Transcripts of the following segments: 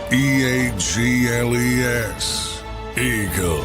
Eagles. Eagles.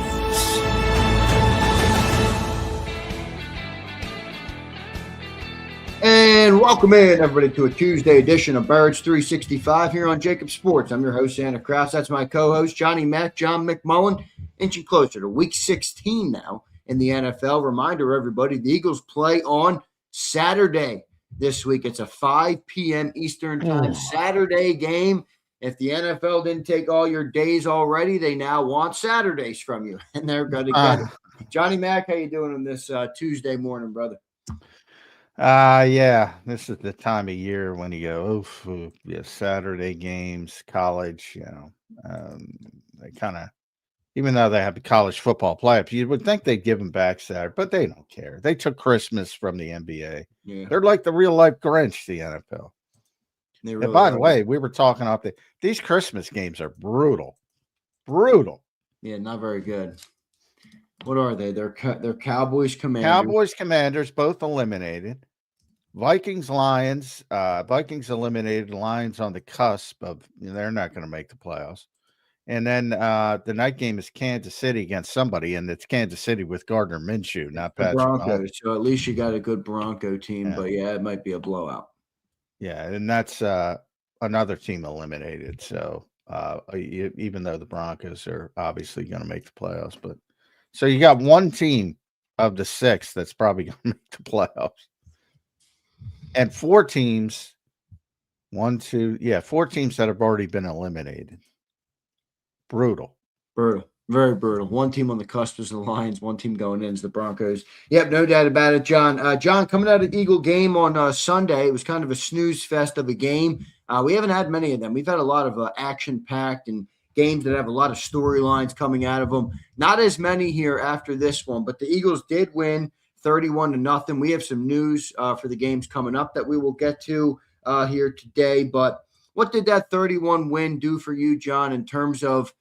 And welcome in, everybody, to a Tuesday edition of Birds 365 here on JAKIB Sports. I'm your host, Zander Krause. That's my co-host, John McMullen, inching closer to Week 16 now in the NFL. Reminder, everybody, the Eagles play on Saturday this week. It's a 5 p.m. Eastern time Saturday game. If the NFL didn't take all your days already, they now want Saturdays from you, and they're going to get it. Johnny Mac, how you doing on this Tuesday morning, brother? Yeah, this is the time of year when you go, yeah, Saturday games, college, they kind of, even though they have the college football playoffs, you would think they'd give them back Saturday, but they don't care. They took Christmas from the NBA. Yeah. They're like the real life Grinch, the NFL. Really and by the way, we were talking about these Christmas games are brutal. Yeah, not very good. What are they? They're Cowboys Commanders. Cowboys Commanders both eliminated. Vikings Lions. Vikings eliminated. Lions on the cusp of they're not going to make the playoffs. And then the night game is Kansas City against somebody, and it's Kansas City with Gardner Minshew, not Patrick Broncos. So at least you got a good Bronco team, but yeah, it might be a blowout. Yeah, and that's another team eliminated. So even though the Broncos are obviously going to make the playoffs, but. So you got one team of the 6 that's probably going to make the playoffs. And 4 teams, 4 teams that have already been eliminated. Brutal. Very brutal. One team on the cusp is the Lions. One team going in is the Broncos. Yep, no doubt about it, John. John, coming out of the Eagle game on Sunday, it was kind of a snooze fest of a game. We haven't had many of them. We've had a lot of action-packed and games that have a lot of storylines coming out of them. Not as many here after this one, but the Eagles did win 31-0. We have some news for the games coming up that we will get to here today. But what did that 31 win do for you, John, in terms of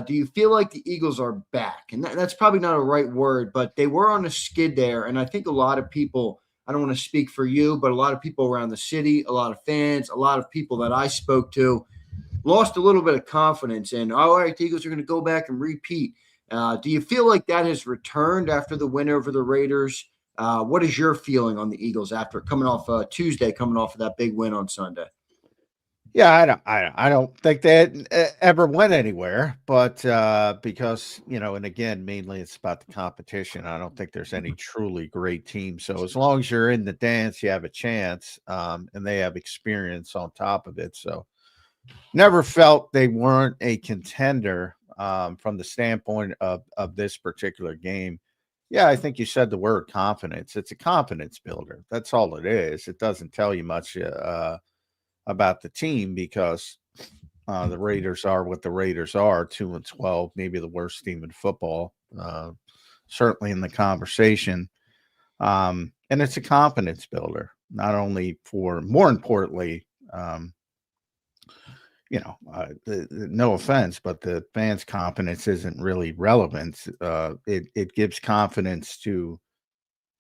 do you feel like the Eagles are back? And that's probably not a right word, but they were on a skid there. And I think a lot of people, I don't want to speak for you, but a lot of people around the city, a lot of fans, a lot of people that I spoke to, lost a little bit of confidence and, all right, the Eagles are going to go back and repeat. Do you feel like that has returned after the win over the Raiders? What is your feeling on the Eagles after coming off Tuesday, coming off of that big win on Sunday? Yeah, I don't think they ever went anywhere, but because, and again, mainly it's about the competition. I don't think there's any truly great team. So as long as you're in the dance, you have a chance, and they have experience on top of it. So never felt they weren't a contender from the standpoint of this particular game. Yeah, I think you said the word confidence. It's a confidence builder. That's all it is. It doesn't tell you much about the team because the Raiders are what the Raiders are, 2-12, maybe the worst team in football, certainly in the conversation. And it's a confidence builder, not only for, more importantly, no offense, but the fans' confidence isn't really relevant. It gives confidence to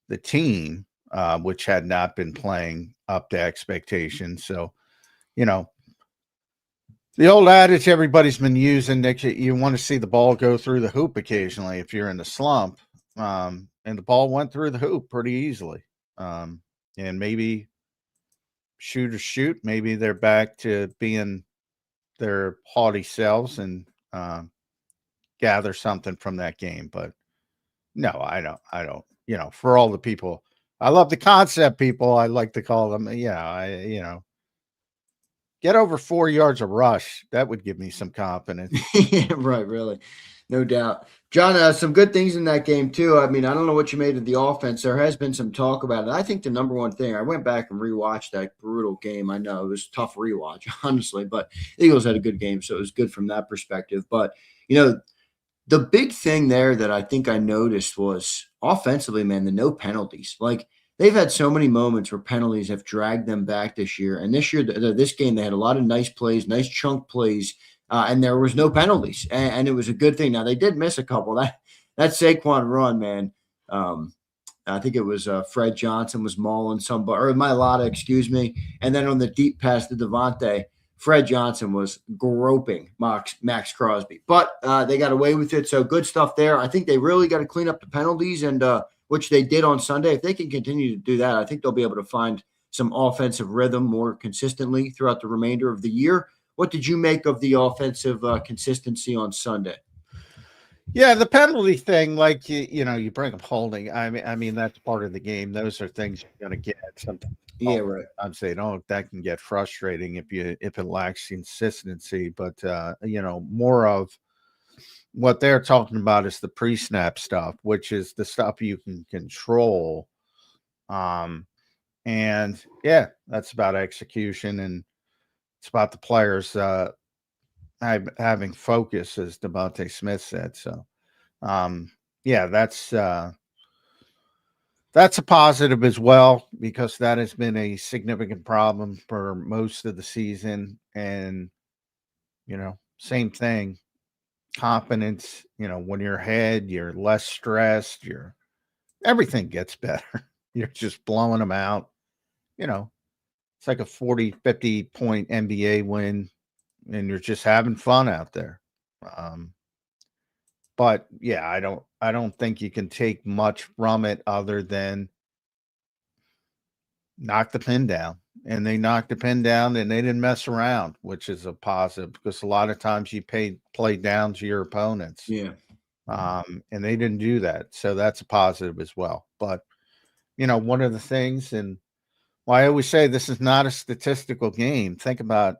the team, which had not been playing up to expectations. So, the old adage everybody's been using, Nick, you want to see the ball go through the hoop occasionally if you're in the slump. And the ball went through the hoop pretty easily. And maybe shoot, maybe they're back to being their haughty selves and gather something from that game. But no, I don't, for all the people, I love the concept people. I like to call them, get over 4 yards of rush. That would give me some confidence. Yeah, right. Really. No doubt. John, some good things in that game too. I mean, I don't know what you made of the offense. There has been some talk about it. I think the number one thing, I went back and rewatched that brutal game. I know it was a tough rewatch, honestly, but the Eagles had a good game, so it was good from that perspective. But, the big thing there that I think I noticed was offensively, man, the no penalties. Like, they've had so many moments where penalties have dragged them back this year. And this year, this game, they had a lot of nice plays, nice chunk plays, and there was no penalties. And it was a good thing. Now, they did miss a couple. That Saquon run, man, I think it was Fred Johnson was mauling somebody, or Mailata, excuse me. And then on the deep pass to Devontae, Fred Johnson was groping Max Crosby, but they got away with it. So good stuff there. I think they really got to clean up the penalties, and which they did on Sunday. If they can continue to do that, I think they'll be able to find some offensive rhythm more consistently throughout the remainder of the year. What did you make of the offensive consistency on Sunday? Yeah, the penalty thing, like you bring up holding. I mean that's part of the game. Those are things you're going to get sometimes. Yeah, right. I'm saying, that can get frustrating if it lacks consistency. But more of what they're talking about is the pre-snap stuff, which is the stuff you can control. And yeah, that's about execution, and it's about the players having focus, as Devontae Smith said. So, yeah, that's a positive as well, because that has been a significant problem for most of the season. And, same thing, confidence, when you're ahead, you're less stressed, everything gets better. You're just blowing them out. It's like a 40, 50 point NBA win, and you're just having fun out there. But yeah, I don't think you can take much from it other than knock the pin down. And they knocked the pin down, and they didn't mess around, which is a positive, because a lot of times you play down to your opponents. Yeah. And they didn't do that. So that's a positive as well. But one of the things, and I always say this is not a statistical game. Think about,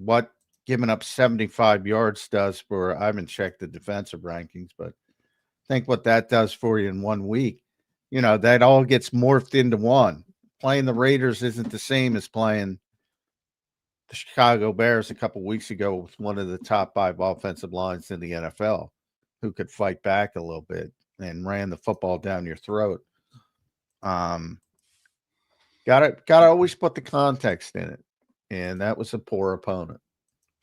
what giving up 75 yards does for, I haven't checked the defensive rankings, but think what that does for you in 1 week. That all gets morphed into one. Playing the Raiders isn't the same as playing the Chicago Bears a couple weeks ago with one of the top 5 offensive lines in the NFL, who could fight back a little bit and ran the football down your throat. Gotta always put the context in it. And that was a poor opponent.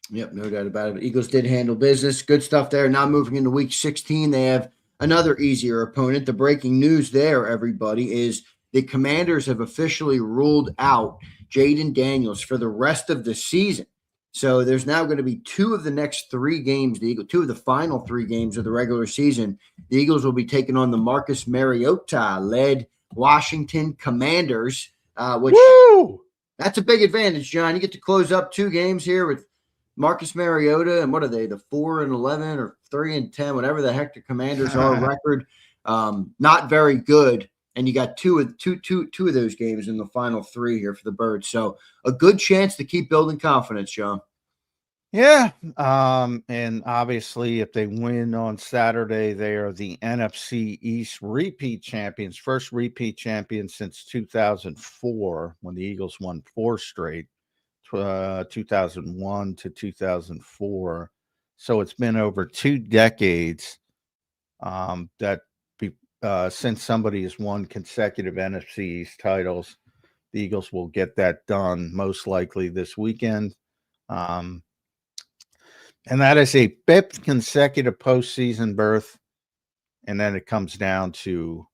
Yep, no doubt about it. Eagles did handle business. Good stuff there. Now moving into week 16, they have another easier opponent. The breaking news there, everybody, is the Commanders have officially ruled out Jaden Daniels for the rest of the season. So there's now going to be 2 of the next 3 games, 2 of the final 3 games of the regular season. The Eagles will be taking on the Marcus Mariota-led Washington Commanders, which Woo! That's a big advantage, John. You get to close up 2 games here with Marcus Mariota, and what are they, the 4-11 or 3-10, whatever the heck the Commanders are record. Not very good. And you got two of those games in the final 3 here for the Birds. So a good chance to keep building confidence, John. Yeah. And obviously, if they win on Saturday, they are the NFC East repeat champions, first repeat champion since 2004, when the Eagles won 4 straight, 2001 to 2004. So it's been over 2 decades since somebody has won consecutive NFC East titles. The Eagles will get that done most likely this weekend. And that is a 5th consecutive postseason berth. And then it comes down to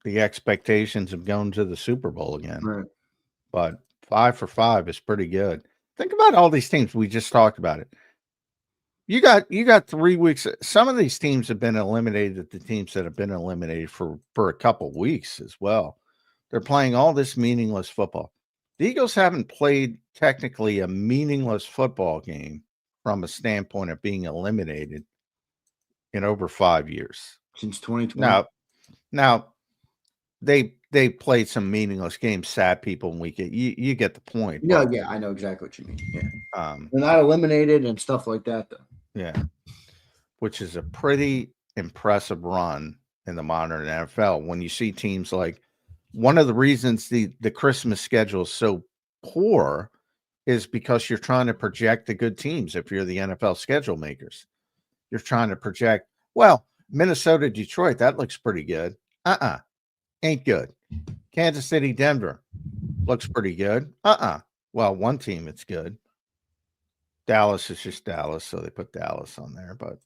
the expectations of going to the Super Bowl again. Right. But 5 for 5 is pretty good. Think about all these teams. We just talked about it. You got 3 weeks. Some of these teams have been eliminated. The teams that have been eliminated for a couple weeks as well. They're playing all this meaningless football. The Eagles haven't played technically a meaningless football game from a standpoint of being eliminated in over 5 years. Since 2020. Now they played some meaningless games, sad people, and you get the point. No, yeah, I know exactly what you mean. Yeah. They're not eliminated and stuff like that, though. Yeah. Which is a pretty impressive run in the modern NFL. When you see teams like, one of the reasons the Christmas schedule is so poor is because you're trying to project the good teams. If you're the NFL schedule makers, you're trying to project, well, Minnesota, Detroit, that looks pretty good. Ain't good. Kansas City, Denver looks pretty good. Well, one team, it's good. Dallas is just Dallas, so they put Dallas on there. But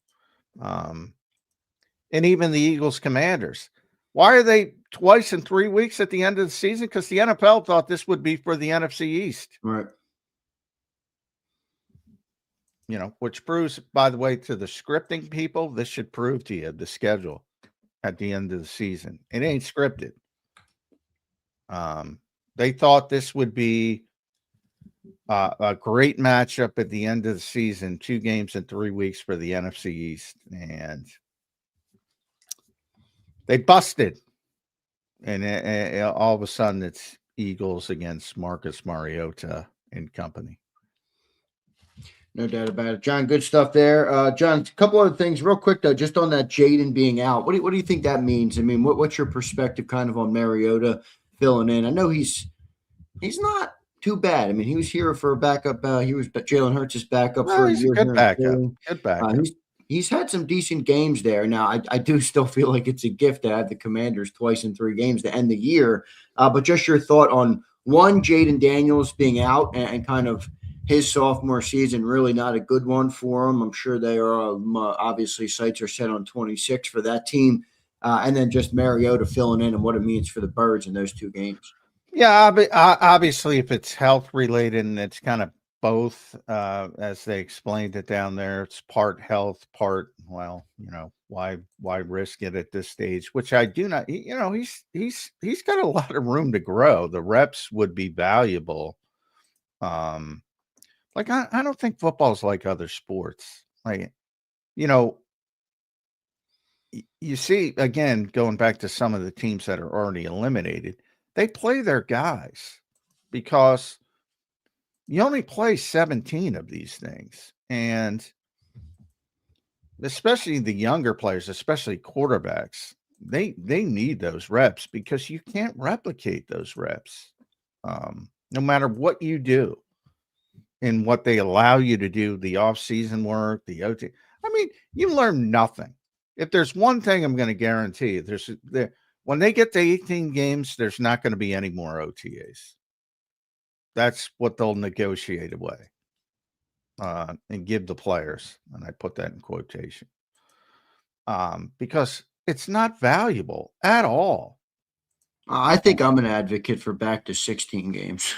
and even the Eagles Commanders, Why are they twice in 3 weeks at the end of the season? Because the NFL thought this would be for the NFC East. Right. Which proves, by the way, to the scripting people, this should prove to you the schedule at the end of the season. It ain't scripted. They thought this would be a great matchup at the end of the season, 2 games in 3 weeks for the NFC East, and they busted. And all of a sudden, it's Eagles against Marcus Mariota and company. No doubt about it. John, good stuff there. John, a couple other things real quick, though, just on that Jaden being out. What do you think that means? I mean, what's your perspective kind of on Mariota filling in? I know he's not too bad. I mean, he was here for a backup. He was Jalen Hurts' backup for a year. Good backup. Good backup. He's had some decent games there. Now, I do still feel like it's a gift to have the Commanders twice in 3 games to end the year. But just your thought on, one, Jaden Daniels being out and kind of his sophomore season, really not a good one for him. I'm sure they are obviously sights are set on 26 for that team. And then just Mariota filling in and what it means for the Birds in those 2 games. Yeah, obviously, if it's health related, and it's kind of both, as they explained it down there, it's part health, part, well, why risk it at this stage? Which I do not. He's got a lot of room to grow. The reps would be valuable. Like I don't think football's like other sports. Like, you see, again, going back to some of the teams that are already eliminated, they play their guys because you only play 17 of these things. And especially the younger players, especially quarterbacks, they need those reps because you can't replicate those reps no matter what you do and what they allow you to do, the off-season work, the OT. I mean, you learn nothing. If there's one thing I'm going to guarantee, when they get to 18 games, there's not going to be any more OTAs. That's what they'll negotiate away and give the players. And I put that in quotation because it's not valuable at all. I think I'm an advocate for back to 16 games.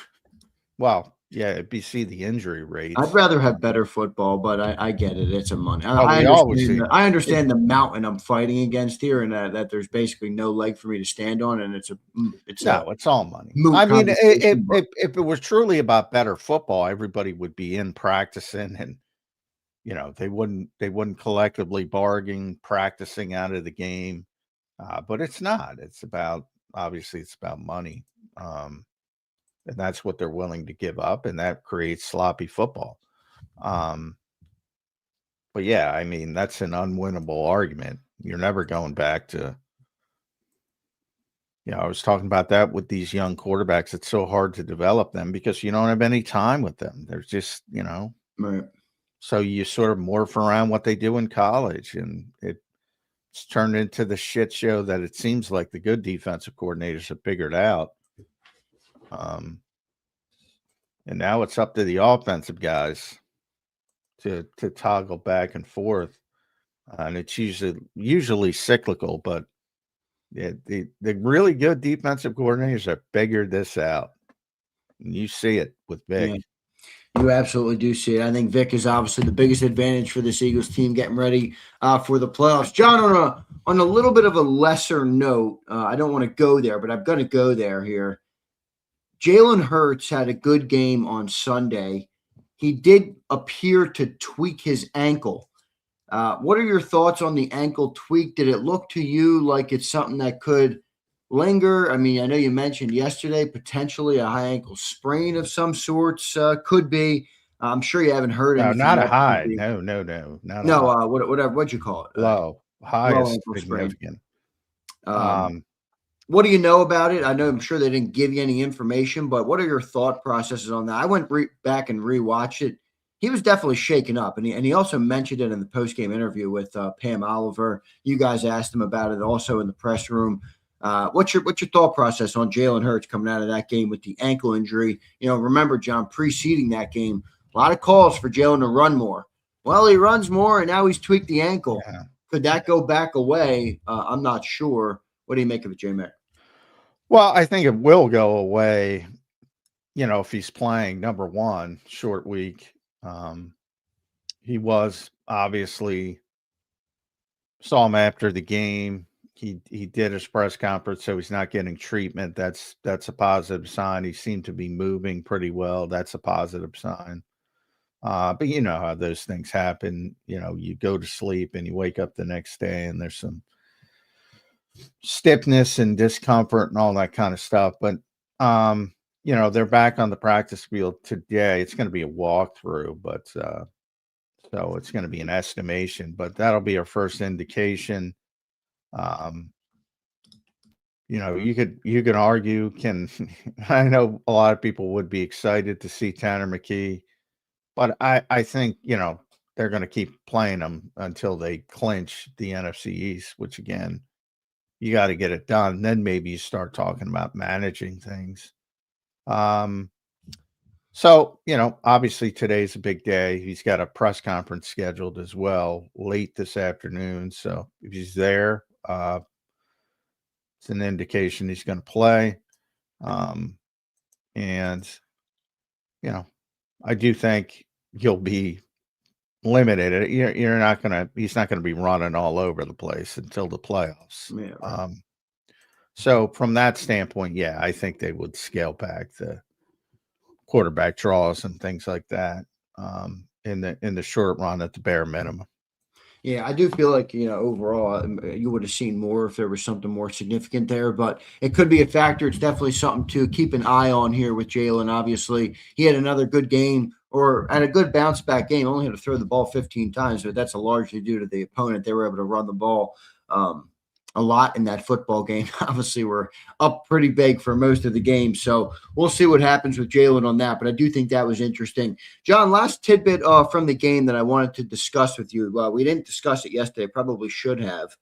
Well, yeah, if you see the injury rates. I'd rather have better football, but I get it. It's a money. I understand the mountain I'm fighting against here, and that there's basically no leg for me to stand on, and it's all money. I mean, if it was truly about better football, everybody would be in practicing, and they wouldn't collectively bargain practicing out of the game. But it's not. It's about money. And that's what they're willing to give up, and that creates sloppy football. But yeah, I mean, that's an unwinnable argument. You're never going back to, I was talking about that with these young quarterbacks. It's so hard to develop them because you don't have any time with them. There's just, right. So you sort of morph around what they do in college, and it's turned into the shit show that it seems like the good defensive coordinators have figured out. And now it's up to the offensive guys to toggle back and forth, and it's usually cyclical. But the really good defensive coordinators have figured this out, and you see it with Vic. Yeah, you absolutely do see it. I think Vic is obviously the biggest advantage for this Eagles team getting ready for the playoffs. John, on a little bit of a lesser note, I don't want to go there, but I'm going to go there here. Jalen Hurts had a good game on Sunday. He did appear to tweak his ankle. What are your thoughts on the ankle tweak? Did it look to you like it's something that could linger? I mean, I know you mentioned yesterday potentially a high ankle sprain of some sorts could be. I'm sure you haven't heard anything. No, not a high. No. What'd you call it? Low. High is significant. What do you know about it? I'm sure they didn't give you any information, but what are your thought processes on that? I went back and rewatched it. He was definitely shaken up, and he also mentioned it in the post-game interview with Pam Oliver. You guys asked him about it also in the press room. What's your thought process on Jalen Hurts coming out of that game with the ankle injury? Remember, John, preceding that game, a lot of calls for Jalen to run more. Well, he runs more, and now he's tweaked the ankle. Yeah. Could that go back away? I'm not sure. What do you make of it, J-Mac? Well, I think it will go away, if he's playing. Number one, short week. He was obviously saw him after the game. He did his press conference, so he's not getting treatment. That's a positive sign. He seemed to be moving pretty well. That's a positive sign. But you know how those things happen. You go to sleep and you wake up the next day and there's some stiffness and discomfort and all that kind of stuff. But they're back on the practice field today. It's going to be a walkthrough, but so it's going to be an estimation, but that'll be our first indication. You could argue, I know a lot of people would be excited to see Tanner McKee, but I think, they're going to keep playing him until they clinch the NFC East, which again, you got to get it done. Then maybe you start talking about managing things. So, obviously today's a big day. He's got a press conference scheduled as well late this afternoon. So if he's there, it's an indication he's going to play. And, I do think he'll be limited. He's not going to be running all over the place until the playoffs. Yeah, right. So from that standpoint, yeah, I think they would scale back the quarterback draws and things like that in the short run at the bare minimum. Yeah, I do feel like, overall, you would have seen more if there was something more significant there, but it could be a factor. It's definitely something to keep an eye on here with Jalen. Obviously, he had another good game and a good bounce back game. Only had to throw the ball 15 times, but that's largely due to the opponent. They were able to run the ball a lot in that football game. Obviously, we're up pretty big for most of the game. So we'll see what happens with Jalen on that. But I do think that was interesting. John, last tidbit from the game that I wanted to discuss with you. We didn't discuss it yesterday. Probably should have.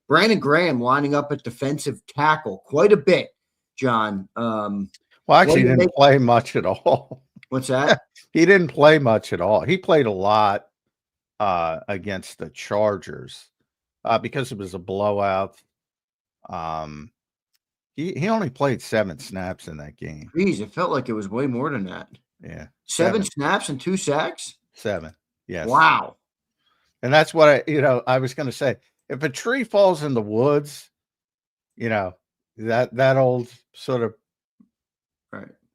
Brandon Graham lining up at defensive tackle quite a bit, John. Well, actually, he didn't play much at all. What's that? He didn't play much at all. He played a lot against the Chargers. Because it was a blowout. He only played 7 snaps in that game. Jeez, it felt like it was way more than that. Yeah. 7 snaps and 2 sacks? 7. Yes. Wow. And that's what I was going to say. If a tree falls in the woods, that old sort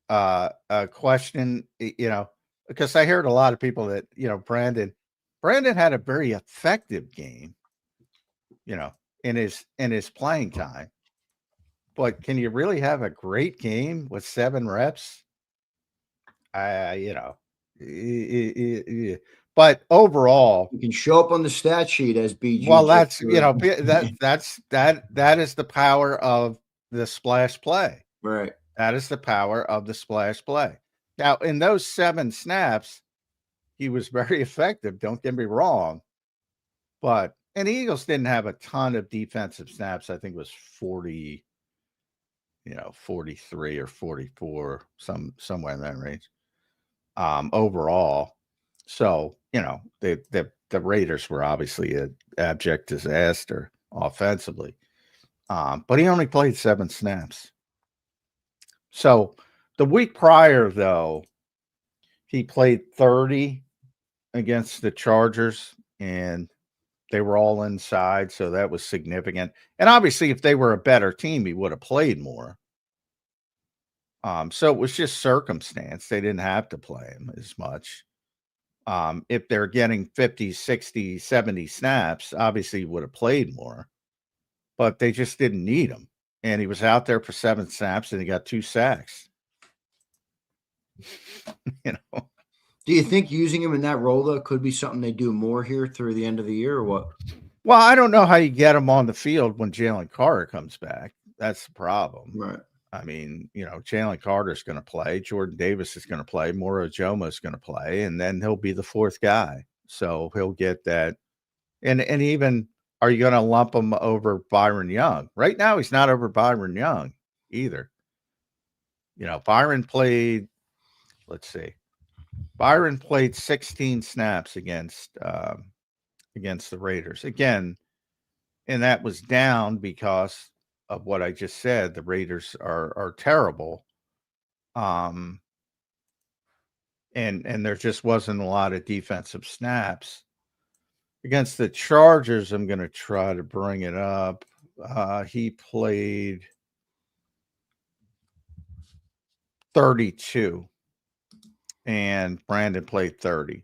of question, because I heard a lot of people that, Brandon had a very effective game. In his playing time. But can you really have a great game with 7 reps? But overall, you can show up on the stat sheet as BG. Well, that's that is the power of the splash play. Right. That is the power of the splash play. Now, in those 7 snaps, he was very effective. Don't get me wrong. And the Eagles didn't have a ton of defensive snaps. I think it was 40, 43 or 44, somewhere in that range. Overall. So, the Raiders were obviously an abject disaster offensively. But he only played 7 snaps. So the week prior, though, he played 30 against the Chargers, and they were all inside, so that was significant. And obviously, if they were a better team, he would have played more. So it was just circumstance. They didn't have to play him as much. If they're getting 50, 60, 70 snaps, obviously he would have played more. But they just didn't need him. And he was out there for 7 snaps, and he got 2 sacks. Do you think using him in that role, though, could be something they do more here through the end of the year or what? Well, I don't know how you get him on the field when Jalen Carter comes back. That's the problem. Right. I mean, Jalen Carter's going to play. Jordan Davis is going to play. Moro Ojomo is going to play. And then he'll be the 4th guy. So he'll get that. And even, are you going to lump him over Byron Young? Right now, he's not over Byron Young either. Byron played, let's see. Byron played 16 snaps against the Raiders again, and that was down because of what I just said. The Raiders are terrible. And there just wasn't a lot of defensive snaps. Against the Chargers, I'm going to try to bring it up. He played 32, and Brandon played 30.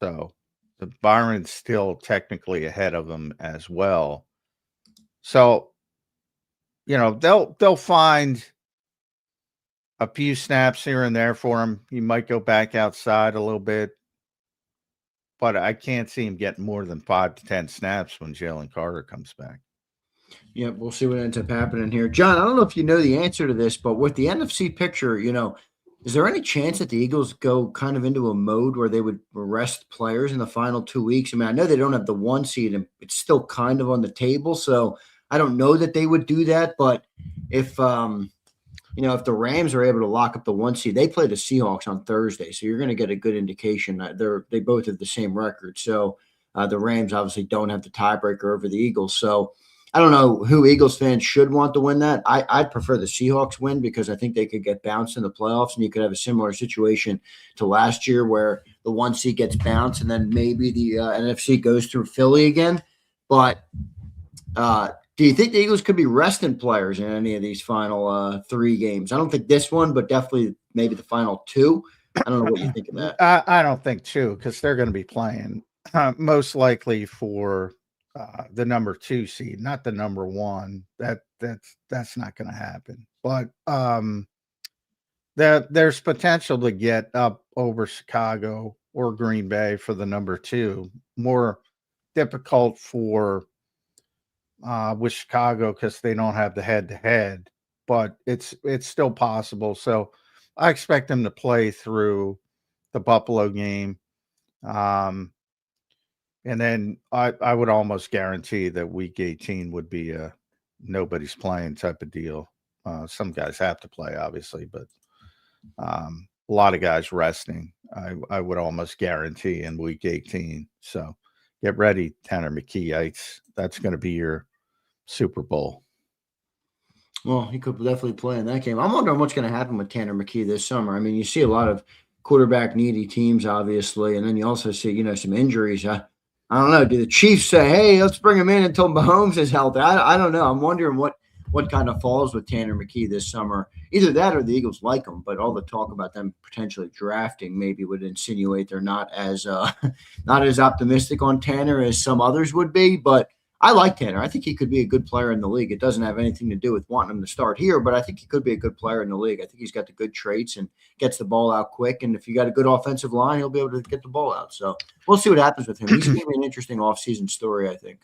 So the Byron's still technically ahead of him as well. So, they'll find a few snaps here and there for him. He might go back outside a little bit, but I can't see him getting more than 5 to 10 snaps when Jalen Carter comes back. Yeah, we'll see what ends up happening here. John, I don't know if you know the answer to this, but with the NFC picture, is there any chance that the Eagles go kind of into a mode where they would rest players in the final 2 weeks? I mean, I know they don't have the 1 seed and it's still kind of on the table, so I don't know that they would do that. But if if the Rams are able to lock up the 1 seed, they play the Seahawks on Thursday, so you're going to get a good indication that they both have the same record. So the Rams obviously don't have the tiebreaker over the Eagles. So I don't know who Eagles fans should want to win that. I'd prefer the Seahawks win because I think they could get bounced in the playoffs, and you could have a similar situation to last year where the 1 seed gets bounced and then maybe the NFC goes through Philly again. But do you think the Eagles could be resting players in any of these final 3 games? I don't think this one, but definitely maybe the final 2. I don't know what you think of that. I don't think 2 because they're going to be playing most likely for the number 2 seed, not the number 1. That's not going to happen. But there's potential to get up over Chicago or Green Bay for the number 2. More difficult for with Chicago because they don't have the head-to-head, but it's still possible. So I expect them to play through the Buffalo game. And then I would almost guarantee that week 18 would be a nobody's playing type of deal. Some guys have to play, obviously, but a lot of guys resting. I would almost guarantee in week 18. So get ready, Tanner McKee. That's going to be your Super Bowl. Well, he could definitely play in that game. I'm wondering what's going to happen with Tanner McKee this summer. I mean, you see a lot of quarterback needy teams, obviously, and then you also see, some injuries. I don't know. Do the Chiefs say, hey, let's bring him in until Mahomes is healthy? I don't know. I'm wondering what kind of falls with Tanner McKee this summer. Either that or the Eagles like him, but all the talk about them potentially drafting maybe would insinuate they're not as not as optimistic on Tanner as some others would be. But I like Tanner. I think he could be a good player in the league. It doesn't have anything to do with wanting him to start here, but I think he could be a good player in the league. I think he's got the good traits and gets the ball out quick. And if you got a good offensive line, he'll be able to get the ball out. So we'll see what happens with him. He's going to be an interesting offseason story, I think.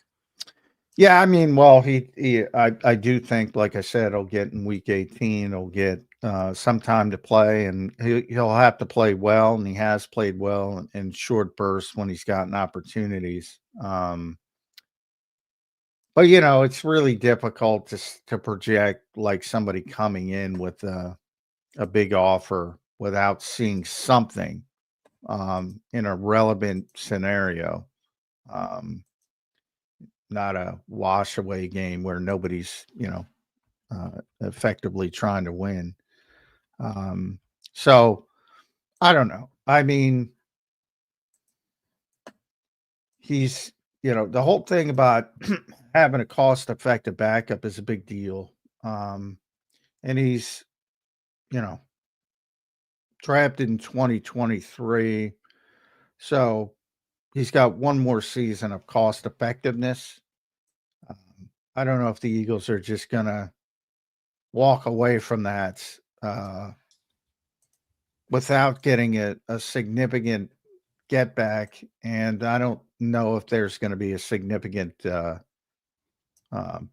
Yeah, I mean, well, I do think, like I said, he'll get in week 18. He'll get some time to play, and he'll have to play well, and he has played well in short bursts when he's gotten opportunities. But, it's really difficult to project like somebody coming in with a big offer without seeing something in a relevant scenario. Not a wash away game where nobody's, effectively trying to win. So I don't know. I mean, he's, the whole thing about having a cost-effective backup is a big deal. And he's, drafted in 2023. So he's got one more season of cost effectiveness. I don't know if the Eagles are just going to walk away from that without getting a significant get back. And I don't know if there's going to be a significant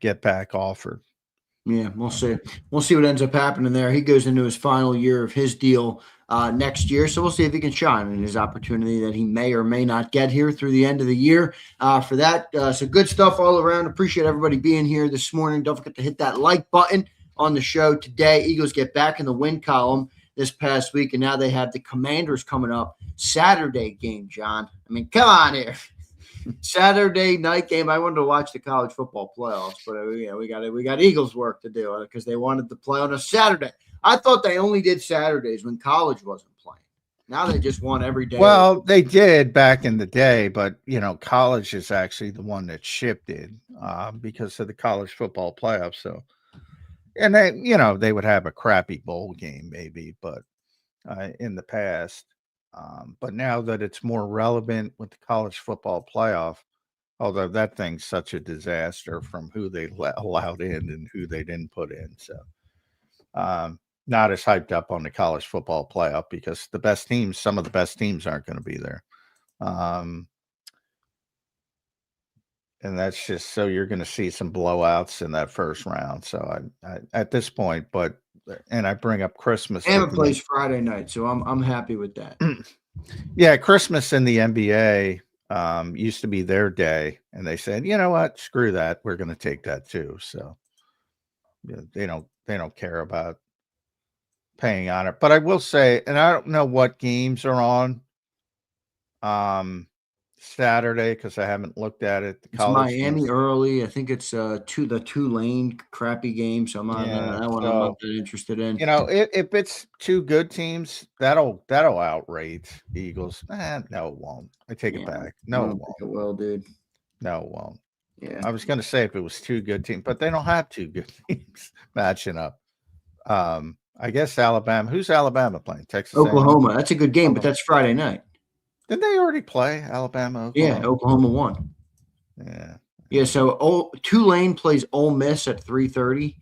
get back offered. Yeah, we'll see. We'll see what ends up happening there. He goes into his final year of his deal next year, so we'll see if he can shine in his opportunity that he may or may not get here through the end of the year. For that, so good stuff all around. Appreciate everybody being here this morning. Don't forget to hit that like button on the show today. Eagles get back in the win column this past week, and now they have the Commanders coming up Saturday game, John. I mean, come on here. Saturday night game. I wanted to watch the college football playoffs, but we got Eagles work to do because they wanted to play on a Saturday. I thought they only did Saturdays when college wasn't playing. Now they just want every day. Well, they did back in the day, but college is actually the one that shifted because of the college football playoffs. So, and they would have a crappy bowl game maybe, but in the past. But now that it's more relevant with the college football playoff, although that thing's such a disaster from who they allowed in and who they didn't put in. So, not as hyped up on the college football playoff because some of the best teams aren't going to be there. And that's just so you're going to see some blowouts in that first round. So I at this point, and I bring up Christmas. Bama plays Friday night, so I'm happy with that. Yeah, Christmas in the NBA used to be their day, and they said, you know what, screw that, we're going to take that too. So they don't care about paying on it. But I will say, and I don't know what games are on Saturday because I haven't looked at it. It's Miami early. I think it's the Tulane crappy game. So I'm not that interested in. If it's two good teams, that'll outrate the Eagles. No, it won't. I take it back. No, it won't. It will, dude. No, it won't. Yeah. I was gonna say if it was two good teams, but they don't have two good teams matching up. I guess Alabama. Who's Alabama playing? Texas Oklahoma. A&M? That's a good game, but that's Friday night. Didn't they already play Alabama? Oklahoma? Yeah, Oklahoma won. Yeah. Yeah, so Tulane plays Ole Miss at 3:30,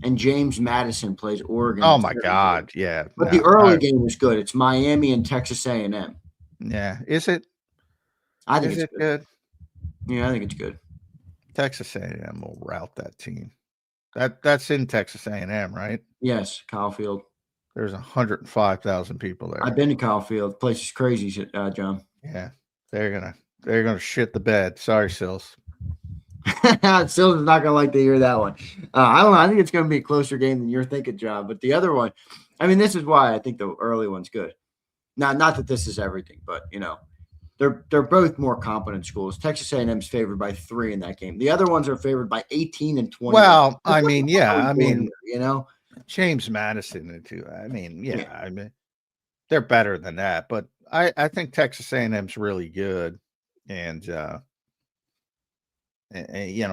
and James Madison plays Oregon. Oh my God, yeah. But the early game was good. It's Miami and Texas A&M. Yeah, is it? I think it's good. Yeah, I think it's good. Texas A&M will rout that team. That's in Texas A&M, right? Yes, Kyle Field. There's 105,000 people there. I've been to Kyle Field. The place is crazy, John. Yeah, they're gonna shit the bed. Sorry, Sills. Sills is not gonna like to hear that one. I don't know. I think it's gonna be a closer game than you're thinking, John. But the other one, I mean, this is why I think the early one's good. Now, not that this is everything, but they're both more competent schools. Texas A&M's favored by 3 in that game. The other ones are favored by 18 and 20. Well, I mean, yeah, James Madison too. I mean, they're better than that, but I think Texas A&M's really good, and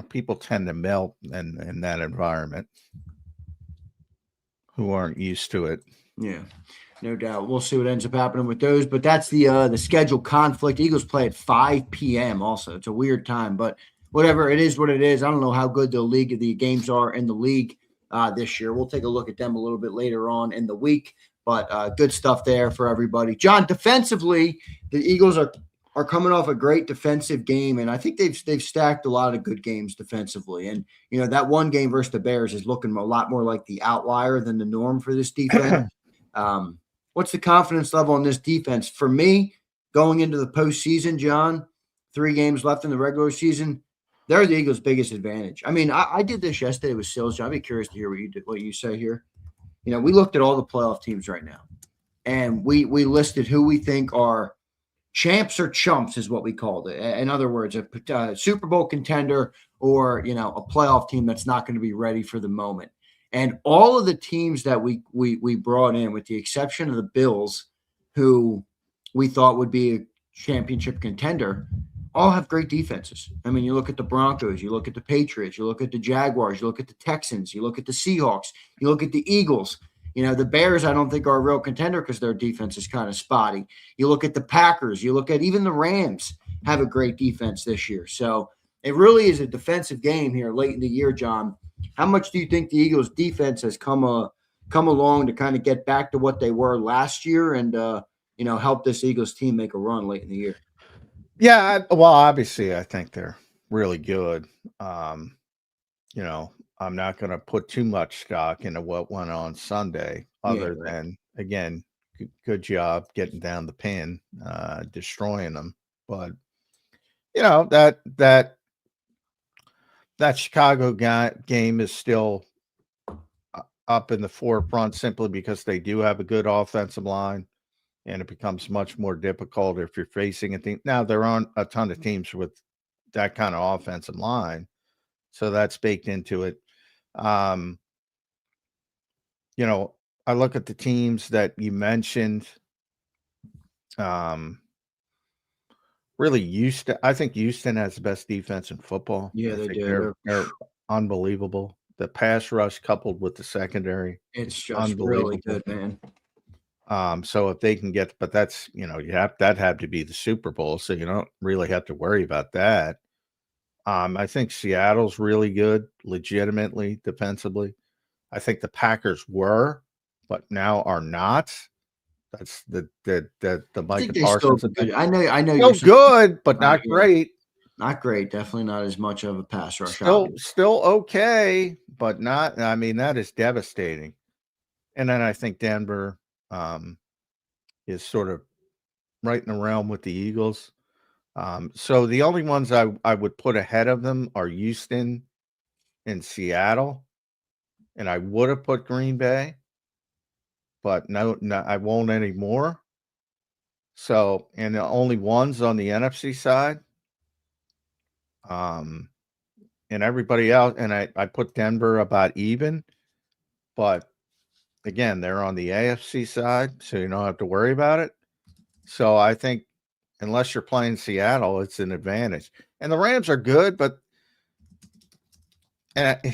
people tend to melt in that environment who aren't used to it. Yeah. No doubt. We'll see what ends up happening with those, but that's the schedule conflict. Eagles play at 5 p.m. also. It's a weird time, but whatever. It is what it is. I don't know how good the games are in the league this year. We'll take a look at them a little bit later on in the week, but good stuff there for everybody. John, defensively, the Eagles are coming off a great defensive game, and I think they've stacked a lot of good games defensively. And, that one game versus the Bears is looking a lot more like the outlier than the norm for this defense. What's the confidence level on this defense? For me, going into the postseason, John, 3 games left in the regular season, they're the Eagles' biggest advantage. I mean, I did this yesterday with Sills, John. I'd be curious to hear what you say here. We looked at all the playoff teams right now, and we listed who we think are champs or chumps is what we called it. In other words, a Super Bowl contender or, a playoff team that's not going to be ready for the moment. And all of the teams that we brought in, with the exception of the Bills, who we thought would be a championship contender, all have great defenses. I mean, you look at the Broncos, you look at the Patriots, you look at the Jaguars, you look at the Texans, you look at the Seahawks, you look at the Eagles. The Bears, I don't think are a real contender because their defense is kind of spotty. You look at the Packers, you look at even the Rams have a great defense this year. So it really is a defensive game here late in the year, John. How much do you think the Eagles' defense has come along to kind of get back to what they were last year and help this Eagles team make a run late in the year? Yeah, well, obviously, I think they're really good. I'm not going to put too much stock into what went on Sunday, other than, again, good job getting down the pin, destroying them. But that Chicago game is still up in the forefront simply because they do have a good offensive line, and it becomes much more difficult if you're facing a team. Now, there aren't a ton of teams with that kind of offensive line. So that's baked into it. You know, I look at the teams that you mentioned. Really, Houston. I think Houston has the best defense in football. Yeah, I they think do. they're unbelievable. The pass rush coupled with the secondary, It's it's just really unbelievable. good, man. So if they can get, but that's you have that had to be the Super Bowl, so you don't really have to worry about that. I think Seattle's really good, legitimately defensively. I think the Packers were, but now are not. That's the I Micah think they still Parsons be effect. good. I know Still you're saying good, but not yeah, great. not great. Definitely not as much of a pass rush. Still okay, but not. I mean, that is devastating. And then I think Denver is sort of right in the realm with the Eagles. So the only ones I would put ahead of them are Houston and Seattle, and I would have put Green Bay, but no, I won't anymore. So, and the only ones on the NFC side, and everybody else, and I put Denver about even, but again, they're on the AFC side, so you don't have to worry about it. So I think unless you're playing Seattle, it's an advantage. And the Rams are good, but I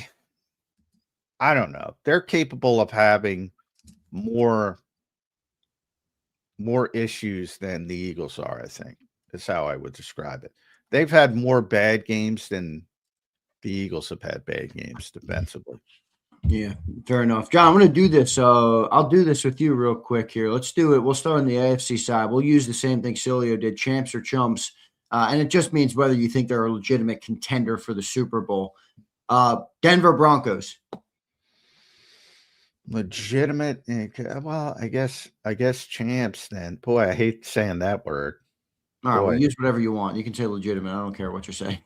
don't know. They're capable of having more issues than the Eagles are, I think. Is how I would describe it. They've had more bad games than the Eagles have had bad games defensively. Yeah, fair enough. John, I'm going to do this. I'll do this with you real quick here. Let's do it. We'll start on the AFC side. We'll use the same thing Cilio did, champs or chumps. And it just means whether you think they're a legitimate contender for the Super Bowl. Denver Broncos. Legitimate. Well, I guess champs then. Boy, I hate saying that word. All right, Boy. well, use whatever you want. You can say legitimate. I don't care what you're saying.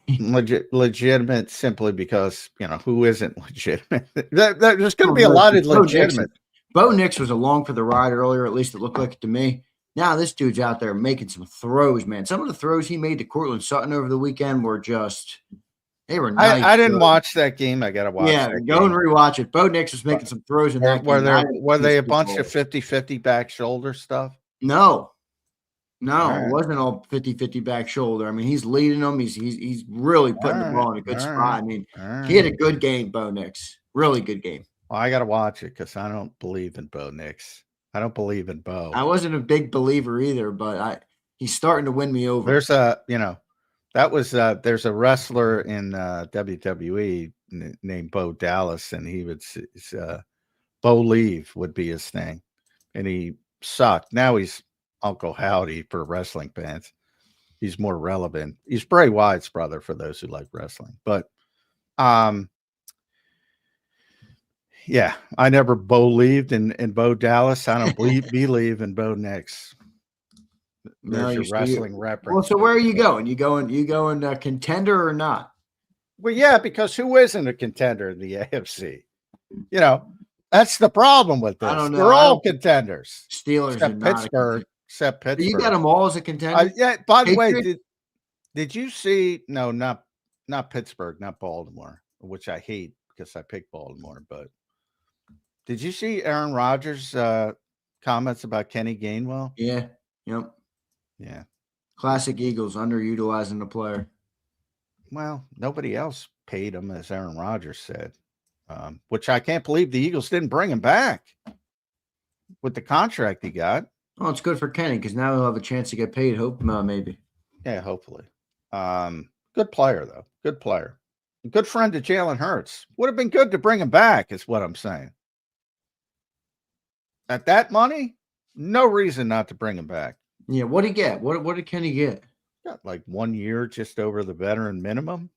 Legitimate simply because, who isn't legitimate? There's going to be a lot of legitimate. Bo Nix was along for the ride earlier. At least it looked like it to me. Now this dude's out there making some throws, man. Some of the throws he made to Cortland Sutton over the weekend were just – they were nice. I didn't watch that game. I got to watch that game. Go and rewatch it. Bo Nix was making some throws in that game. Were they a bunch of 50-50 back shoulder stuff? No. It wasn't all 50-50 back shoulder. I mean, he's leading them. He's really putting the ball in a good spot. I mean, he had a good game, Bo Nix. Really good game. Well, I got to watch it because I don't believe in Bo Nix. I don't believe in Bo. I wasn't a big believer either, but he's starting to win me over. There's there's a wrestler in WWE named Bo Dallas, and he would Bo Leave would be his thing, and he sucked. Now he's Uncle Howdy for wrestling fans. He's more relevant. He's Bray Wyatt's brother for those who like wrestling. But yeah, I never believed in Bo Dallas. I don't believe in Bo Nix. There's your wrestling reference. Well, so where are you going? You going contender or not? Well, yeah, because who isn't a contender in the AFC? That's the problem with this. I don't know. They're all contenders. Steelers except Pittsburgh. Except Pittsburgh. You got them all as a contender? Yeah. By the way, did you see? No, not Pittsburgh, not Baltimore, which I hate because I picked Baltimore. But did you see Aaron Rodgers' comments about Kenny Gainwell? Yeah. Yep. Yeah. Classic Eagles underutilizing the player. Well, nobody else paid him, as Aaron Rodgers said, which I can't believe the Eagles didn't bring him back with the contract he got. Oh, it's good for Kenny because now he'll have a chance to get paid. Hope maybe. Yeah, hopefully. Good player though. Good player. Good friend to Jalen Hurts. Would have been good to bring him back, is what I'm saying. At that money, no reason not to bring him back. Yeah, what did he get? What did Kenny get? Got like 1 year just over the veteran minimum.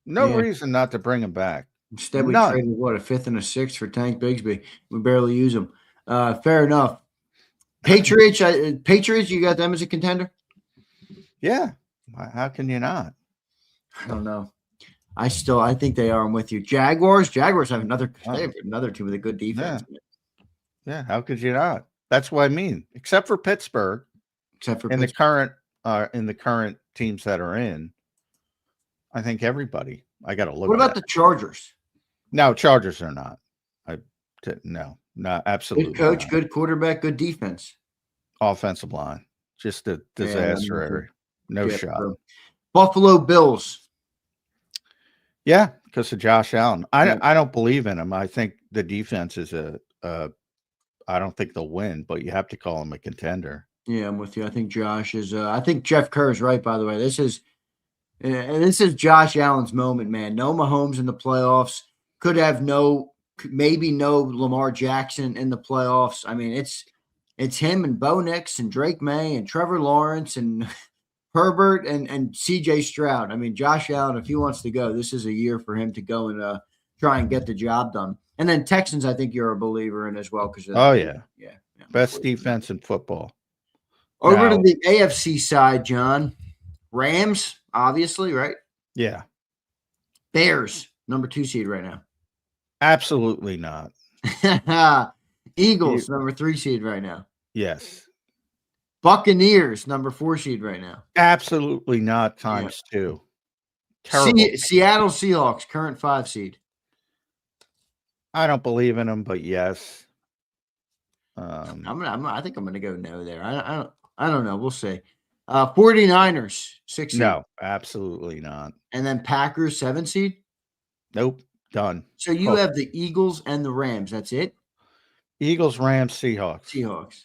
No reason not to bring him back. Instead, we traded a fifth and a sixth for Tank Bigsby. We barely use him. Fair enough. Patriots, you got them as a contender? Yeah. How can you not? I don't know. I think they are. I'm with you. Jaguars have another team with a good defense. Yeah. How could you not? That's what I mean. Except for Pittsburgh. In the current teams that are in, I think everybody. I got to look. What about the Chargers? No, Chargers are not. No, absolutely. Good coach, not. good quarterback, good defense. Offensive line, just a disaster area. No shot. Buffalo Bills. Yeah, because of Josh Allen. I don't believe in him. I think the defense is I don't think they'll win, but you have to call him a contender. Yeah, I'm with you. I think Josh is. I think Jeff Kerr is right. By the way, this is Josh Allen's moment, man. No Mahomes in the playoffs. Could have maybe no Lamar Jackson in the playoffs. I mean, it's him and Bo Nix and Drake May and Trevor Lawrence and Herbert and C.J. Stroud. I mean, Josh Allen, if he wants to go, this is a year for him to go and try and get the job done. And then Texans, I think you're a believer in as well. Yeah. Best defense in football. Over to the AFC side, John. Rams, obviously, right? Yeah. Bears, number 2 seed right now. Absolutely not. Eagles, number 3 seed right now. Yes. Buccaneers, number 4 seed right now. Absolutely not times 2. Terrible. Seattle Seahawks, current 5 seed. I don't believe in them, but yes. I think I'm gonna go no there. I don't know. We'll see. 49ers, 6 seed. No, absolutely not. And then Packers, 7 seed. Nope. Done. So you have the Eagles and the Rams. That's it? Eagles, Rams, Seahawks. Seahawks.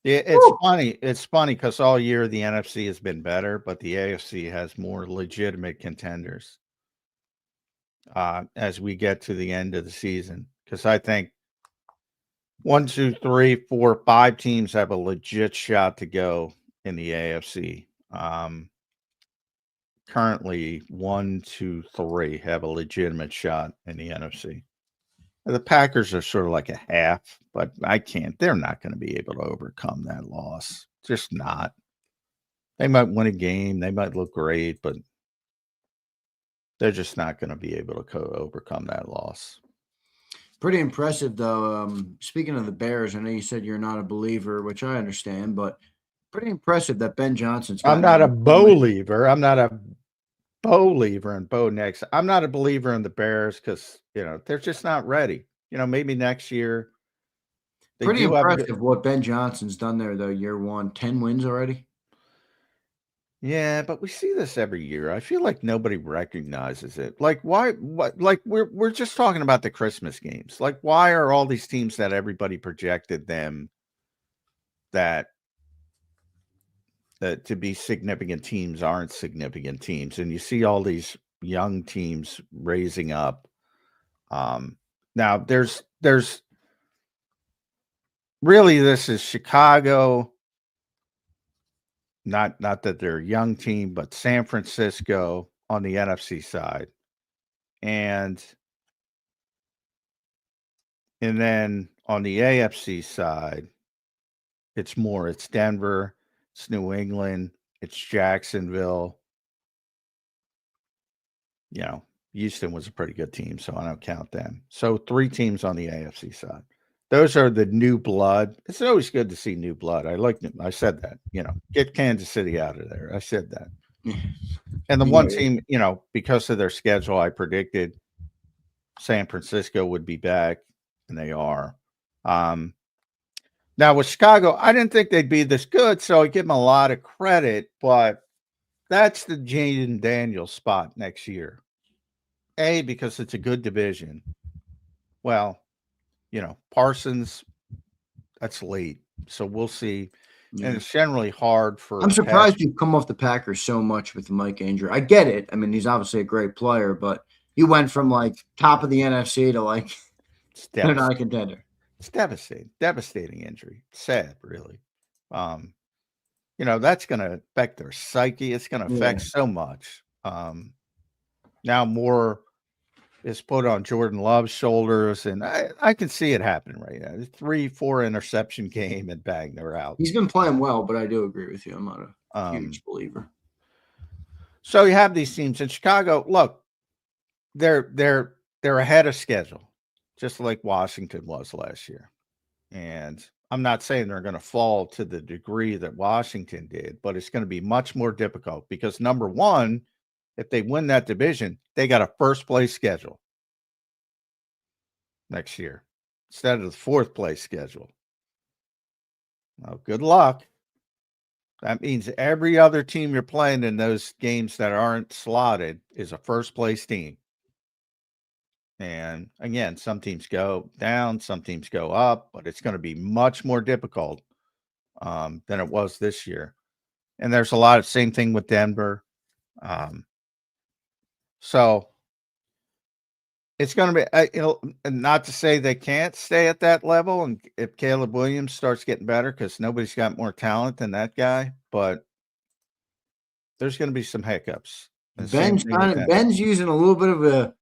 Yeah, it's funny. It's funny because all year the NFC has been better, but the AFC has more legitimate contenders as we get to the end of the season. Because I think 1, 2, 3, 4, 5 teams have a legit shot to go in the AFC. Currently, 1, 2, 3 have a legitimate shot in the NFC. The Packers are sort of like a half, but they're not going to be able to overcome that loss. Just not. They might win a game. They might look great, but they're just not going to be able to overcome that loss. Pretty impressive, though. Speaking of the Bears, I know you said you're not a believer, which I understand, but pretty impressive that Ben Johnson's. I'm not a believer. I'm not a believer in Bo Nix. I'm not a believer in the Bears because they're just not ready. Maybe next year. Pretty impressive what Ben Johnson's done there, though. Year 1, 10 wins already. Yeah, but we see this every year. I feel like nobody recognizes it. Like, why? What? Like, we're just talking about the Christmas games. Like, why are all these teams that everybody projected them that to be significant teams aren't significant teams? And you see all these young teams raising up. Now, there's really, this is Chicago. Not that they're a young team, but San Francisco on the NFC side. And then on the AFC side, it's Denver, it's New England, it's Jacksonville. Houston was a pretty good team, so I don't count them. So 3 teams on the AFC side. Those are the new blood. It's always good to see new blood. I said that, get Kansas City out of there. I said that. And the one team, because of their schedule, I predicted San Francisco would be back, and they are. Now with Chicago, I didn't think they'd be this good, so I give them a lot of credit, but that's the Jaden Daniels spot next year. Because it's a good division. Well, Parsons, that's late. So we'll see. Yeah. And it's generally hard for. I'm surprised you've come off the Packers so much with the Mike injury. I get it. I mean, he's obviously a great player, but you went from like top of the NFC to they're not a contender. It's devastating injury. Sad, really. That's going to affect their psyche. It's going to affect so much. Now more is put on Jordan Love's shoulders, and I can see it happening right now. 3-4 interception game, and bang, they're out. He's been playing well, but I do agree with you. I'm not a huge believer. So you have these teams in Chicago. Look, they're ahead of schedule, just like Washington was last year, and I'm not saying they're going to fall to the degree that Washington did, but it's going to be much more difficult because number one, if they win that division, they got a first place schedule next year instead of the fourth place schedule. Well, good luck. That means every other team you're playing in those games that aren't slotted is a first place team. And again, some teams go down, some teams go up, but it's going to be much more difficult than it was this year. And there's a lot of same thing with Denver. So it's going to be, not to say they can't stay at that level. And if Caleb Williams starts getting better, because nobody's got more talent than that guy, but there's going to be some hiccups. Ben's using a little bit of a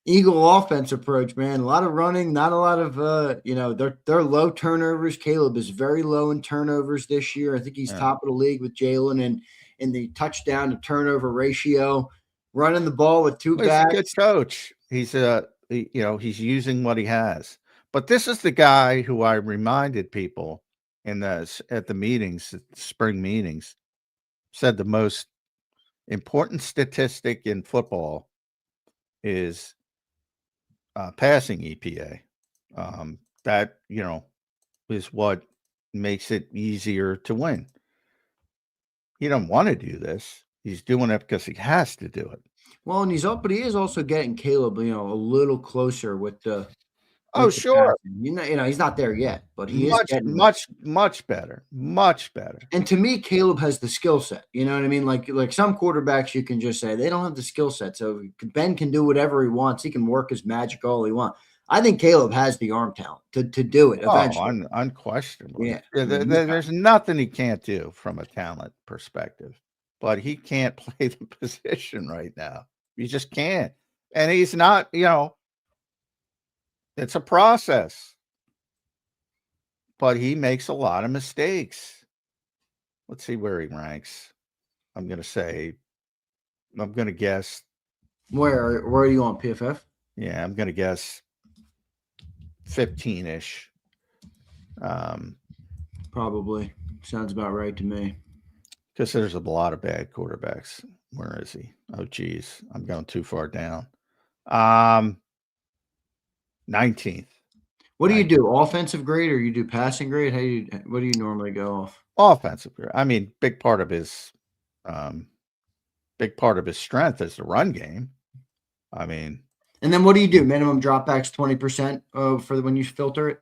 Eagle offense approach, man. A lot of running, not a lot of they're low turnovers. Caleb is very low in turnovers this year. I think he's top of the league with Jalen and in the touchdown to turnover ratio. Running the ball with two backs. He's a good coach. He's he's using what he has. But this is the guy who I reminded people at the meetings, spring meetings, said the most important statistic in football is passing EPA. That is what makes it easier to win. He don't want to do this. He's doing it because he has to do it. Well, and he is also getting Caleb, a little closer with the. Sure. He's not there yet, but he is getting much better, much better. And to me, Caleb has the skill set. You know what I mean? Like some quarterbacks, you can just say they don't have the skill set. So Ben can do whatever he wants. He can work his magic all he wants. I think Caleb has the arm talent to do it eventually. Unquestionably. Yeah. There's nothing he can't do from a talent perspective, but he can't play the position right now. He just can't. And he's not, it's a process, but he makes a lot of mistakes. Let's see where he ranks. I'm going to guess. Where are you on PFF? Yeah, I'm going to guess 15-ish. Probably. Sounds about right to me. Because there's a lot of bad quarterbacks. Where is he? Oh, geez. I'm going too far down. 19th. What do you do? Offensive grade or you do passing grade? What do you normally go off? Offensive grade. I mean, big part of his strength is the run game. I mean, and then what do you do? Minimum dropbacks 20% for when you filter it?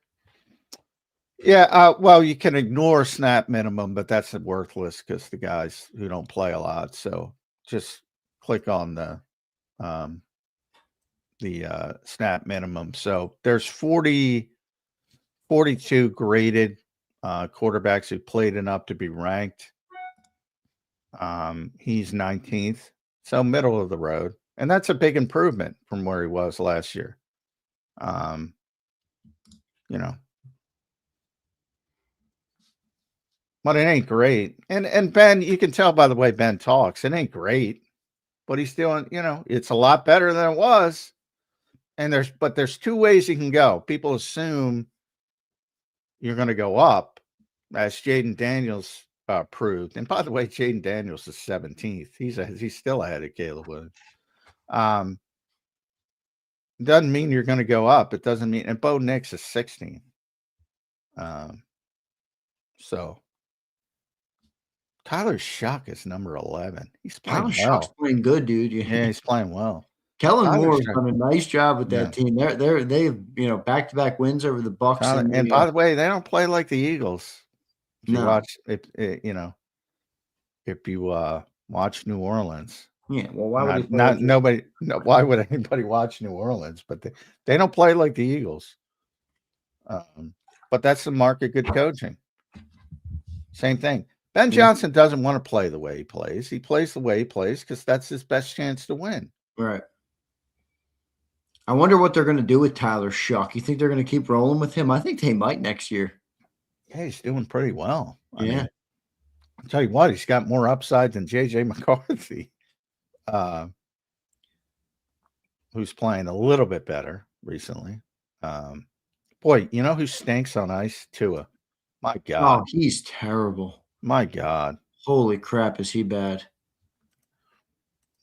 Yeah, well, you can ignore snap minimum, but that's worthless because the guys who don't play a lot. So just click on the snap minimum. So there's 42 graded quarterbacks who played enough to be ranked. He's 19th, so middle of the road, and that's a big improvement from where he was last year. But it ain't great. And Ben, you can tell by the way Ben talks, it ain't great, but he's doing, it's a lot better than it was. And there's two ways you can go. People assume you're going to go up, as Jaden Daniels proved. And by the way, Jaden Daniels is 17th. He's still ahead of Caleb Williams. Doesn't mean you're going to go up. It doesn't mean, and Bo Nix is 16th. So Tyler Shuck is number 11. He's playing well. Shuck's playing good, dude. Yeah, he's playing well. Kellen Moore has done a nice job with that team. They've back-to-back wins over the Bucks. And by the way, they don't play like the Eagles. If you watch watch New Orleans. Yeah, well, why would why would anybody watch New Orleans? But they don't play like the Eagles. But that's the mark of good coaching. Same thing. Ben Johnson doesn't want to play the way he plays. He plays the way he plays because that's his best chance to win. Right. I wonder what they're going to do with Tyler Shuck. You think they're going to keep rolling with him? I think they might next year. Yeah, he's doing pretty well. I mean, I'll tell you what, he's got more upside than J.J. McCarthy, who's playing a little bit better recently. Boy, you know who stinks on ice? Tua. My Oh, God. he's terrible. My God. Holy crap, is he bad?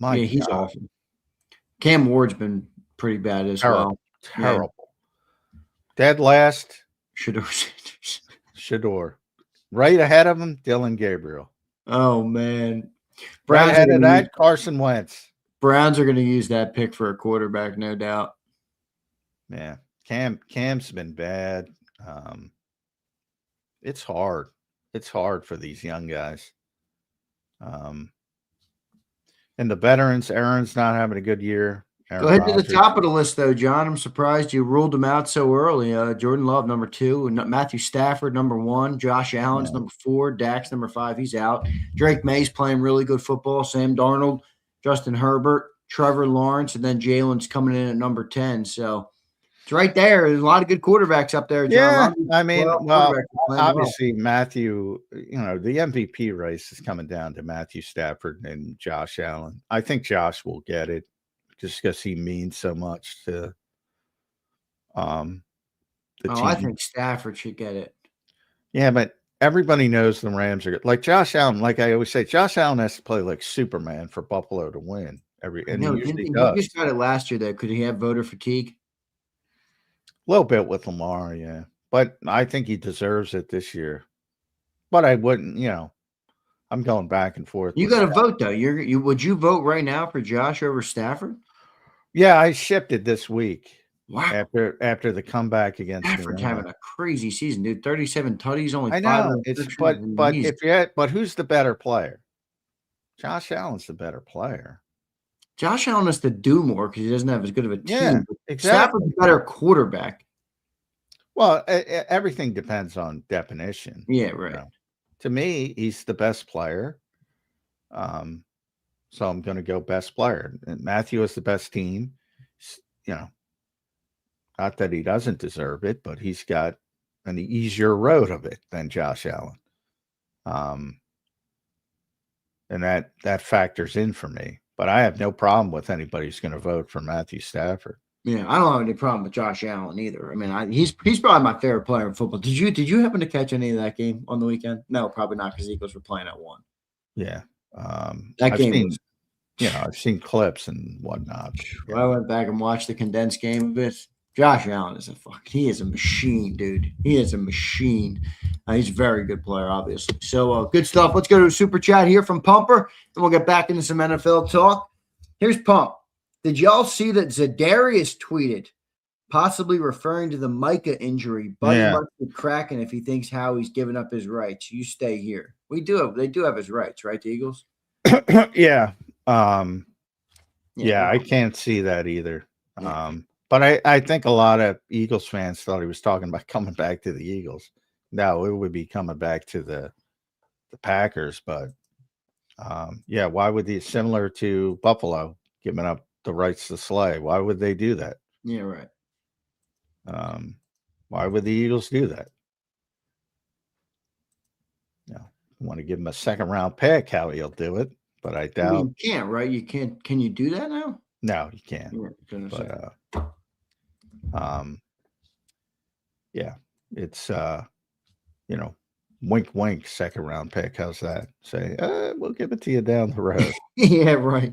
My Yeah, he's God. awful. Cam Ward's been pretty bad as Terrible. well. Terrible. Dead last, Shador Sanders. Shador. Right ahead of him, Dylan Gabriel. Oh man, Right Browns ahead are of gonna that, use, Carson Wentz. Browns are going to use that pick for a quarterback, no doubt. Yeah. Cam's been bad. It's hard. It's hard for these young guys. And the veterans, Aaron's not having a good year. Go Aaron ahead to the Rodgers. top of the list, though, John. I'm surprised you ruled him out so early. Jordan Love, number 2. Matthew Stafford, number 1. Josh Allen's Yeah. number 4. Dak's number 5. He's out. Drake May's playing really good football. Sam Darnold, Justin Herbert, Trevor Lawrence, and then Jalen's coming in at number 10. So it's right there. There's a lot of good quarterbacks up there, John. A lot Yeah. of good I mean, playoff well, quarterbacks are playing well. obviously, Matthew, the MVP race is coming down to Matthew Stafford and Josh Allen. I think Josh will get it just because he means so much to the Oh, I team. think Stafford should get it. Yeah, but everybody knows the Rams are good. Like Josh Allen, like I always say, Josh Allen has to play like Superman for Buffalo to win. And he No, usually he does. just got it last year, though. Could he have voter fatigue? A little bit with Lamar, yeah. But I think he deserves it this year. But I wouldn't, I'm going back and forth. You with got to that. vote though. Would you vote right now for Josh over Stafford? Yeah, I shipped it this week Wow, after the comeback against New Stafford's England. having a crazy season, dude. 37 tutties, only I 5 know it's interceptions. but who's the better player? Josh Allen's the better player. Josh Allen has to do more because he doesn't have as good of a team. Yeah, but exactly. Stafford's a better quarterback. Well, everything depends on definition. Yeah, right. To me, he's the best player. So I'm going to go best player. And Matthew is the best team. Not that he doesn't deserve it, but he's got an easier road of it than Josh Allen. And that factors in for me. But I have no problem with anybody who's going to vote for Matthew Stafford. Yeah, I don't have any problem with Josh Allen either. I mean, he's probably my favorite player in football. Did you happen to catch any of that game on the weekend? No, probably not because Eagles were playing at 1. Yeah. That game was. I've seen clips and whatnot. I went back and watched the condensed game of it. Josh Allen is he is a machine, dude. He is a machine. He's a very good player, obviously. So good stuff. Let's go to a super chat here from Pumper, and we'll get back into some NFL talk. Here's Pump. Did y'all see that Zadarius tweeted, possibly referring to the Micah injury? Buddy must be cracking if he thinks Howie's giving up his rights. You stay here. They do have his rights, right? The Eagles. Yeah. Yeah, I can't see that either. Yeah. But I think a lot of Eagles fans thought he was talking about coming back to the Eagles. No, it would be coming back to the Packers. But yeah, why would they, similar to Buffalo, giving up the rights to Slay? Why would they do that? Yeah, right. Why would the Eagles do that? Want to give him a second round pick, how he'll do it, but I doubt. You can't, right? You can't. Can you do that now? No, you can't. Yeah, it's wink, wink, second round pick. How's that? Say, we'll give it to you down the road. Yeah, right.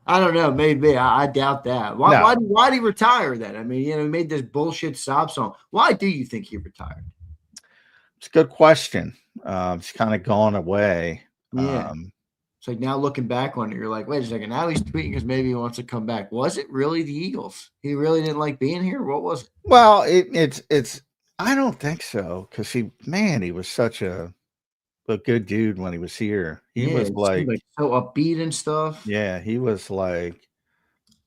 I don't know. Maybe I doubt that. Why did he retire then? I mean, he made this bullshit sob song. Why do you think he retired? It's a good question. It's kind of gone away. Yeah. It's like now looking back on it, you're like, wait a second. Now he's tweeting because maybe he wants to come back. Was it really the Eagles? He really didn't like being here? What was it? Well, it's. I don't think so because he was such a good dude when he was here. He was like so upbeat and stuff. Yeah, he was like,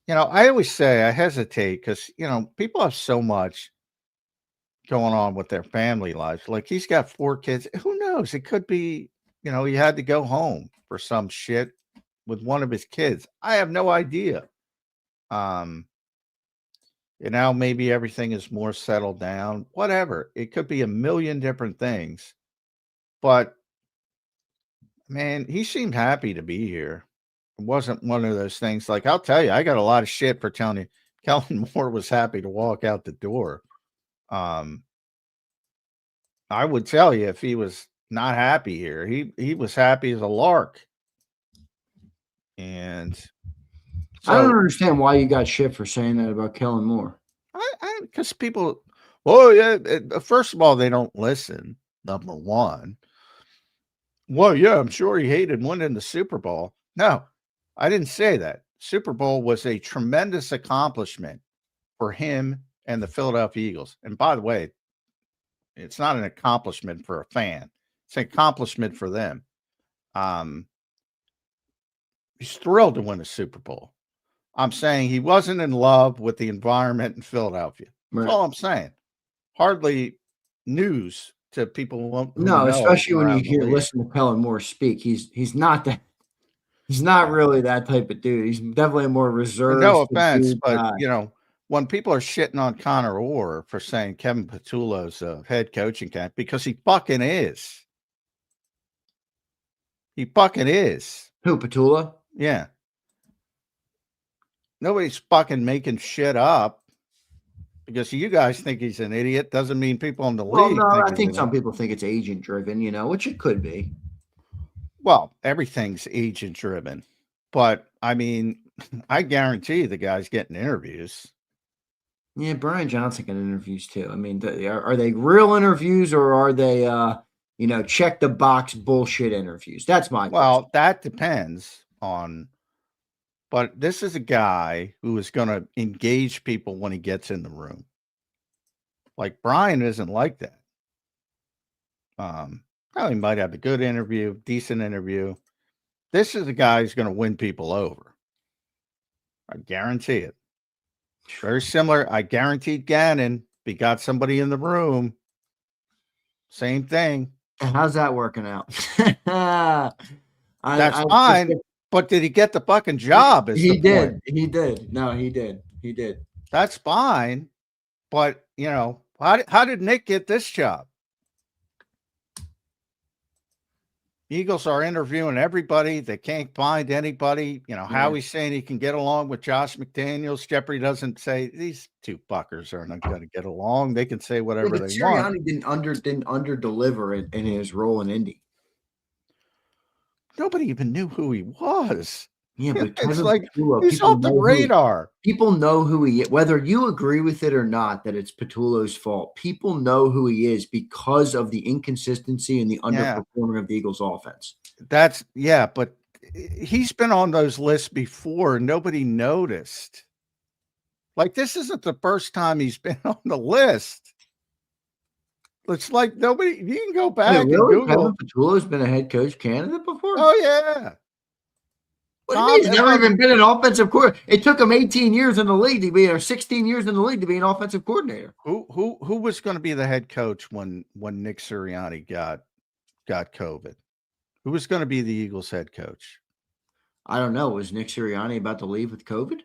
I always say I hesitate because people have so much going on with their family life. Like he's got 4 kids. Who knows? It could be, he had to go home for some shit with one of his kids. I have no idea. Maybe everything is more settled down. Whatever. It could be a million different things. But man, he seemed happy to be here. It wasn't one of those things like, I'll tell you, I got a lot of shit for telling you. Kellen Moore was happy to walk out the door. I would tell you if he was not happy here, he was happy as a lark. And I don't so understand why you got shit for saying that about Kellen Moore. because people, well, yeah, first of all, they don't listen. Number one, well, yeah, I'm sure he hated winning the Super Bowl. No, I didn't say that. Super Bowl was a tremendous accomplishment for him and the Philadelphia Eagles. And by the way, it's not an accomplishment for a fan; it's an accomplishment for them. Um, he's thrilled to win a Super Bowl. I'm saying he wasn't in love with the environment in Philadelphia. That's Right. all I'm saying. Hardly news to people who No, know especially when you around the league. listen to Kellen Moore speak. He's not that. He's not really that type of dude. He's definitely a more reserved, No offense, subdued but guy. when people are shitting on Connor Orr for saying Kevin Patulo's head coaching camp, because he fucking is. He fucking is. Who, Patulo? Yeah. Nobody's fucking making shit up because you guys think he's an idiot. Doesn't mean people in the Well, league no, think I he's think an some idiot. people think it's agent driven, which it could be. Well, everything's agent driven. But I mean, I guarantee the guy's getting interviews. Yeah, Brian Johnson got interviews too. I mean, are they real interviews or are they, check the box bullshit interviews? That's my question. Well, that depends on. But this is a guy who is going to engage people when he gets in the room. Like Brian isn't like that. He might have a good interview, decent interview. This is a guy who's going to win people over. I guarantee it. Very similar. I guaranteed Gannon, if he got somebody in the room, same thing. How's that working out? That's fine. But did he get the fucking job? He did. He did. No, he did. He did. That's fine. But, how did Nick get this job? Eagles are interviewing everybody. They can't find anybody. Howie's saying he can get along with Josh McDaniels. Jeopardy doesn't say these two fuckers are not going to get along. They can say whatever they want. Sirianni didn't under deliver in his role in Indy. Nobody even knew who he was. Yeah, but it's like he's off the radar. People know who he is, whether you agree with it or not, that it's Patulo's fault. People know who he is because of the inconsistency and the underperforming of the Eagles offense. But he's been on those lists before. And nobody noticed. Like, this isn't the first time he's been on the list. It's like nobody, you can go back and Google. Kevin Patulo's been a head coach candidate before? Oh, yeah. He's never even been an offensive coordinator. It took him 18 years in the league to be, or 16 years in the league to be an offensive coordinator. Who was going to be the head coach when Nick Sirianni got COVID? Who was going to be the Eagles head coach? I don't know. Was Nick Sirianni about to leave with COVID?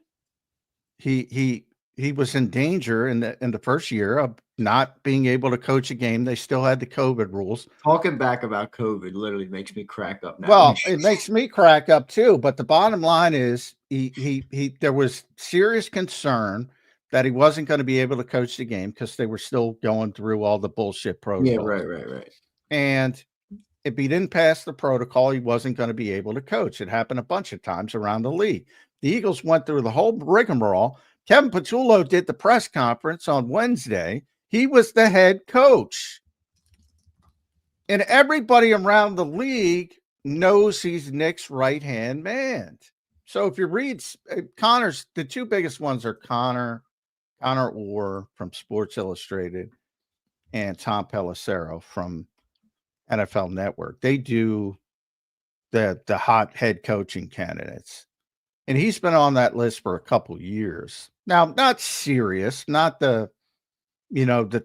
He was in danger in the first year of not being able to coach a game. They still had the COVID rules. Talking back about COVID literally makes me crack up now. Well, it makes me crack up too. But the bottom line is there was serious concern that he wasn't going to be able to coach the game because they were still going through all the bullshit protocols. Yeah, right. And if he didn't pass the protocol, he wasn't going to be able to coach. It happened a bunch of times around the league. The Eagles went through the whole rigmarole. Kevin Patulo did the press conference on Wednesday. He was the head coach. And everybody around the league knows he's Nick's right-hand man. So if you read Connor's, the two biggest ones are Connor Orr from Sports Illustrated and Tom Pelissero from NFL Network. They do the hot head coaching candidates. And he's been on that list for a couple years. Now, not serious, not the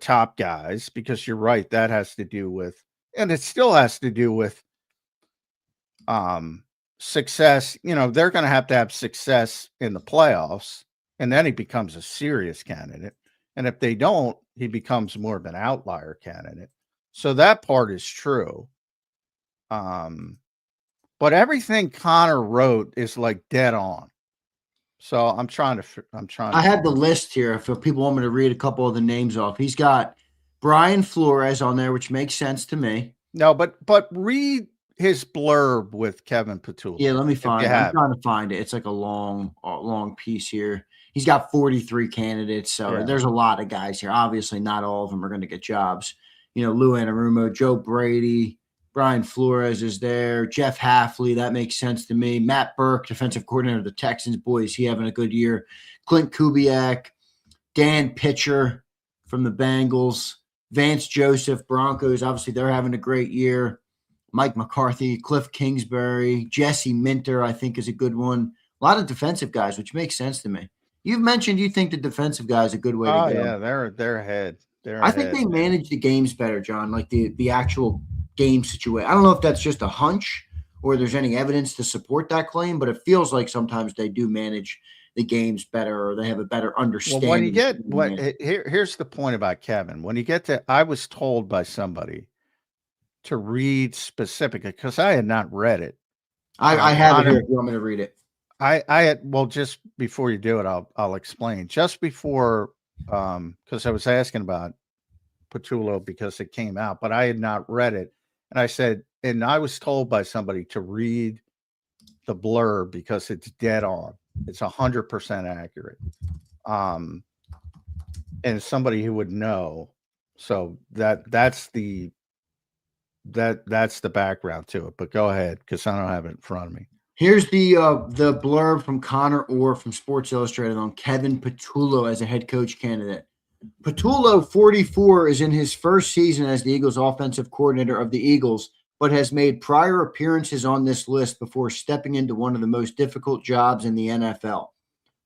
top guys, because you're right. That has to do with, and it still has to do with success. They're going to have success in the playoffs, and then he becomes a serious candidate. And if they don't, he becomes more of an outlier candidate. So that part is true. But everything Connor wrote is like dead on. So I had the list here. If people want me to read a couple of the names off, he's got Brian Flores on there, which makes sense to me. No, but read his blurb with Kevin Patulo. Yeah, let me find it. I'm trying to find it. It's like a long piece here. He's got 43 candidates, so there's a lot of guys here. Obviously, not all of them are going to get jobs. Lou Anarumo, Joe Brady, Brian Flores is there. Jeff Hafley, that makes sense to me. Matt Burke, defensive coordinator of the Texans. Boy, is he having a good year. Clint Kubiak, Dan Pitcher from the Bengals, Vance Joseph, Broncos. Obviously, they're having a great year. Mike McCarthy, Cliff Kingsbury, Jesse Minter, I think is a good one. A lot of defensive guys, which makes sense to me. You've mentioned you think the defensive guy is a good way to go. Oh, yeah, they're ahead. I think they manage the games better, John, like the actual game situation. I don't know if that's just a hunch or there's any evidence to support that claim, but it feels like sometimes they do manage the games better or they have a better understanding. Well, when you get here's the point about Kevin. When you get to, I was told by somebody to read specifically because I had not read it. I have it here if you want me to read it. I had, well, just before you do it, I'll explain. Just before, because I was asking about Patulo because it came out, but I had not read it. And I said, and I was told by somebody to read the blurb because it's dead on. It's 100% accurate. And somebody who would know. So that's the background to it. But go ahead, because I don't have it in front of me. Here's the blurb from Connor Orr from Sports Illustrated on Kevin Patulo as a head coach candidate. Patulo, 44, is in his first season as the Eagles offensive coordinator of the Eagles, but has made prior appearances on this list before stepping into one of the most difficult jobs in the NFL.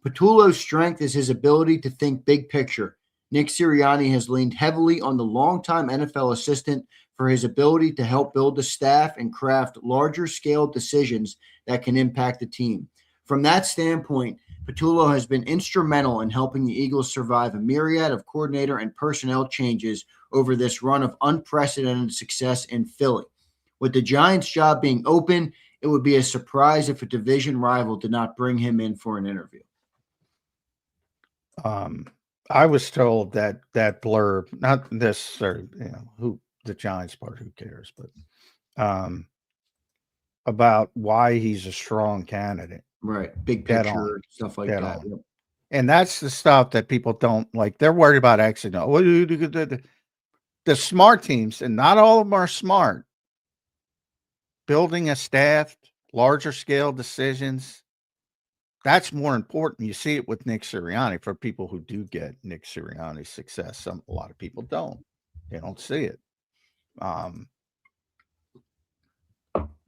Patulo's strength is his ability to think big picture. Nick Sirianni has leaned heavily on the longtime NFL assistant for his ability to help build the staff and craft larger scale decisions that can impact the team. From that standpoint, Patulo has been instrumental in helping the Eagles survive a myriad of coordinator and personnel changes over this run of unprecedented success in Philly. With the Giants' job being open, it would be a surprise if a division rival did not bring him in for an interview. I was told that blurb, not necessarily, who the Giants part, who cares, but about why he's a strong candidate. Right. Big picture, stuff like that. Yep. And that's the stuff that people don't like. They're worried about accident. The smart teams, and not all of them are smart, building a staff, larger scale decisions, that's more important. You see it with Nick Sirianni. For people who do get Nick Sirianni's success, a lot of people don't. They don't see it.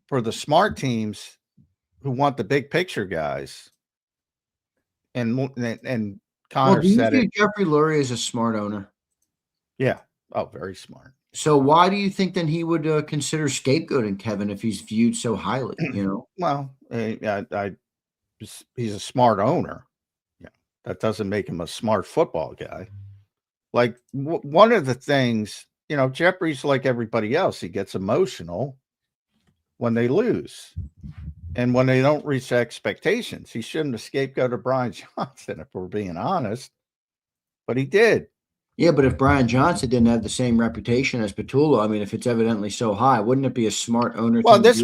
For the smart teams who want the big picture guys, and Connor said it. Jeffrey Lurie is a smart owner. Yeah. Oh, very smart. So why do you think then he would consider scapegoating Kevin if he's viewed so highly? Well, he's a smart owner. Yeah, that doesn't make him a smart football guy. Like one of the things, Jeffrey's like everybody else. He gets emotional when they lose and when they don't reach expectations. He shouldn't have scapegoated Brian Johnson, if we're being honest, but he did. Yeah, but if Brian Johnson didn't have the same reputation as Patulo, I mean, if it's evidently so high, wouldn't it be a smart owner? Well, this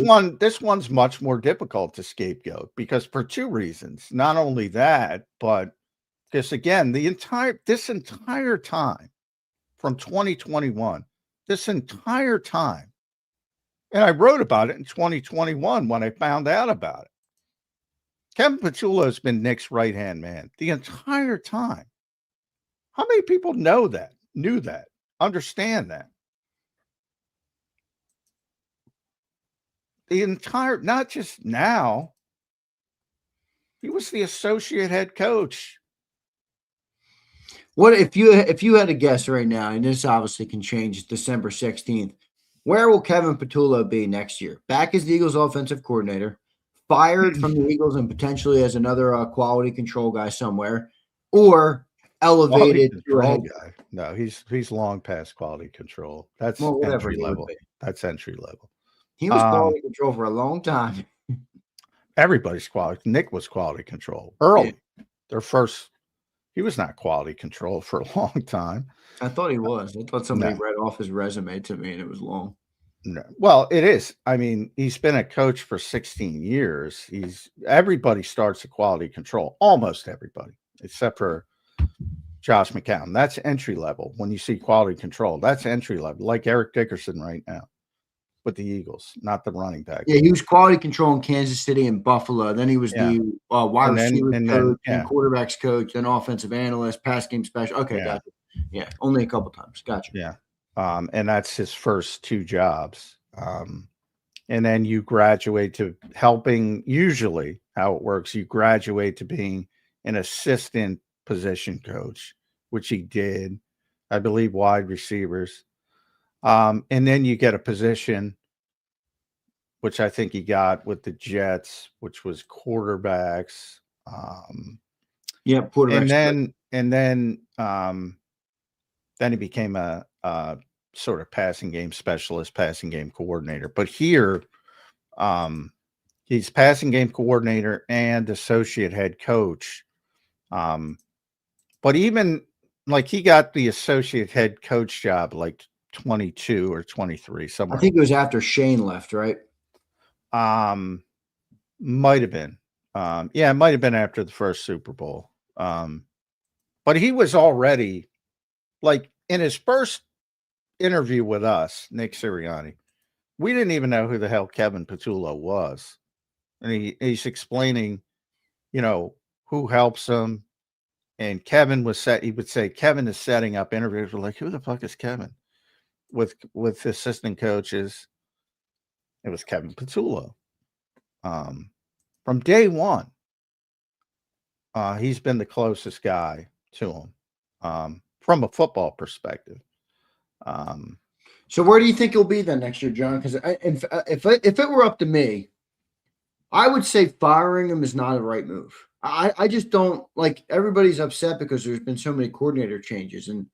one's much more difficult to scapegoat because for two reasons. Not only that, but because again, this entire time from 2021, this entire time, and I wrote about it in 2021 when I found out about it. Kevin Patulo has been Nick's right-hand man the entire time. How many people knew that, understand that? The entire, not just now, he was the associate head coach. What if you had to guess right now, and this obviously can change December 16th, where will Kevin Patulo be next year? Back as the Eagles offensive coordinator, fired from the Eagles and potentially as another quality control guy somewhere, or elevated guy. No, he's long past quality control. That's entry level. That's entry level. He was quality control for a long time. Everybody's quality. Nick was quality control early. Yeah. Their first He was not quality control for a long time. I thought he was. I thought somebody No. read off his resume to me, and it was long. No. Well, it is. I mean, he's been a coach for 16 years. Everybody starts at quality control, almost everybody, except for Josh McCown. That's entry level. When you see quality control, that's entry level, like Eric Dickerson right now with the Eagles, not the running back. Yeah, he was quality control in Kansas City and Buffalo. Then he was the wide receiver coach and quarterbacks coach, then offensive analyst, pass game special. Okay, gotcha. Yeah, only a couple times. Gotcha. Yeah. And that's his first 2 jobs. And then you graduate to helping, usually how it works, you graduate to being an assistant position coach, which he did, I believe, wide receivers. And then you get a position, which I think he got with the Jets, which was quarterbacks. Quarterbacks. Then he became a sort of passing game specialist, passing game coordinator. But here, he's passing game coordinator and associate head coach. But even like he got the associate head coach job like 22 or 23 somewhere. I think it was after Shane left, right? Might have been. It might have been after the first Super Bowl. But he was already like in his first interview with us, Nick Sirianni, we didn't even know who the hell Kevin Patulo was. And he's explaining, who helps him. And Kevin he would say, Kevin is setting up interviews. We're like, who the fuck is Kevin? With assistant coaches. It was Kevin Patulo. From day one, he's been the closest guy to him from a football perspective. So where do you think he'll be then next year, John? Because if it were up to me, I would say firing him is not a right move. I just don't like everybody's upset because there's been so many coordinator changes. And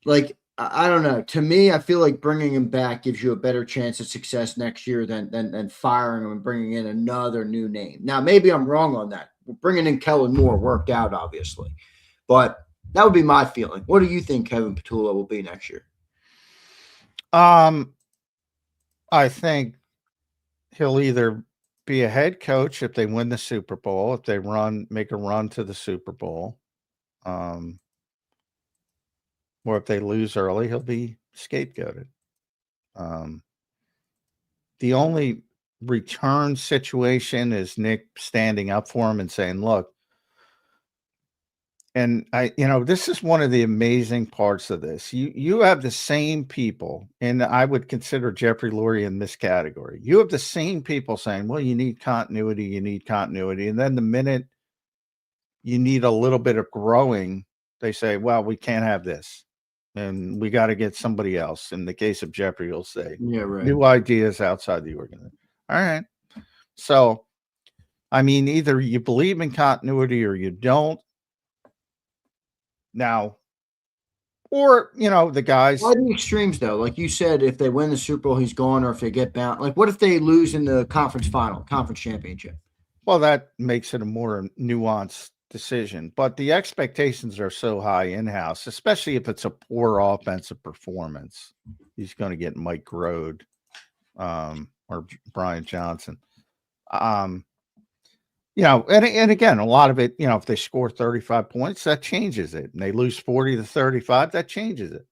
like, I don't know. To me, I feel like bringing him back gives you a better chance of success next year than firing him and bringing in another new name. Now, maybe I'm wrong on that. Bringing in Kellen Moore worked out, obviously. But that would be my feeling. What do you think Kevin Patulo will be next year? I think he'll either be a head coach if they win the Super Bowl, if they make a run to the Super Bowl, or if they lose early, he'll be scapegoated. The only return situation is Nick standing up for him and saying, look, and this is one of the amazing parts of this. You have the same people, and I would consider Jeffrey Lurie in this category. You have the same people saying, well, you need continuity. And then the minute you need a little bit of growing, they say, well, we can't have this. And we got to get somebody else. In the case of Jeffrey, he'll say, yeah, right. New ideas outside the organization. All right. So, I mean, either you believe in continuity or you don't. Now, or, the guys. Why the extremes, though? Like you said, if they win the Super Bowl, he's gone, or if they get bound. Like, what if they lose in the conference championship? Well, that makes it a more nuanced decision. But the expectations are so high in-house, especially if it's a poor offensive performance. He's going to get Mike Grode or Brian Johnson. And again, a lot of it, if they score 35 points, that changes it. And they lose 40-35, that changes it.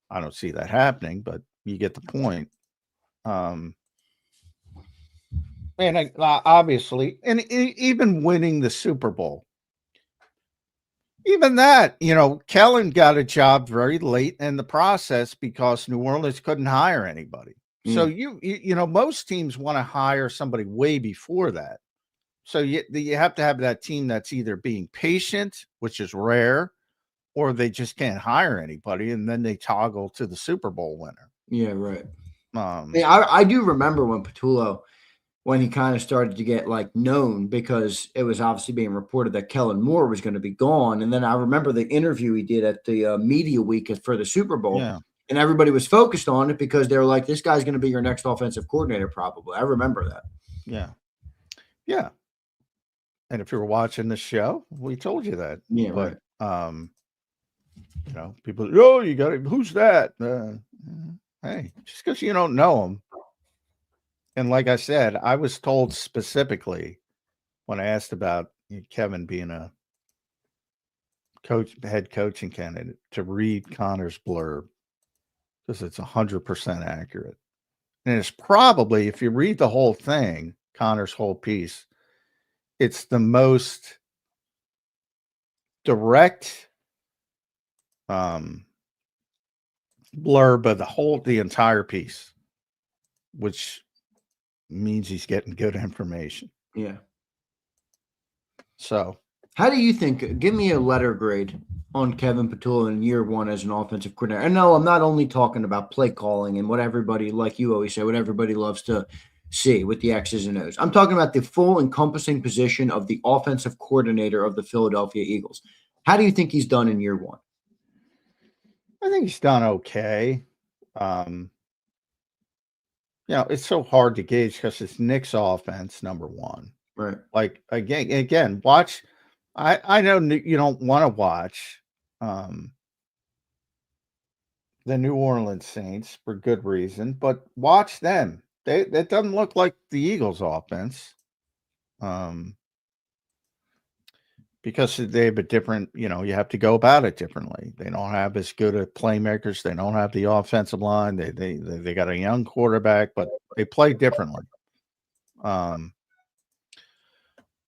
I don't see that happening, but you get the point. And obviously, and even winning the Super Bowl, even that, Kellen got a job very late in the process because New Orleans couldn't hire anybody. So most teams want to hire somebody way before that. So you have to have that team that's either being patient, which is rare, or they just can't hire anybody, and then they toggle to the Super Bowl winner. Yeah, right. I do remember when Patulo, when he kind of started to get known, because it was obviously being reported that Kellen Moore was going to be gone. And then I remember the interview he did at the media week for the Super Bowl. Yeah. And everybody was focused on it because they were like, this guy's going to be your next offensive coordinator, probably. I remember that. Yeah. Yeah. And if you were watching the show, we told you that. Yeah, But right. people, oh, you got it. Who's that? Hey, just because you don't know them. And like I said, I was told specifically when I asked about Kevin being a head coaching candidate to read Connor's blurb because it's 100% accurate. And it's probably, if you read the whole thing, Connor's whole piece, it's the most direct blurb of the entire piece, which means he's getting good information. Yeah. So, how do you think? Give me a letter grade on Kevin Patulo in year one as an offensive coordinator. And no, I'm not only talking about play calling and what everybody, like you always say, what everybody loves to see with the X's and O's. I'm talking about the full encompassing position of the offensive coordinator of the Philadelphia Eagles. How do you think he's done in year one? I think he's done okay. It's so hard to gauge because it's Nick's offense, number one. Right. Like again, watch. I know you don't want to watch the New Orleans Saints for good reason, but watch them. That doesn't look like the Eagles' offense. Because they have a different, you have to go about it differently. They don't have as good of playmakers. They don't have the offensive line. They got a young quarterback, but they play differently.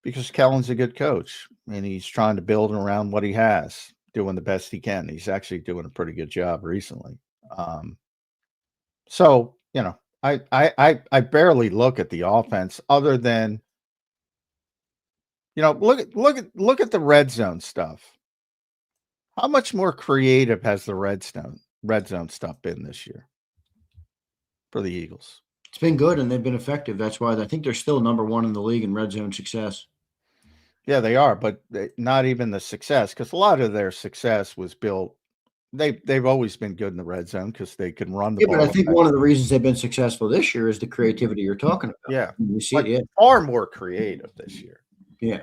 Because Kellen's a good coach, and he's trying to build around what he has, doing the best he can. He's actually doing a pretty good job recently. So I barely look at the offense other than. Look at the red zone stuff. How much more creative has the red zone stuff been this year for the Eagles? It's been good, and they've been effective. That's why I think they're still number one in the league in red zone success. Yeah, they are, but not even the success, because a lot of their success was built. They've always been good in the red zone because they can run the ball. But I think one of the reasons they've been successful this year is the creativity you're talking about. Yeah, you see it. Yeah, far more creative this year. Yeah.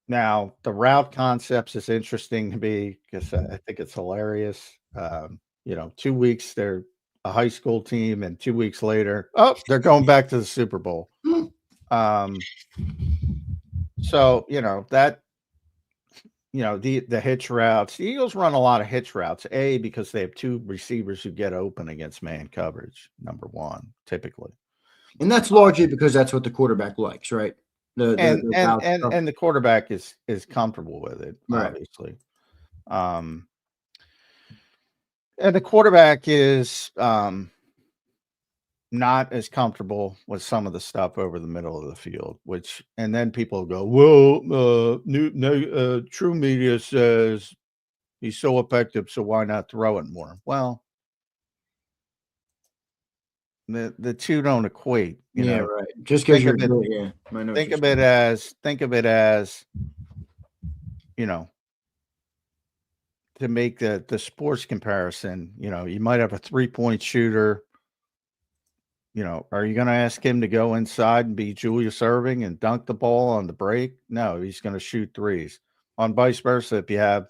Now the route concepts is interesting to me because I think it's hilarious. 2 weeks they're a high school team, and 2 weeks later, they're going back to the Super Bowl. So that. The hitch routes. The Eagles run a lot of hitch routes. Because they have two receivers who get open against man coverage. Number one, typically, and that's largely because that's what the quarterback likes, right? And the quarterback is comfortable with it, right. Obviously. And the quarterback is not as comfortable with some of the stuff over the middle of the field, and then people go, well, true media says he's so effective, so why not throw it more? Well, the two don't equate. Right. Just because you're good, yeah. Think of it as to make the sports comparison. You might have a 3-point shooter. Are you going to ask him to go inside and be Julius Erving and dunk the ball on the break? No, he's going to shoot threes. On vice versa, if you have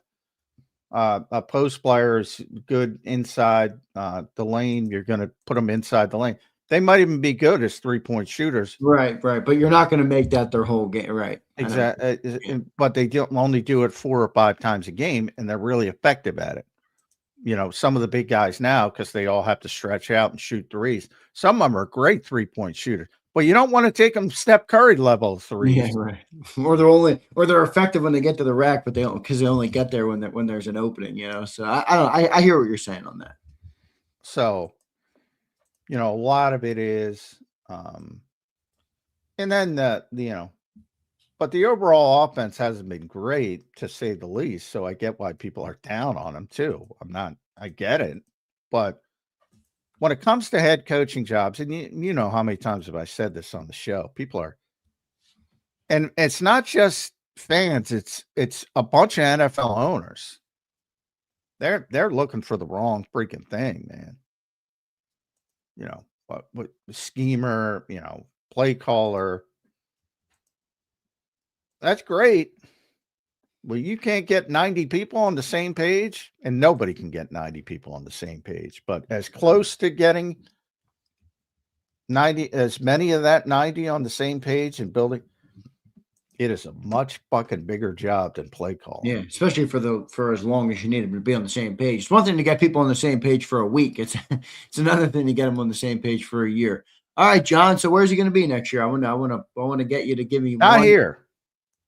a post player is good inside the lane, you're going to put them inside the lane. They might even be good as 3-point shooters. Right. But you're not going to make that their whole game, right? Exactly. But they only do it 4 or 5 times a game, and they're really effective at it. Some of the big guys now, because they all have to stretch out and shoot threes. Some of them are great 3-point shooters, but you don't want to take them Steph Curry level threes. Yeah, right. Or they're effective when they get to the rack, but they only get there when there's an opening. So I hear what you're saying on that. So, a lot of it is, and then but the overall offense hasn't been great, to say the least. So I get why people are down on him too. I get it. But when it comes to head coaching jobs, and you know how many times have I said this on the show, people are, and it's not just fans, it's a bunch of NFL owners. They're looking for the wrong freaking thing, man. What schemer, play caller. That's great. Well, you can't get 90 people on the same page, and nobody can get 90 people on the same page. But as close to getting 90, as many of that 90 on the same page and building, it is a much fucking bigger job than play calling. Yeah, especially for as long as you need them to be on the same page. It's one thing to get people on the same page for a week. It's another thing to get them on the same page for a year. All right, John. So where's he going to be next year? I want to get you to give me Not one. here.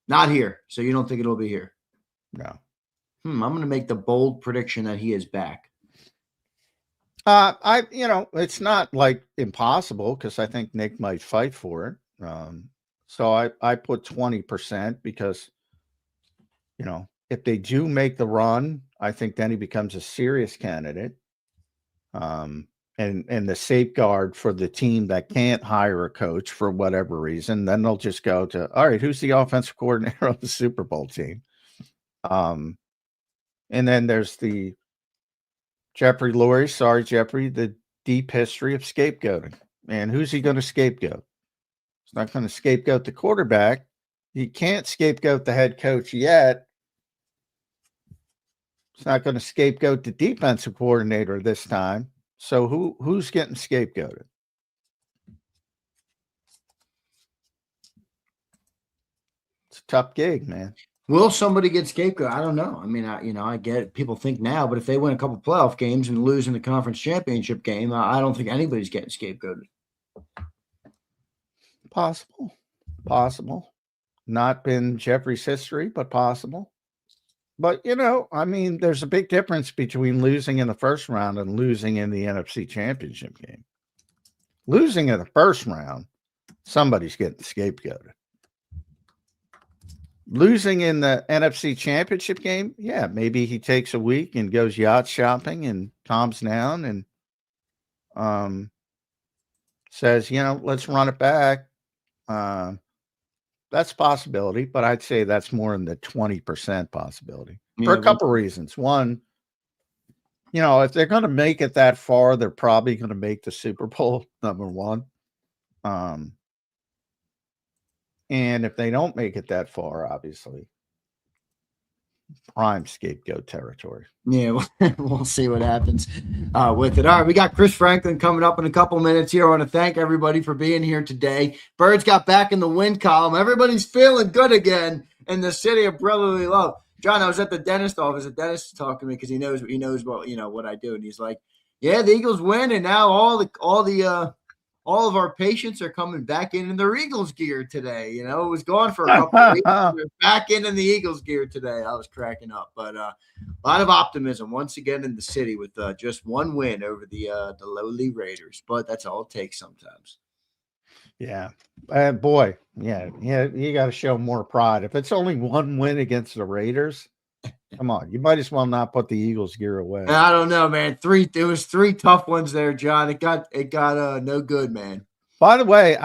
Not here. So you don't think it'll be here? No. I'm going to make the bold prediction that he is back. It's not like impossible because I think Nick might fight for it. So I put 20% because, if they do make the run, I think then he becomes a serious candidate. And the safeguard for the team that can't hire a coach for whatever reason, then they'll just go to, all right, who's the offensive coordinator of the Super Bowl team? And then there's the Jeffrey Lurie, sorry, Jeffrey, the deep history of scapegoating. And who's he going to scapegoat? He's not going to scapegoat the quarterback. He can't scapegoat the head coach yet. He's not going to scapegoat the defensive coordinator this time. So who's getting scapegoated? It's a tough gig, man. Will somebody get scapegoat? I don't know. I mean, I get it. People think now, but if they win a couple playoff games and lose in the conference championship game, I don't think anybody's getting scapegoated. Possible. Not been Jeffrey's history, but possible. But, there's a big difference between losing in the first round and losing in the NFC Championship game. Losing in the first round, somebody's getting scapegoated. Losing in the NFC Championship game, yeah, maybe he takes a week and goes yacht shopping and calms down and says, let's run it back. That's a possibility, but I'd say that's more in the 20% possibility for a couple reasons. One, if they're going to make it that far, they're probably going to make the Super Bowl, number one. And if they don't make it that far, obviously, prime scapegoat territory. Yeah, we'll see what happens with it. All right, we got Chris Franklin coming up in a couple minutes here. I want to thank everybody for being here today. Birds got back in the win column. Everybody's feeling good again in the city of brotherly love. John, I was at the dentist office. The dentist is talking to me because he knows what I do, and he's like, "Yeah, the Eagles win, and now all of our patients are coming back in their Eagles gear today." It was gone for a couple of weeks. We're back in the Eagles gear today. I was cracking up, but a lot of optimism once again in the city with just one win over the lowly Raiders. But that's all it takes sometimes. Yeah, boy, yeah, you got to show more pride. If it's only one win against the Raiders, come on, you might as well not put the Eagles gear away. I don't know, man. There was three tough ones there, John. It got no good, man. By the way,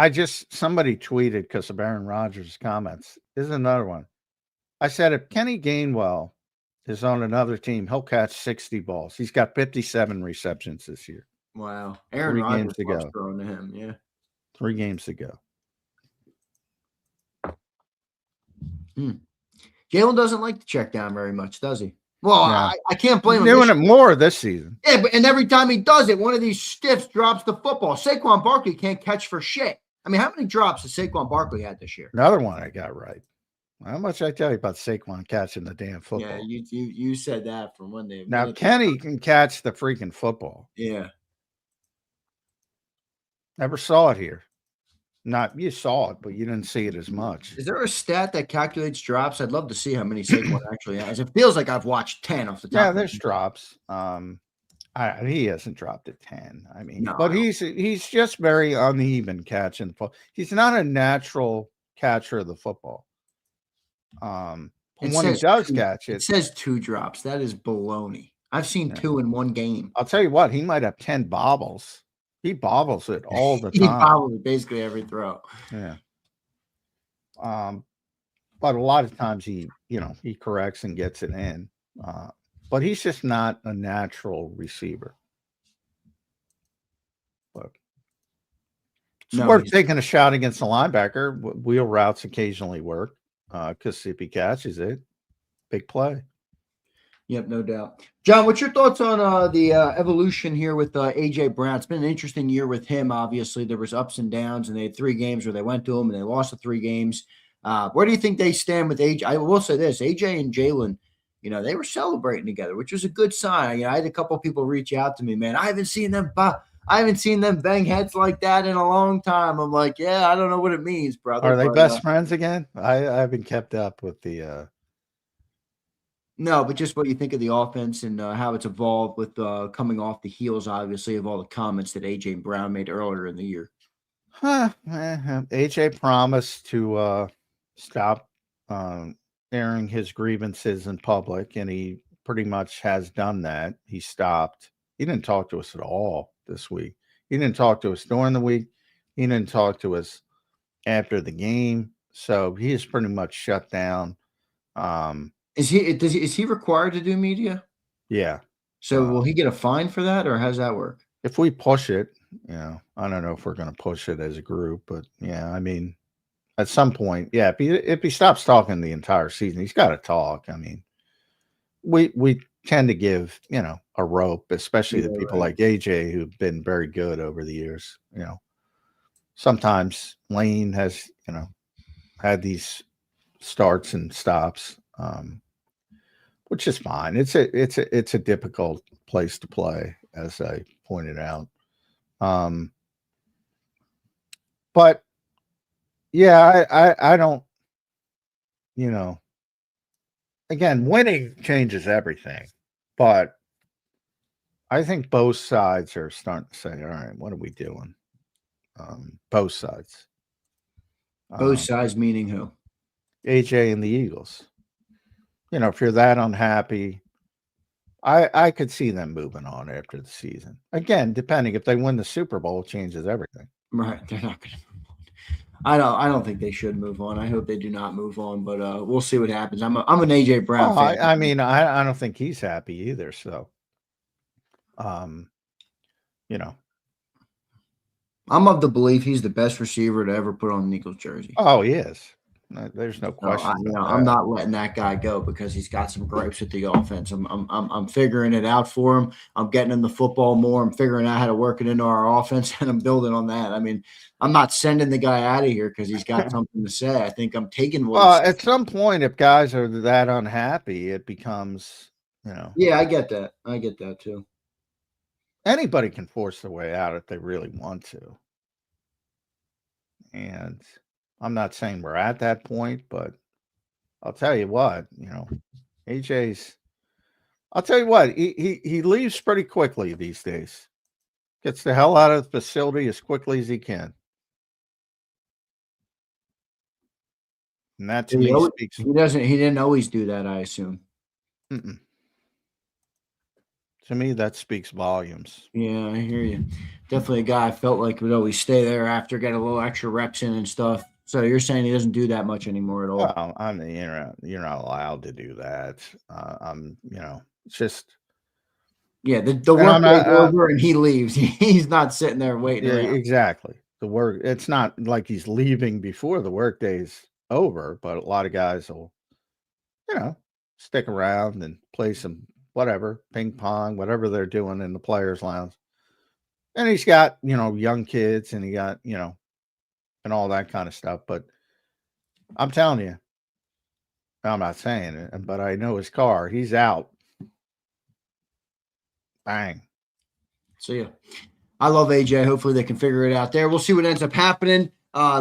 somebody tweeted because of Aaron Rodgers' comments. This is another one. I said if Kenny Gainwell is on another team, he'll catch 60 balls. He's got 57 receptions this year. Wow, Aaron Rodgers loves throwing to him. Yeah, 3 games ago. Jalen doesn't like to check down very much, does he? Well, yeah. I can't blame him. He's doing it more this season. Yeah, and every time he does it, one of these stiffs drops the football. Saquon Barkley can't catch for shit. I mean, how many drops has Saquon Barkley had this year? Another one I got right. How much I tell you about Saquon catching the damn football? Yeah, you said that for one day. Now Kenny can catch the freaking football. Yeah. Never saw it here. You saw it, but you didn't see it as much. Is there a stat that calculates drops? I'd love to see how many Saquon actually has. It feels like I've watched 10 off the top. Yeah, there's drops. He hasn't dropped at 10. I mean, no. But he's just very uneven catching the football. He's not a natural catcher of the football. When he does catch it, it says 2 drops. That is baloney. I've seen 2 in one game. I'll tell you what, he might have 10 bobbles. He bobbles it all the time. He bobbles it basically every throw. Yeah. But a lot of times he corrects and gets it in. But he's just not a natural receiver. But It's No, worth taking a shot against the linebacker. Wheel routes occasionally work because if he catches it, big play. Yep, no doubt. John, what's your thoughts on the evolution here with AJ Brown? It's been an interesting year with him. Obviously, there was ups and downs, and they had 3 games where they went to him and they lost the 3 games. Where do you think they stand with AJ? I will say this: AJ and Jalen, they were celebrating together, which was a good sign. I had a couple of people reach out to me, man. I haven't seen them bang heads like that in a long time. I'm like, yeah, I don't know what it means, brother. Are they but, best friends again? I haven't kept up with the. No, but just what you think of the offense and how it's evolved with coming off the heels, obviously, of all the comments that AJ Brown made earlier in the year. AJ promised to stop airing his grievances in public, and he pretty much has done that. He stopped. He didn't talk to us at all this week. He didn't talk to us during the week. He didn't talk to us after the game. So he is pretty much shut down. Is he required to do media? Yeah. So will he get a fine for that, or how does that work? If we push it, I don't know if we're going to push it as a group, but yeah, I mean, at some point, yeah, if he stops talking the entire season, he's got to talk. I mean, we tend to give, a rope, especially the people like AJ who've been very good over the years. Sometimes Lane has, had these starts and stops, which is fine. It's a difficult place to play, as I pointed out. But yeah, I don't, again, winning changes everything, but I think both sides are starting to say, all right, what are we doing? Both sides. Both sides meaning who? AJ and the Eagles. If you're that unhappy, I could see them moving on after the season. Again, depending if they win the Super Bowl, it changes everything. Right. They're not going to move on. I don't think they should move on. I hope they do not move on, but we'll see what happens. I'm an AJ Brown fan. I mean, I don't think he's happy either. So, I'm of the belief he's the best receiver to ever put on an Eagles jersey. Oh, he is. There's no question. I'm not letting that guy go because he's got some gripes with the offense. I'm figuring it out for him. I'm getting him the football more. I'm figuring out how to work it into our offense, and I'm building on that. I mean, I'm not sending the guy out of here because he's got something to say. I think I'm taking what. Well, at some point, if guys are that unhappy, it becomes, Yeah, I get that. I get that too. Anybody can force their way out if they really want to. And I'm not saying we're at that point, but I'll tell you what, AJ's. I'll tell you what, he leaves pretty quickly these days. Gets the hell out of the facility as quickly as he can. And that to me speaks. He didn't always do that, I assume. Mm-mm. To me, that speaks volumes. Yeah, I hear you. Definitely a guy I felt like would always stay there after, get a little extra reps in and stuff. So you're saying he doesn't do that much anymore at all? Well, I mean, you're not allowed to do that. It's just. Yeah, the work day's over and he leaves. He's not sitting there waiting. Yeah, exactly. The work. It's not like he's leaving before the work day's over, but a lot of guys will, stick around and play some whatever, ping pong, whatever they're doing in the players' lounge. And he's got, young kids and he got, and all that kind of stuff. But I'm telling you, I'm not saying it, but I know his car. He's out. Bang. So, yeah, I love AJ. Hopefully they can figure it out there. We'll see what ends up happening.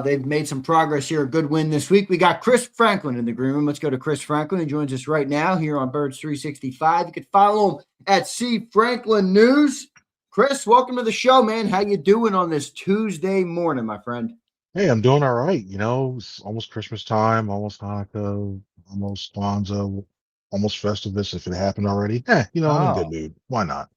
They've made some progress here. A good win this week. We got Chris Franklin in the green room. Let's go to Chris Franklin. He joins us right now here on Birds 365. You can follow him at C Franklin News. Chris, welcome to the show, man. How you doing on this Tuesday morning, my friend? Hey, I'm doing all right. It's almost Christmas time, almost Hanukkah, almost Kwanzaa, almost Festivus if it happened already. I'm in a good mood. Why not?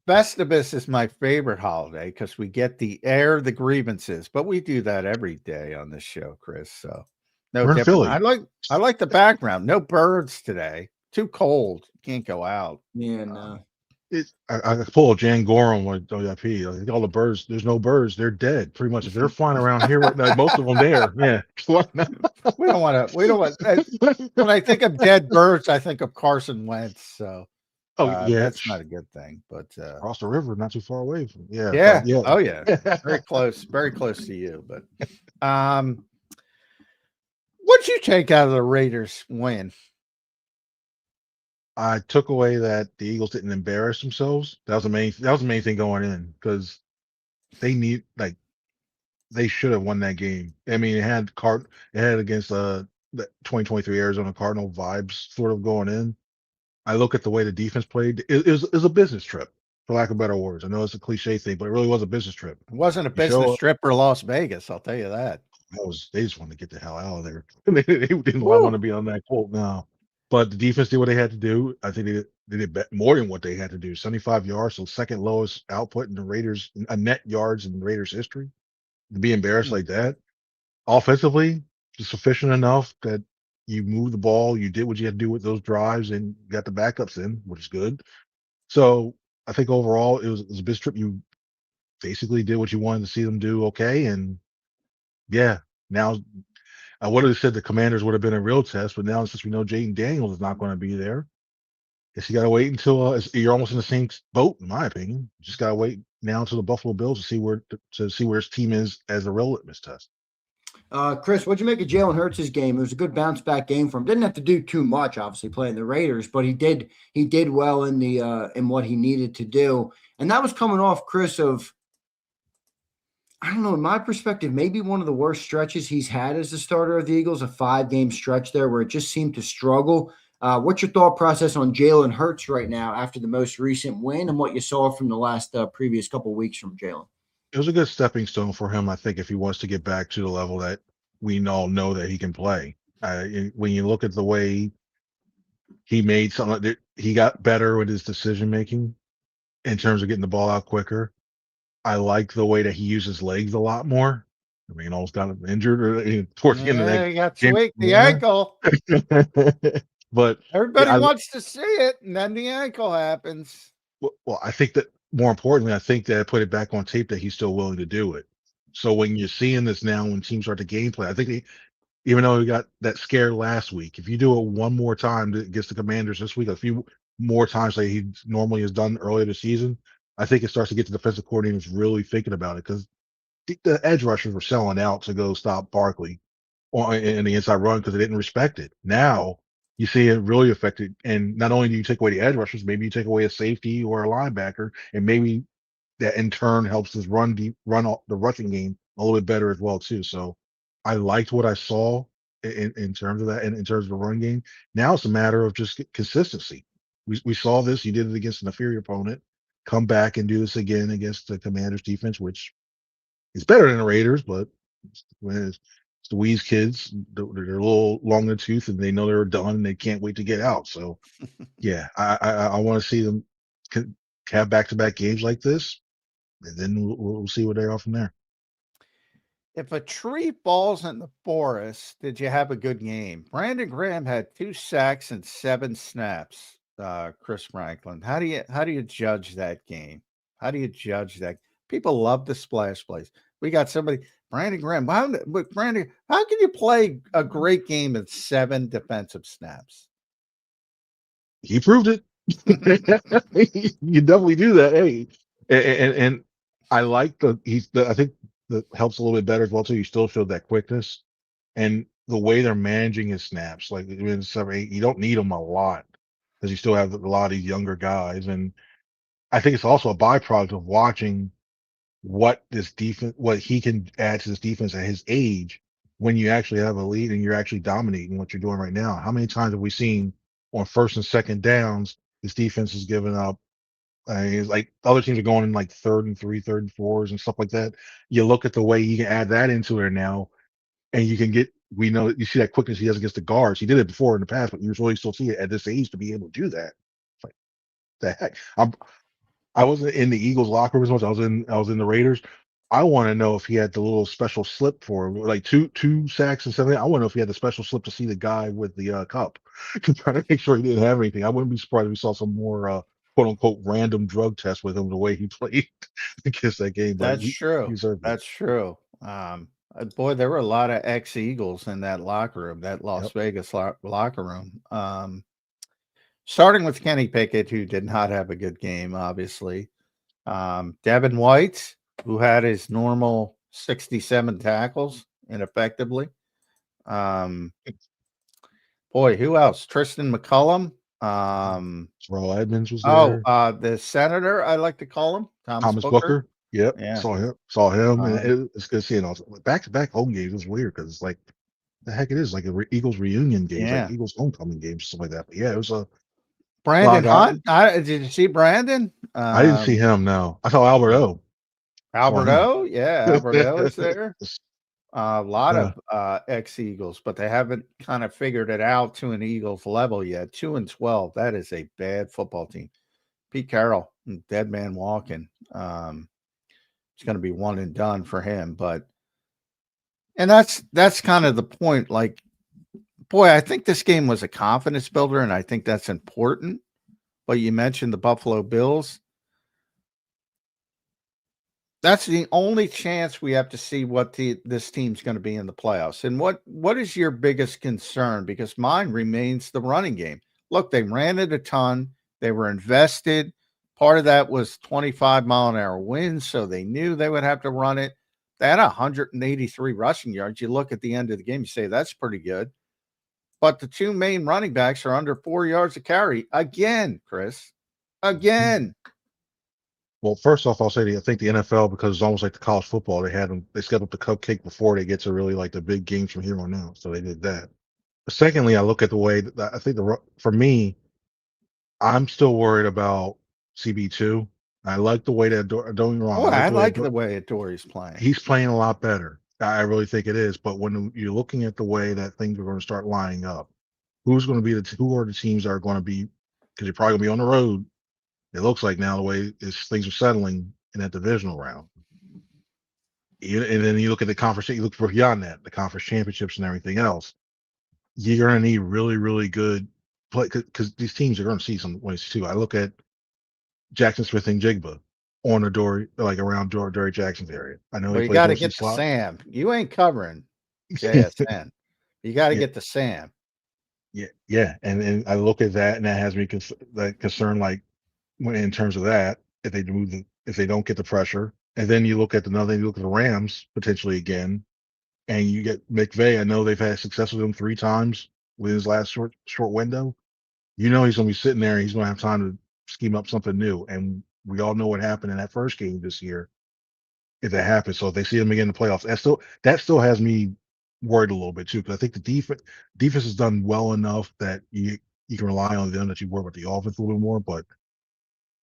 Festivus is my favorite holiday because we get the air the grievances, but we do that every day on this show, Chris. So no We're in different. Philly. I like the background. No birds today. Too cold. Can't go out. Yeah, no. I pull a Jan Gorham with WIP. I think all the birds, there's no birds. They're dead. Pretty much. If they're flying around here right now, most of them there. Yeah. We don't want to. We don't want. When I think of dead birds, I think of Carson Wentz. So Oh yeah, that's not a good thing. But across the river, not too far away from. Yeah. yeah. But yeah. Oh yeah. Very close to you. But what'd you take out of the Raiders win? I took away that the Eagles didn't embarrass themselves. That was the main thing going in, because they should have won that game. I mean, it had against the 2023 Arizona Cardinal vibes sort of going in. I look at the way the defense played. It was a business trip, for lack of better words. I know it's a cliche thing, but it really was a business trip. It wasn't a business trip for Las Vegas, I'll tell you that. They just wanted to get the hell out of there. They didn't want to be on that court now. But the defense did what they had to do. I think they did more than what they had to do. 75 yards, so second lowest output in the Raiders, net yards in Raiders history. To be embarrassed like that. Offensively, just sufficient enough that you moved the ball, you did what you had to do with those drives, and got the backups in, which is good. So I think overall it was a business trip. You basically did what you wanted to see them do. Okay, and yeah, now I would have said the Commanders would have been a real test, but now since we know Jaden Daniels is not going to be there, guess you got to wait until you're almost in the same boat, in my opinion. You just got to wait now until the Buffalo Bills to see where his team is as a real litmus test. Chris, what'd you make of Jalen Hurts' game? It was a good bounce back game for him. Didn't have to do too much, obviously, playing the Raiders, but he did well in the in what he needed to do. And that was coming off, Chris, of, I don't know, in my perspective, maybe one of the worst stretches he's had as the starter of the Eagles, a 5-game stretch there where it just seemed to struggle. What's your thought process on Jalen Hurts right now after the most recent win and what you saw from the last previous couple of weeks from Jalen? It was a good stepping stone for him, I think, if he wants to get back to the level that we all know that he can play. When you look at the way he made something, he got better with his decision making in terms of getting the ball out quicker. I like the way that he uses legs a lot more. I mean, almost got injured towards the end of that. He got tweaked the ankle. But everybody wants to see it, and then the ankle happens. Well, I think that more importantly, I think that I put it back on tape that he's still willing to do it. So when you're seeing this now, when teams start to game play, I think even though he got that scare last week, if you do it one more time against the Commanders this week, a few more times like he normally has done earlier this season, I think it starts to get the defensive coordinators really thinking about it, because the edge rushers were selling out to go stop Barkley in the inside run because they didn't respect it. Now you see it really affected, and not only do you take away the edge rushers, maybe you take away a safety or a linebacker, and maybe that in turn helps us run the rushing game a little bit better as well too. So I liked what I saw in terms of that, and in terms of the run game. Now it's a matter of just consistency. We saw this. He did it against an inferior opponent. Come back and do this again against the Commanders defense, which is better than the Raiders, but it's the Weeze kids. They're a little long in the tooth, and they know they're done, and they can't wait to get out. So, yeah, I want to see them have back-to-back games like this, and then we'll see where they are from there. If a tree falls in the forest, did you have a good game? Brandon Graham had 2 sacks and 7 snaps. Chris Franklin, how do you judge that game? How do you judge that? People love the splash plays. We got somebody, Brandon Graham. Brandon, how can you play a great game in 7 defensive snaps? He proved it. You definitely do that. Hey, and I like I think that helps a little bit better as well too. You still showed that quickness and the way they're managing his snaps. Like in 7-8, you don't need them a lot because you still have a lot of these younger guys. And I think it's also a byproduct of watching what he can add to this defense at his age when you actually have a lead and you're actually dominating what you're doing right now. How many times have we seen on first and second downs, this defense is giving up? Like other teams are going in like 3rd and 3, 3rd and 4s and stuff like that. You look at the way you can add that into it now, and you can we know you see that quickness he has against the guards. He did it before in the past, but you really still see it at this age to be able to do that. It's like, the heck? I wasn't in the Eagles locker room as much. I was in the Raiders. I want to know if he had the little special slip for him, like two sacks and 7. I want to know if he had the special slip to see the guy with the cup, trying to make sure he didn't have anything. I wouldn't be surprised if we saw some more quote unquote random drug test with him the way he played against that game, but That's he true. deserved it. That's true. Boy, there were a lot of ex-Eagles in that locker room, that Las Yep. Vegas locker room. Starting with Kenny Pickett, who did not have a good game, obviously. Devin White, who had his normal 67 tackles ineffectively. Boy, who else? Tristan McCullum. Terrell Edmonds was there. The senator, I like to call him, Thomas Thomas Booker. Booker. Yep. Yeah. Saw him. And Um, it's good seeing all back-to-back home games. It's weird because it's like the heck it is like Eagles reunion games, like Yeah. Eagles homecoming games, stuff like that. But yeah, it was a Brandon lot of Hunt. Did you see Brandon? I didn't see him. No, I saw Albert O. Saw him. Alberto. Yeah, Alberto is there. A lot Yeah. of ex-Eagles, but they haven't kind of figured it out to an Eagles level yet. 2-12. That is a bad football team. Pete Carroll, dead man walking. It's going to be one and done for him. And that's kind of the point. Like, boy, I think this game was a confidence builder, and I think that's important. But you mentioned the Buffalo Bills. That's the only chance we have to see what this team's going to be in the playoffs. And what is your biggest concern? Because mine remains the running game. Look, they ran it a ton. They were invested. Part of that was 25-mile-an-hour winds, so they knew they would have to run it. They had 183 rushing yards. You look at the end of the game, you say, that's pretty good. But the two main running backs are under 4 yards a carry. Again, Chris. Again. Well, first off, I'll say I think the NFL, because it's almost like the college football, they scheduled the cupcake before they get to really like the big games from here on out. So they did that. But secondly, I look at the way that I think for me, I'm still worried about CB2. I like the way that don't get me wrong. Oh, I like the way Adori's playing. He's playing a lot better. I really think it is. But when you're looking at the way that things are going to start lining up, who are the teams that are going to be, because you're probably going to be on the road. It looks like now the way things are settling in that divisional round. And then you look at the conference, you look for beyond that, the conference championships and everything else. You're going to need really, really good play because these teams are going to see some ways too. I look at Jackson Smith and Jigba on the door, like around Dory Jackson's area. I know Well, he you plays got to mostly get to slot. Sam. You ain't covering JSN. You got to get to Sam. Yeah. And I look at that, and that has me concerned, like when in terms of that, if they don't get the pressure, and then you look at the Rams potentially again, and you get McVay. I know they've had success with him 3 times with his last short window. You know he's going to be sitting there. He's going to have time to scheme up something new, and we all know what happened in that first game this year. If that happens, so if they see him again in the playoffs, that still has me worried a little bit too, because I think the defense has done well enough that you can rely on them, that you worry about the offense a little bit more, but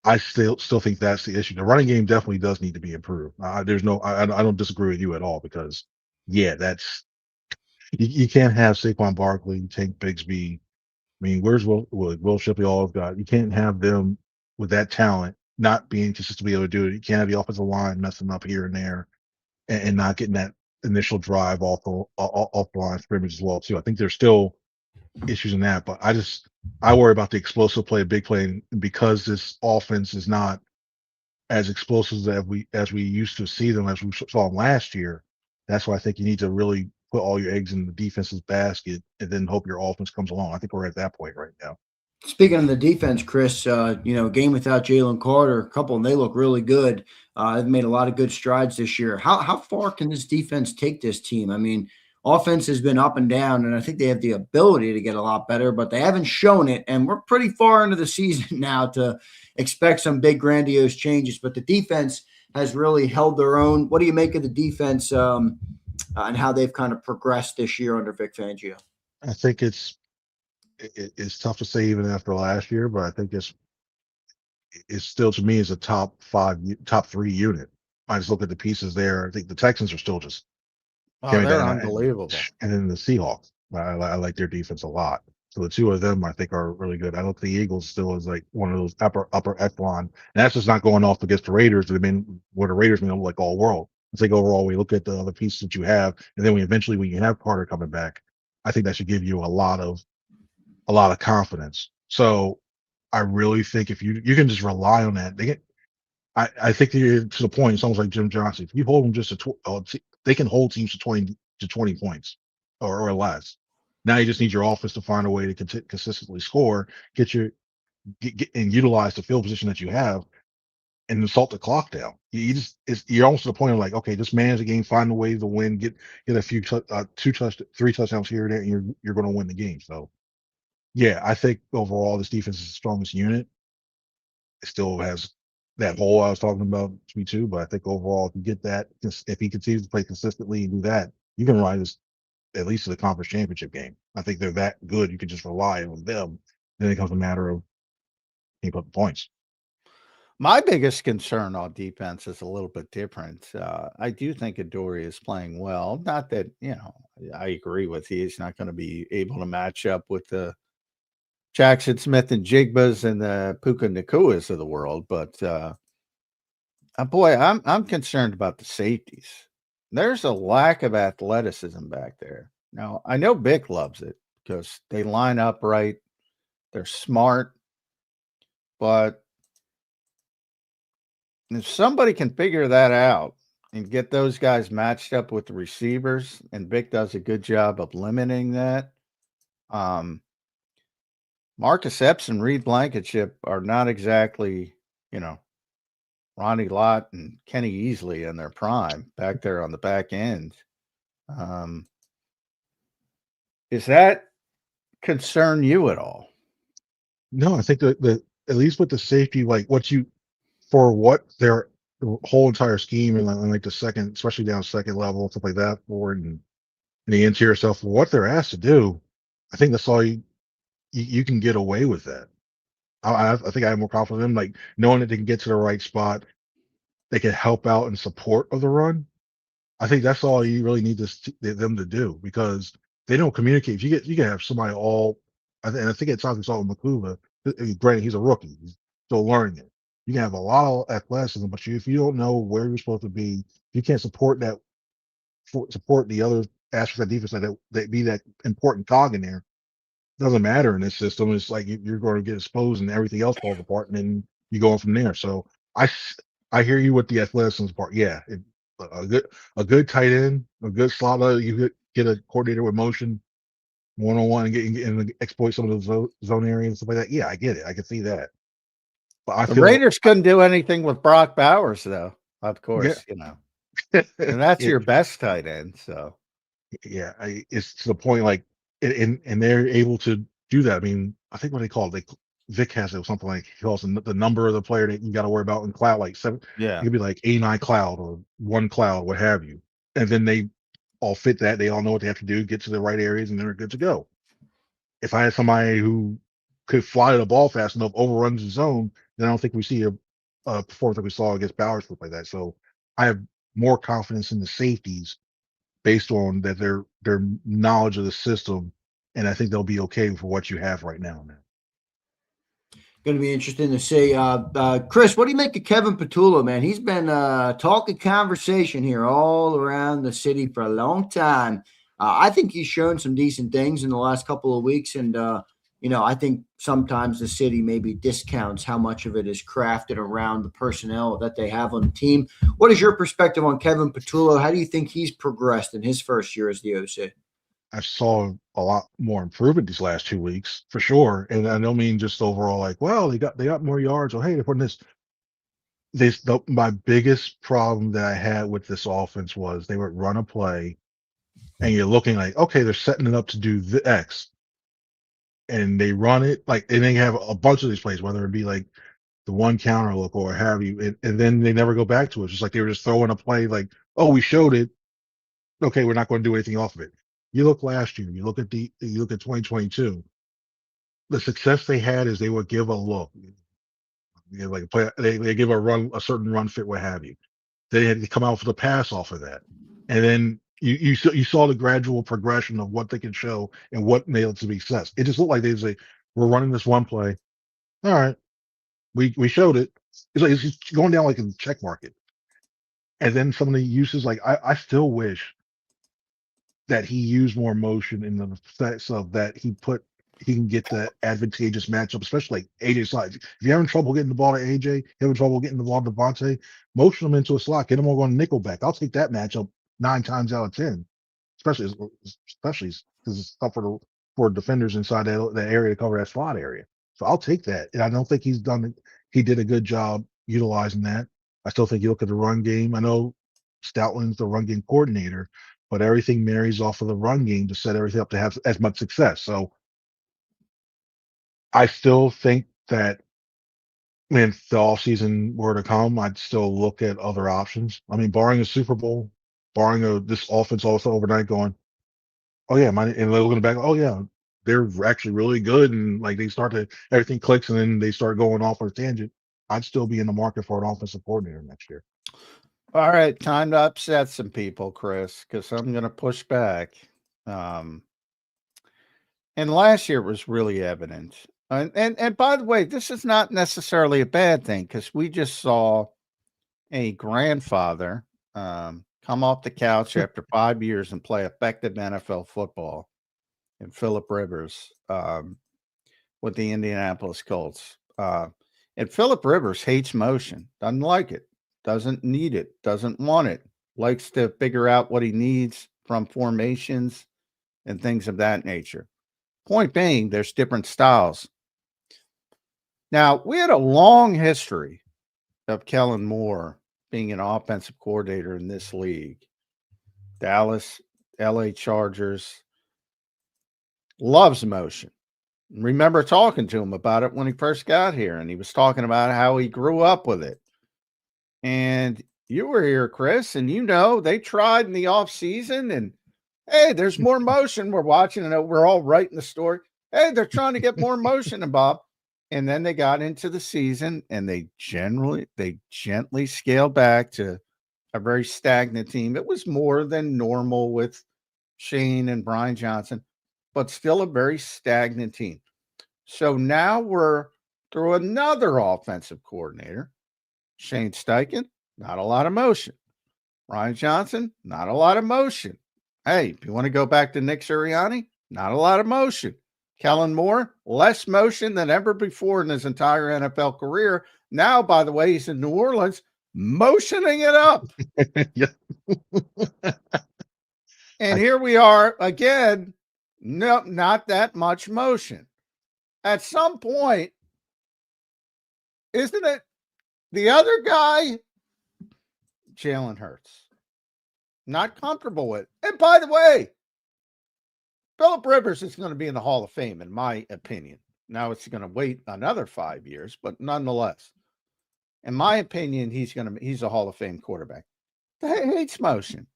I still think that's the issue. The running game definitely does need to be improved. I don't disagree with you at all, because that's you can't have Saquon Barkley, Tank Bigsby. I mean, where's Will Shipley? All of got, you can't have them with that talent not being consistently able to do it. You can't have the offensive line messing up here and there, and not getting that initial drive off the line of scrimmage as well too. I think there's still issues in that, but I worry about the explosive play, big play, and because this offense is not as explosive as we used to see them, as we saw them last year. That's why I think you need to really put all your eggs in the defense's basket and then hope your offense comes along. I think we're at that point right now. Speaking of the defense, Chris, game without Jalen Carter, a couple, and they look really good. They've made a lot of good strides this year. How far can this defense take this team? I mean, offense has been up and down, and I think they have the ability to get a lot better, but they haven't shown it, and we're pretty far into the season now to expect some big, grandiose changes, but the defense has really held their own. What do you make of the defense and how they've kind of progressed this year under Vic Fangio? I think it's tough to say even after last year, but I think it's still, to me, is a top 3 unit. I just look at the pieces there. I think the Texans are still just They're unbelievable. And then the Seahawks, I like their defense a lot. So the two of them, I think, are really good. I look at the Eagles still as like one of those upper echelon. And that's just not going off against the Raiders. I mean, what the Raiders mean, like all world. I think overall, we look at the other pieces that you have, and then when you have Carter coming back, I think that should give you a lot of confidence. So I really think if you can just rely on that, I think to the point. It's almost like Jim Johnson. If you hold them just they can hold teams to 20 points or less. Now you just need your offense to find a way to consistently score, get and utilize the field position that you have, and salt the clock down. You're almost to the point of like, okay, just manage the game, find a way to win, get a few three touchdowns here and there, and you're going to win the game. So yeah, I think overall this defense is the strongest unit. It still has that hole I was talking about me too, but I think overall if you get that, if he continues to play consistently and do that, you can ride this at least to the conference championship game. I think they're that good. You can just rely on them. Then it becomes a matter of keep up the points. My biggest concern on defense is a little bit different. I do think Adoree is playing well. Not that, I agree with you. He's not going to be able to match up with the Jackson Smith and Jigbas and the Puka Nakuas of the world. But boy, I'm concerned about the safeties. There's a lack of athleticism back there. Now, I know Vic loves it because they line up right. They're smart. But if somebody can figure that out and get those guys matched up with the receivers, and Vic does a good job of limiting that, Marcus Epps and Reed Blankenship are not exactly, Ronnie Lott and Kenny Easley in their prime back there on the back end. Is that concern you at all? No, I think that at least with the safety, like for what their whole entire scheme and like the second, especially down second level, stuff like that, forward and the interior stuff, for what they're asked to do, I think that's all you can get away with that. I think I have more confidence in them, like knowing that they can get to the right spot, they can help out in support of the run. I think that's all you really need them to do, because they don't communicate. You can have somebody and I think at times we saw with Makuba. Granted, he's a rookie, he's still learning it. You can have a lot of athleticism, but if you don't know where you're supposed to be, you can't support the other aspects of defense that be that important cog in there. Doesn't matter in this system. It's like you're going to get exposed and everything else falls apart, and then you go on from there. So I hear you with the athleticism part. Yeah, a good tight end, a good slot. You get a coordinator with motion, 1-on-1, and exploit some of those zone areas and stuff like that. Yeah, I get it. I can see that. But The Raiders couldn't do anything with Brock Bowers, though. Of course, and that's your best tight end. So yeah, it's to the point like, and they're able to do that. I mean, I think what they call it, Vic has it something like he calls the number of the player that you got to worry about in cloud, like 7. yeah, It could be like 89 cloud or 1 cloud, what have you. And then they all fit that. They all know what they have to do, get to the right areas, and they're good to go. If I had somebody who could fly the ball fast enough, overruns the zone, then I don't think we see a performance like we saw against Bowers, stuff like that. So I have more confidence in the safeties based on that their knowledge of the system, and I think they'll be okay for what you have right now, man. Going to be interesting to see. Chris, what do you make of Kevin Patulo, man? He's been talking conversation here all around the city for a long time. I think he's shown some decent things in the last couple of weeks, and I think sometimes the city maybe discounts how much of it is crafted around the personnel that they have on the team. What is your perspective on Kevin Patulo? How do you think he's progressed in his first year as the OC? I saw a lot more improvement these last 2 weeks for sure, and I don't mean just overall like, well, they got more yards, or hey, they're putting this. My biggest problem that I had with this offense was they would run a play, and you're looking like, okay, they're setting it up to do the X, and they run it like, and they have a bunch of these plays, whether it be like the one counter look or have you, and then they never go back to it. It's just like they were just throwing a play like, oh, we showed it. Okay, we're not going to do anything off of it. You look last year, you look at 2022, the success they had is they would give a look. Like they give a certain run fit, what have you. They had to come out for the pass off of that. And then you saw the gradual progression of what they can show and what made it to be success. It just looked like they say, we're running this one play. All right, we showed it. It's just going down like in the check market. And then some of the uses, like I still wish that he used more motion in the sense of that he he can get the advantageous matchup, especially like AJ slot. If you're having trouble getting the ball to AJ, having trouble getting the ball to Devontae, motion him into a slot, get him over on nickelback. I'll take that matchup 9 times out of 10, especially because it's tough for defenders inside that area to cover that slot area. So I'll take that, and I don't think he did a good job utilizing that. I still think you look at the run game. I know Stoutland's the run game coordinator, but everything marries off of the run game to set everything up to have as much success. So I still think that when the offseason were to come, I'd still look at other options. I mean, barring a Super Bowl, barring this offense also overnight going, oh yeah, and looking back, oh yeah, they're actually really good, and like everything clicks, and then they start going off on a tangent. I'd still be in the market for an offensive coordinator next year. All right, time to upset some people, Chris, because I'm going to push back. And last year was really evident. And by the way, this is not necessarily a bad thing, because we just saw a grandfather come off the couch after 5 years and play effective NFL football in Phillip Rivers with the Indianapolis Colts. And Phillip Rivers hates motion, doesn't like it, doesn't need it, doesn't want it, likes to figure out what he needs from formations and things of that nature. Point being, there's different styles. Now, we had a long history of Kellen Moore being an offensive coordinator in this league. Dallas, LA Chargers, loves motion. Remember talking to him about it when he first got here, and he was talking about how he grew up with it. And you were here, Chris, and they tried in the offseason, and hey, there's more motion. We're watching, and we're all writing the story. Hey, they're trying to get more motion, and Bob. And then they got into the season, and they gently scaled back to a very stagnant team. It was more than normal with Shane and Brian Johnson, but still a very stagnant team. So now we're through another offensive coordinator, Shane Steichen, not a lot of motion. Brian Johnson, not a lot of motion. Hey, if you want to go back to Nick Sirianni, not a lot of motion. Kellen Moore, less motion than ever before in his entire NFL career. Now, by the way, he's in New Orleans, motioning it up. And here we are again. No, not that much motion. At some point, isn't it the other guy, Jalen Hurts, not comfortable with? And by the way, Phillip Rivers is going to be in the Hall of Fame, in my opinion. Now it's going to wait another 5 years, but nonetheless, in my opinion, he's a Hall of Fame quarterback. He hates motion.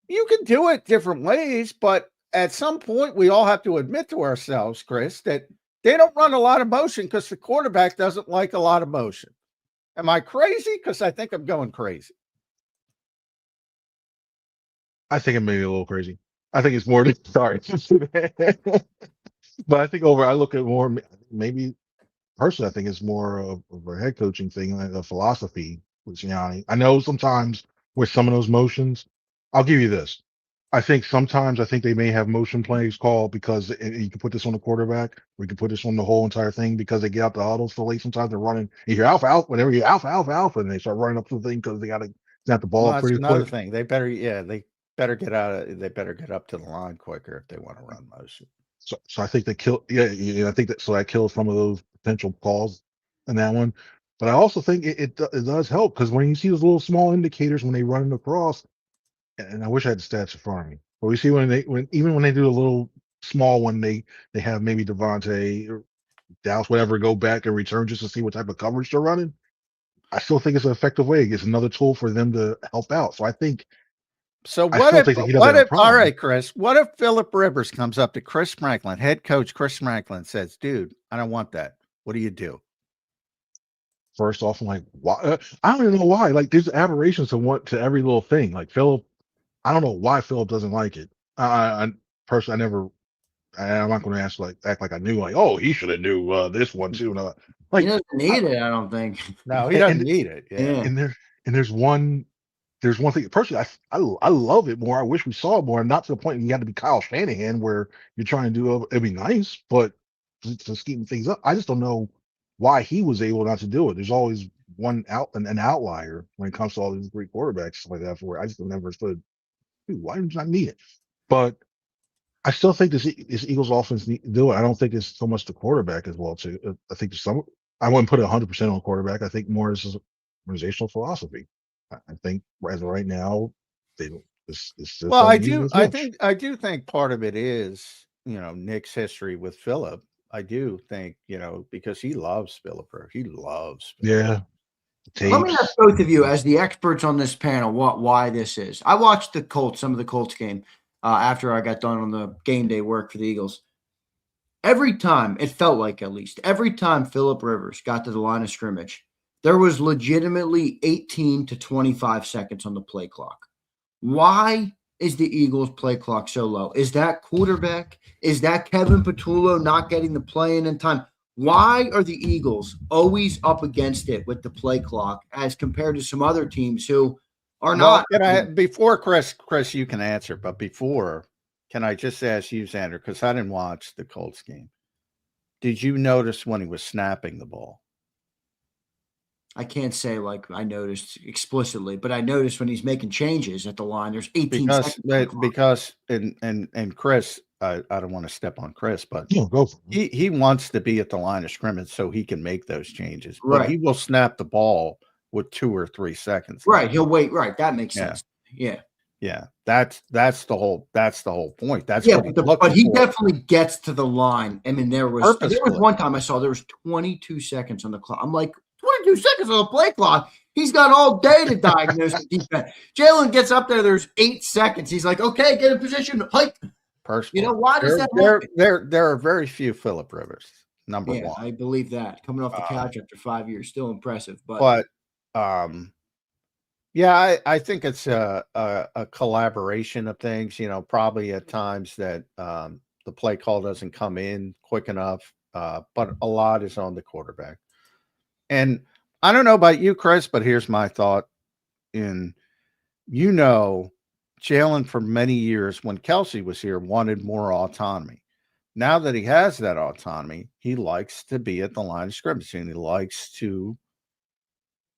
You can do it different ways, but at some point, we all have to admit to ourselves, Chris, that they don't run a lot of motion because the quarterback doesn't like a lot of motion. Am I crazy? Because I think I'm going crazy. I think I'm maybe a little crazy. I think it's more sorry. But I think I look at more, maybe personally, I think it's more of a head coaching thing, like a philosophy with Gianni. I know sometimes with some of those motions, I'll give you this. I think they may have motion plays called because you can put this on the quarterback, or you can put this on the whole entire thing because they get out the autos so late. Sometimes they're running. You hear alpha, whenever you alpha, and they start running up to the thing because they got to snap the ball pretty quick. That's another thing. They better get out. They better get up to the line quicker if they want to run motion. So I think they kill. Yeah, I think that kills some of those potential calls in that one. But I also think it does help because when you see those little small indicators when they run across. And I wish I had the stats in front of me. But we see when they do a little small one, they have maybe Devontae or Dallas, whatever, go back and return just to see what type of coverage they're running. I still think it's an effective way. It's another tool for them to help out. So I think. So what if all right, Chris, what if Phillip Rivers comes up to Chris Franklin, head coach Chris Franklin, says, dude, I don't want that. What do you do? First off, I'm like, why? I don't even know why. Like, there's aberrations to every little thing. Like Phillip. I don't know why Phillip doesn't like it. I personally, I'm not going to act like I knew. Like, oh, he should have knew this one too. No, like he doesn't need it. I don't think. No, he doesn't need it. Yeah. And there's one there's one thing personally, I love it more. I wish we saw it more, not to the point you have to be Kyle Shanahan where you're trying to do it'd be nice, but to scheme things up, I just don't know why he was able not to do it. There's always an outlier when it comes to all these great quarterbacks stuff like that. For I just never understood, dude, why did you not need it? But I still think this Eagles offense need to do it. I don't think it's so much the quarterback as well too. I think I wouldn't put it 100% on quarterback. I think more is organizational philosophy. I think as of right now, they don't. This just Well, don't use it as much. I do think part of it is, Nick's history with Phillip. I do think, because he loves Phillip. He loves Phillip. Yeah, Let me ask tapes. both of you, as the experts on this panel, why this is. I watched some of the Colts game after I got done on the game day work for the Eagles. Every time, it felt like at least, every time Phillip Rivers got to the line of scrimmage, there was legitimately 18 to 25 seconds on the play clock. Why is the Eagles' play clock so low? Is that quarterback? Is that Kevin Patulo not getting the play in time? Why are the Eagles always up against it with the play clock as compared to some other teams who are not? Before Chris, you can answer, but before, can I just ask you, Zander, because I didn't watch the Colts game. Did you notice when he was snapping the ball? I can't say like I noticed explicitly, but I noticed when he's making changes at the line, there's 18 seconds. Because and Chris, I don't want to step on Chris, but Go for it. he wants to be at the line of scrimmage so he can make those changes. Right. But he will snap the ball with 2 or 3 seconds. Right. He'll wait. Right. That makes sense. Yeah. Yeah. That's the whole point. That's but he definitely gets to the line. I mean, there was one time I saw there was 22 seconds on the clock. I'm like, 22 seconds on the play clock. He's got all day to diagnose the defense. Jalen gets up there. There's 8 seconds. He's like, okay, get in position. Hike. Personally, why does that happen? There are very few Phillip Rivers. Number one. I believe that. Coming off the couch after 5 years, still impressive. But I think it's a collaboration of things. Probably at times that the play call doesn't come in quick enough, but a lot is on the quarterback. And I don't know about you, Chris, but here's my thought. Jalen for many years when Kelsey was here wanted more autonomy. Now that he has that autonomy, he likes to be at the line of scrimmage and he likes to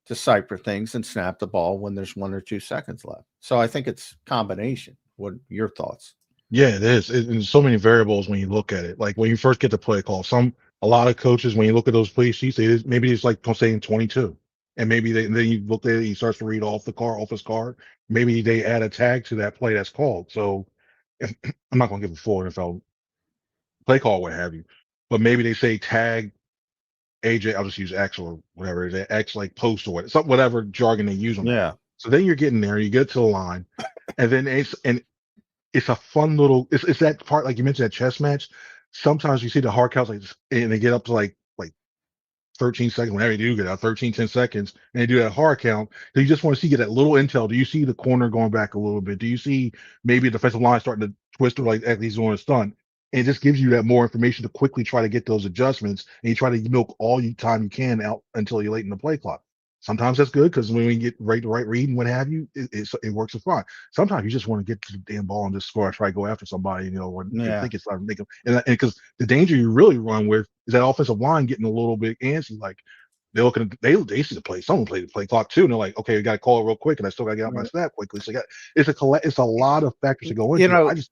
decipher things and snap the ball when there's 1 or 2 seconds left. So I think it's combination. What are your thoughts? Yeah, it is. There's so many variables when you look at it. Like when you first get the play call, a lot of coaches, when you look at those play sheets, maybe it's like saying 22. And maybe then you look at it, he starts to read off his card. Maybe they add a tag to that play that's called. So I'm not going to give a full NFL play call, what have you. But maybe they say tag AJ, I'll just use X or whatever it is, X like post or whatever jargon they use on that. So then you're getting there, you get to the line, and then it's a fun little, it's that part, like you mentioned, that chess match. Sometimes you see the hard counts, and they get up to like 13 seconds, whenever you do get out, 13, 10 seconds, and they do that hard count. So you just want to get that little intel. Do you see the corner going back a little bit? Do you see maybe the defensive line starting to twist or like he's doing a stunt? And it just gives you that more information to quickly try to get those adjustments, and you try to milk all you time you can out until you're late in the play clock. Sometimes that's good because when we get right read and what have you, it works fine. Sometimes you just want to get to the damn ball and just score. Try to go after somebody, when you think it's like make them. And because the danger you really run with is that offensive line getting a little bit antsy. Like they see the play. Someone played the play clock too, and they're like, okay, we got to call it real quick, and I still got to get out my snap quickly. So it's a lot of factors to go into.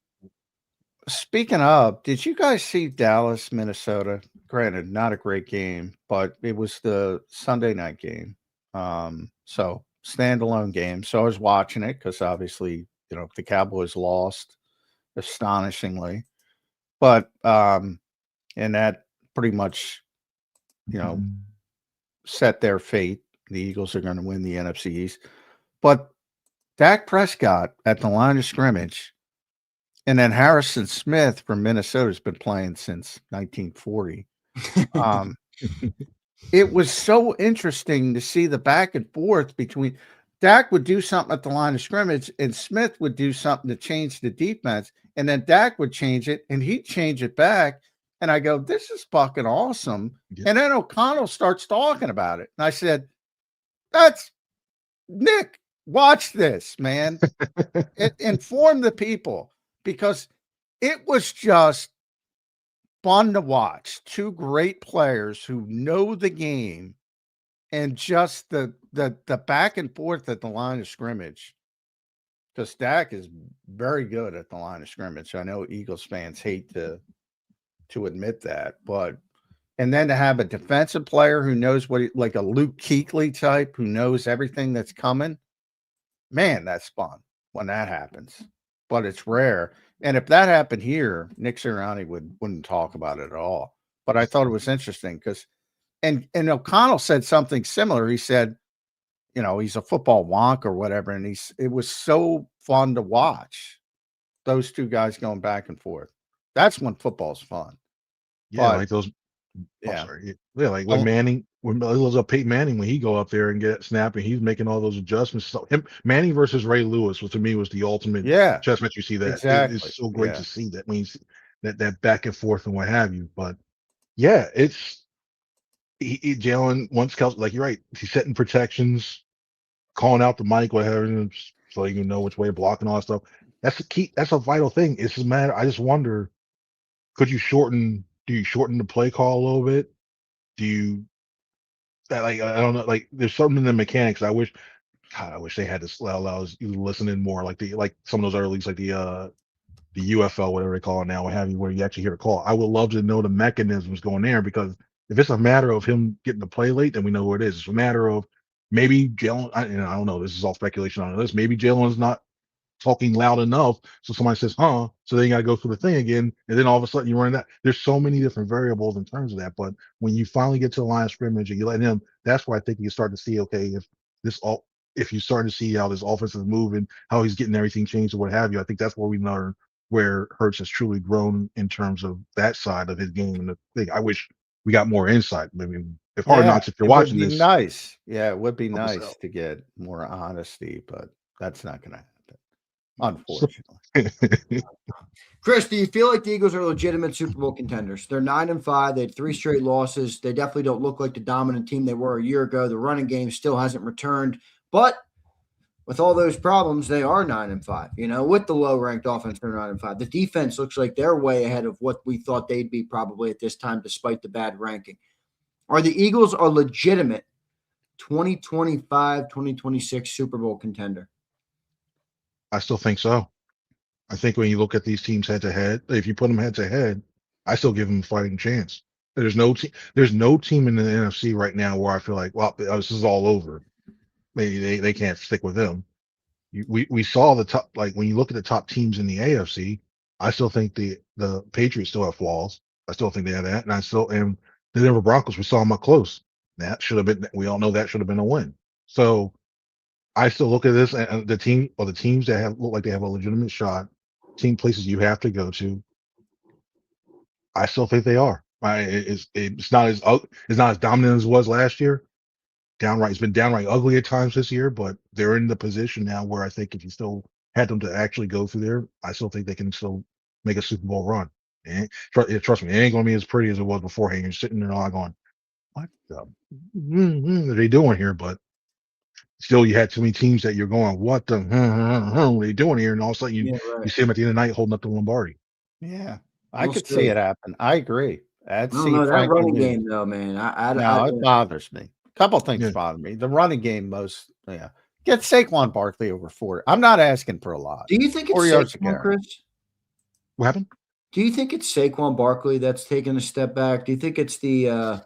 Speaking of, did you guys see Dallas, Minnesota? Granted, not a great game, but it was the Sunday night game. So standalone game. So I was watching it because obviously, the Cowboys lost astonishingly, but, and that pretty much, set their fate. The Eagles are going to win the NFC East, but Dak Prescott at the line of scrimmage, and then Harrison Smith from Minnesota has been playing since 1940. It was so interesting to see the back and forth between Dak would do something at the line of scrimmage and Smith would do something to change the defense. And then Dak would change it and he'd change it back. And I go, this is fucking awesome. Yeah. And then O'Connell starts talking about it. And I said, that's Nick. Watch this, man. Inform the people, because it was just fun to watch. Two great players who know the game, and just the back and forth at the line of scrimmage. Because Dak is very good at the line of scrimmage. I know Eagles fans hate to admit that, but and then to have a defensive player who knows like a Luke Kuechly type, who knows everything that's coming, man, that's fun when that happens. But it's rare. And if that happened here, Nick Sirianni wouldn't talk about it at all. But I thought it was interesting because, and O'Connell said something similar. He said, he's a football wonk or whatever, and it was so fun to watch those two guys going back and forth. That's when football's fun. Yeah, But, like those. yeah. I'm sorry. Yeah, like when when it was up Peyton Manning, when he go up there and get snap, and he's making all those adjustments. So Manning versus Ray Lewis, which to me was the ultimate chess match. You see that exactly. it's so great to see that when you see that back and forth and what have you. But yeah, it's Jalen once Kelsey, like you're right, he's setting protections, calling out the mic, whatever, so you know which way to block and all that stuff. That's the key. That's a vital thing. It's just matter. I just wonder, do you shorten the play call a little bit? Do you like I don't know, like there's something in the mechanics. I wish they had this allows you listening more, like some of those early leagues, like the UFL, whatever they call it now, what have you, where you actually hear a call. I would love to know the mechanisms going there, because if it's a matter of him getting to play late, then we know who it is. It's a matter of maybe Jalen. I don't know. This is all speculation on this. Maybe Jalen's not talking loud enough, so somebody says, "Huh?" So then you got to go through the thing again, and then all of a sudden you run that. There's so many different variables in terms of that. But when you finally get to the line of scrimmage and you let him, that's where I think you start to see, okay, if you're starting to see how this offense is moving, how he's getting everything changed or what have you. I think that's where we learn where Hurts has truly grown in terms of that side of his game. And the thing, I wish we got more insight. I mean, if Hard Knocks, if you're watching this, nice. Yeah, it would be nice to get more honesty, but that's not going to happen, unfortunately. Chris, do you feel like the Eagles are legitimate Super Bowl contenders? They're 9-5. They had 3 straight losses. They definitely don't look like the dominant team they were a year ago. The running game still hasn't returned, but with all those problems, they are 9-5. With the low-ranked offense, they're 9-5. The defense looks like they're way ahead of what we thought they'd be probably at this time, despite the bad ranking. Are the Eagles a legitimate 2025, 2026 Super Bowl contender? I still think so. I think when you look at these teams head to head, if you put them head to head, I still give them a fighting chance. There's no team in the NFC right now where I feel like, well, this is all over. Maybe they can't stick with them. We saw the top, like when you look at the top teams in the AFC, I still think the Patriots still have flaws. I still think they have that, and I still am the Denver Broncos. We saw them up close. That should have been. We all know that should have been a win. So I still look at this and the teams that look like they have a legitimate shot, team places you have to go to. I still think they are. It's not as dominant as it was last year. It's been downright ugly at times this year, but they're in the position now where I think if you still had them to actually go through there, I still think they can still make a Super Bowl run. And trust me, it ain't going to be as pretty as it was beforehand. You're sitting there all going, what are they doing here? But still, you had too many teams that you're going, what the what are they doing here? And all of a sudden, you see them at the end of the night holding up the Lombardi. Yeah, I could see it happen. I agree. That running game, though, man. It bothers me. A couple things bother me. The running game, get Saquon Barkley over 4. I'm not asking for a lot. Do you think it's Saquon, Chris? What happened? Do you think it's Saquon Barkley that's taken a step back? Do you think it's the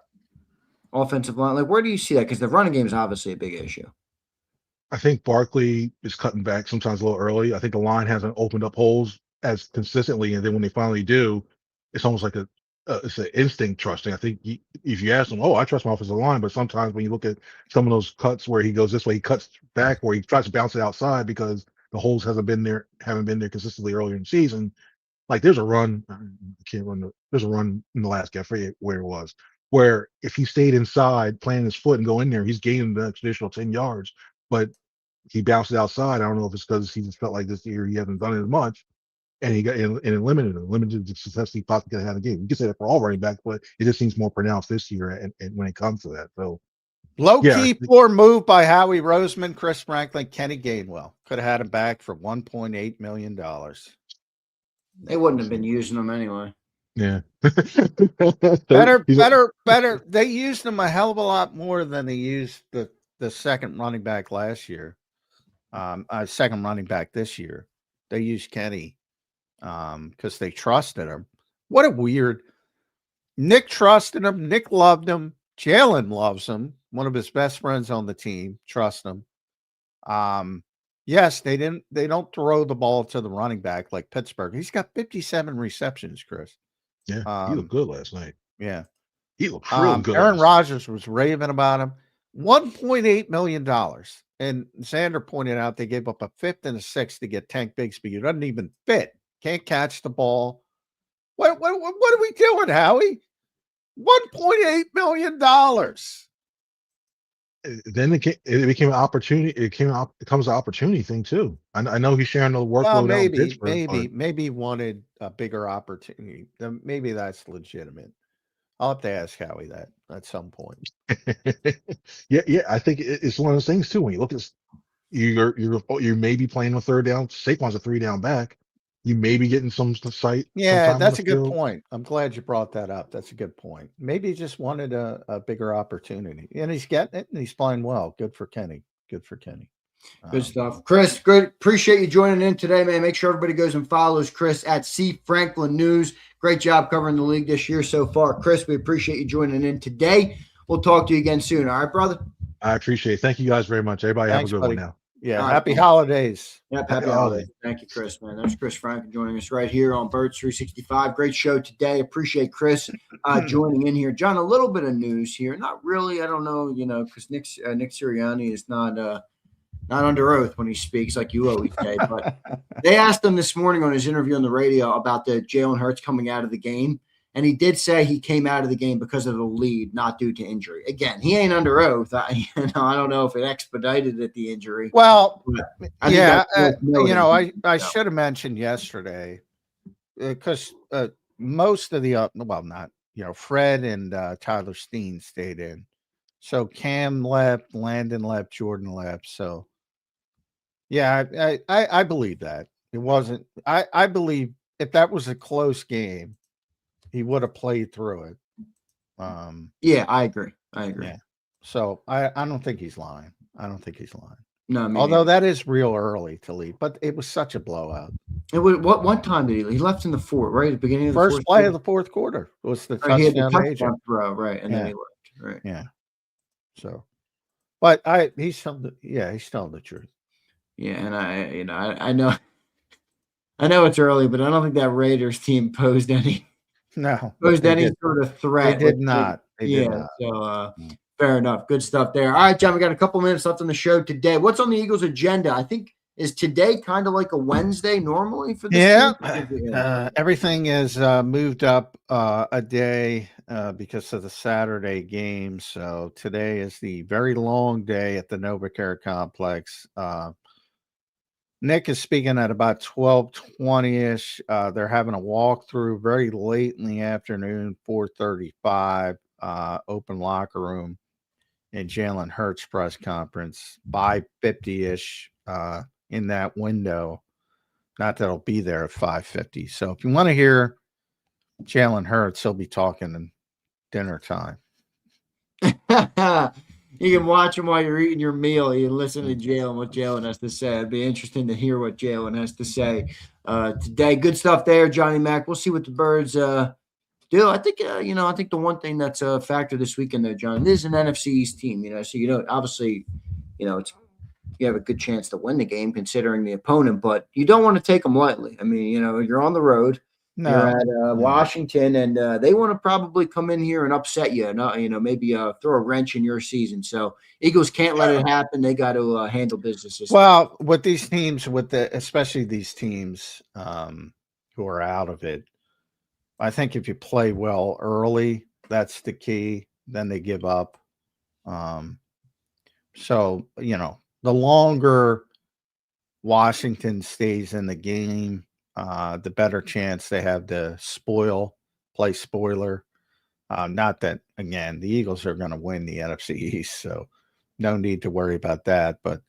offensive line? Like, where do you see that? Because the running game is obviously a big issue. I think Barkley is cutting back sometimes a little early. I think the line hasn't opened up holes as consistently, and then when they finally do, it's almost like it's an instinct trusting. I think if you ask them, I trust my offensive line, but sometimes when you look at some of those cuts where he goes this way, he cuts back, where he tries to bounce it outside because the holes haven't been there consistently earlier in the season. Like there's a run, there's a run in the last game, I forget where it was, where if he stayed inside, playing his foot and go in there, he's gaining the additional 10 yards, but he bounced it outside. I don't know if it's because he just felt like this year he hasn't done it as much, and he got limited the success he possibly could have had a game. You can say that for all running backs, but it just seems more pronounced this year and when it comes to that. So Low Yeah, key poor move by Howie Roseman, Chris Franklin, Kenny Gainwell. Could have had him back for $1.8 million. They wouldn't have been using them anyway. yeah. Better. They used him a hell of a lot more than they used the second running back last year. Second running back this year. They used Kenny because they trusted him. What a weird. Nick trusted him. Nick loved him. Jalen loves him. One of his best friends on the team. Trust him. Yes, they don't throw the ball to the running back like Pittsburgh. He's got 57 receptions, Chris. Yeah, he looked good last night. Yeah. He looked real good. Aaron Rodgers was raving about him. $1.8 million. And Zander pointed out they gave up a fifth and a sixth to get Tank Bigsby. He doesn't even fit. Can't catch the ball. What are we doing, Howie? $1.8 million. Then it became an opportunity. It becomes an opportunity thing too. I know he's sharing the workload. Well, out in Pittsburgh, maybe he wanted a bigger opportunity. Maybe that's legitimate. I'll have to ask Howie that at some point. yeah. I think it's one of those things too. When you look at you may be playing a third down. Saquon's a 3-down back. You may be getting some sight. Yeah, that's a good point. I'm glad you brought that up. That's a good point. Maybe he just wanted a bigger opportunity, and he's getting it, and he's playing well. Good for Kenny. Good stuff. Chris, good. Appreciate you joining in today, man. Make sure everybody goes and follows Chris at C Franklin News. Great job covering the league this year so far. Chris, we appreciate you joining in today. We'll talk to you again soon. All right, brother? I appreciate it. Thank you guys very much. Everybody Thanks, have a good buddy. one now. Yeah, All happy right. holidays. Yep, happy holidays. Thank you, Chris, man. There's Chris Franklin joining us right here on Birds 365. Great show today. Appreciate Chris joining in here. John, a little bit of news here. Not really. I don't know, because Nick Sirianni is not under oath when he speaks, like you always say. But they asked him this morning on his interview on the radio about the Jalen Hurts coming out of the game. And he did say he came out of the game because of the lead, not due to injury. Again, he ain't under oath. I don't know if it expedited at the injury. Well, I should have mentioned yesterday because most of the Fred and Tyler Steen stayed in. So Cam left, Landon left, Jordan left. So yeah, I believe that. It wasn't. I believe if that was a close game, he would have played through it. Yeah, I agree. Yeah. So I don't think he's lying. No, although that is real early to leave, but it was such a blowout. What time did he leave? He left in the fourth, right? At the beginning of the first play of the fourth quarter was the touchdown throw, right? And then he left, right? Yeah. So, but he's telling the truth. Yeah, and I know it's early, but I don't think that Raiders team posed any sort of threat. They did not. So fair enough. Good stuff there. All right, John, we got a couple minutes left on the show today. What's on the Eagles' agenda? I think is today kind of like a Wednesday normally for this team? Everything is moved up a day because of the Saturday game. So today is the very long day at the NovaCare Complex. Nick is speaking at about 12:20-ish. They're having a walkthrough very late in the afternoon, 4:35, open locker room, and Jalen Hurts press conference, 5:50-ish in that window. Not that he'll be there at 5:50. So if you want to hear Jalen Hurts, he'll be talking in dinner time. You can watch him while you're eating your meal. You can listen to Jalen, what Jalen has to say. It'd be interesting to hear what Jalen has to say today. Good stuff there, Johnny Mac. We'll see what the Birds do. I think I think the one thing that's a factor this weekend, though, John, this is an NFC East team. So obviously, it's you have a good chance to win the game considering the opponent, but you don't want to take them lightly. I mean, you're on the road. No. You're at Washington, and they want to probably come in here and upset you, and maybe throw a wrench in your season. So Eagles can't let it happen. They got to handle business. Well, with these teams, especially these teams who are out of it, I think if you play well early, that's the key. Then they give up. So the longer Washington stays in the game, the better chance they have to play spoiler. Not that, again, the Eagles are going to win the NFC East, so no need to worry about that. But,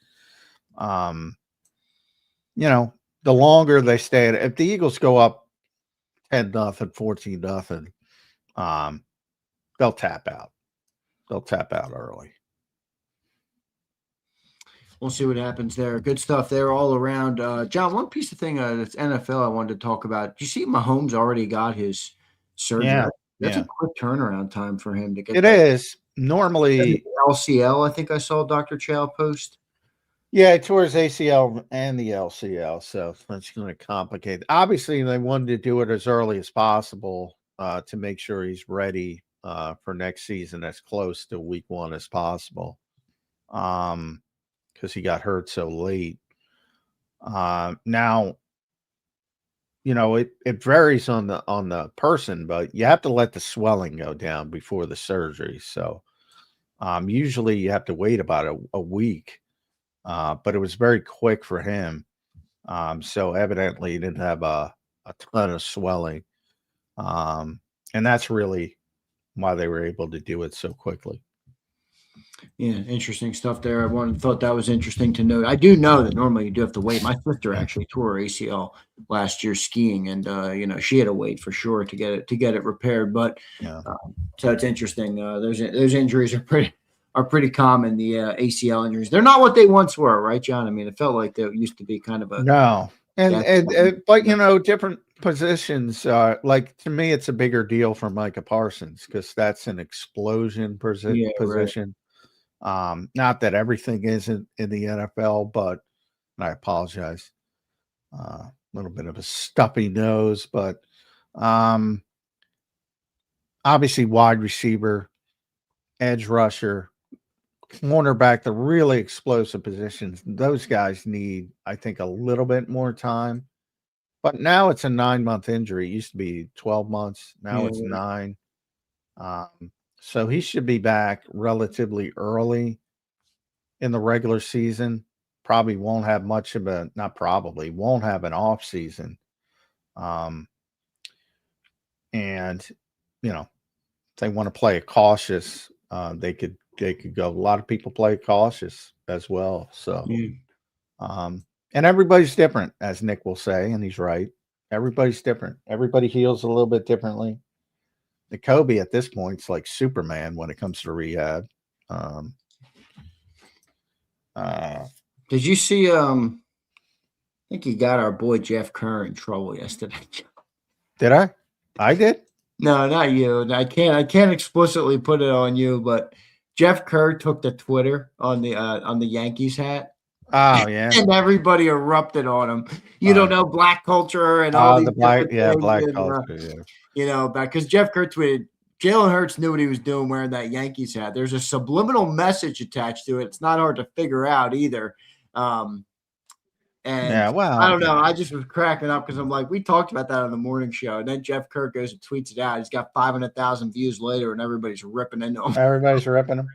the longer they stay at it, if the Eagles go up 10-0, 14-0, they'll tap out. They'll tap out early. We'll see what happens there. Good stuff there all around. John, one piece of thing that's NFL I wanted to talk about. Do you see Mahomes already got his surgery? Yeah. That's a quick turnaround time for him to get it. Is normally LCL. I think I saw Dr. Chow post. Yeah, he tore his ACL and the LCL, so that's going to complicate. Obviously, they wanted to do it as early as possible to make sure he's ready for next season, as close to week 1 as possible, because he got hurt so late. Now, it varies on the person, but you have to let the swelling go down before the surgery. So usually you have to wait about a week. But it was very quick for him. So evidently he didn't have a ton of swelling. And that's really why they were able to do it so quickly. Yeah, interesting stuff there. I thought that was interesting to note. I do know that normally you do have to wait. My sister actually tore her ACL last year skiing, and she had to wait for sure to get it repaired. But so it's interesting. Those injuries are pretty common. The ACL injuries, they're not what they once were, right, John? I mean, it felt like there used to be kind of a no, but different positions. Like, to me, it's a bigger deal for Micah Parsons because that's an explosion position. Right. Not that everything isn't in the NFL, but I apologize. A little bit of a stuffy nose, but obviously wide receiver, edge rusher, cornerback, the really explosive positions. Those guys need, I think, a little bit more time. But now it's a 9-month injury. It used to be 12 months. Now it's 9. So he should be back relatively early in the regular season. Probably won't have much of won't have an off season. And if they want to play it cautious, they could go. A lot of people play cautious as well. So, and everybody's different, as Nick will say, and he's right. Everybody's different. Everybody heals a little bit differently. The Kobe at this point is like Superman when it comes to rehab. Did you see? I think he got our boy Jeff Kerr in trouble yesterday. Did I? I did? No, not you. I can't explicitly put it on you, but Jeff Kerr took to Twitter on the Yankees hat. Oh yeah, and everybody erupted on him. You don't know black culture and all these black culture. Because Jeff Kerr tweeted, Jalen Hurts knew what he was doing wearing that Yankees hat. There's a subliminal message attached to it. It's not hard to figure out either. I don't know. I just was cracking up because I'm like, we talked about that on the morning show, and then Jeff Kerr goes and tweets it out. He's got 500,000 views later, and everybody's ripping into him. Everybody's ripping him.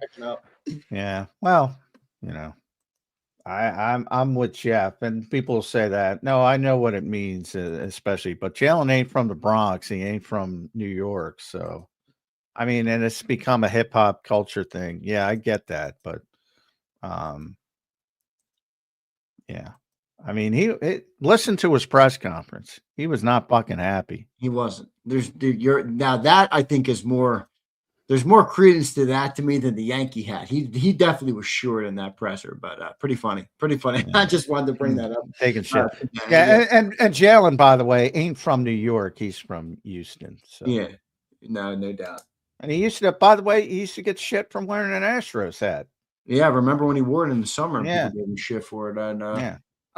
Yeah. Well, I'm with Jeff, and people say that. No, I know what it means, especially. But Jalen ain't from the Bronx. He ain't from New York, so. I mean, and it's become a hip hop culture thing. Yeah, I get that, but, yeah. I mean, listen to his press conference. He was not fucking happy. He wasn't. Now that I think is more. There's more credence to that to me than the Yankee hat. He definitely was short in that presser, but pretty funny. Yeah. I just wanted to bring that up. Taking shit. And Jalen, by the way, ain't from New York. He's from Houston. So. Yeah, no doubt. And he used to get shit from wearing an Astros hat. Yeah, I remember when he wore it in the summer. Yeah. People gave him shit for it. And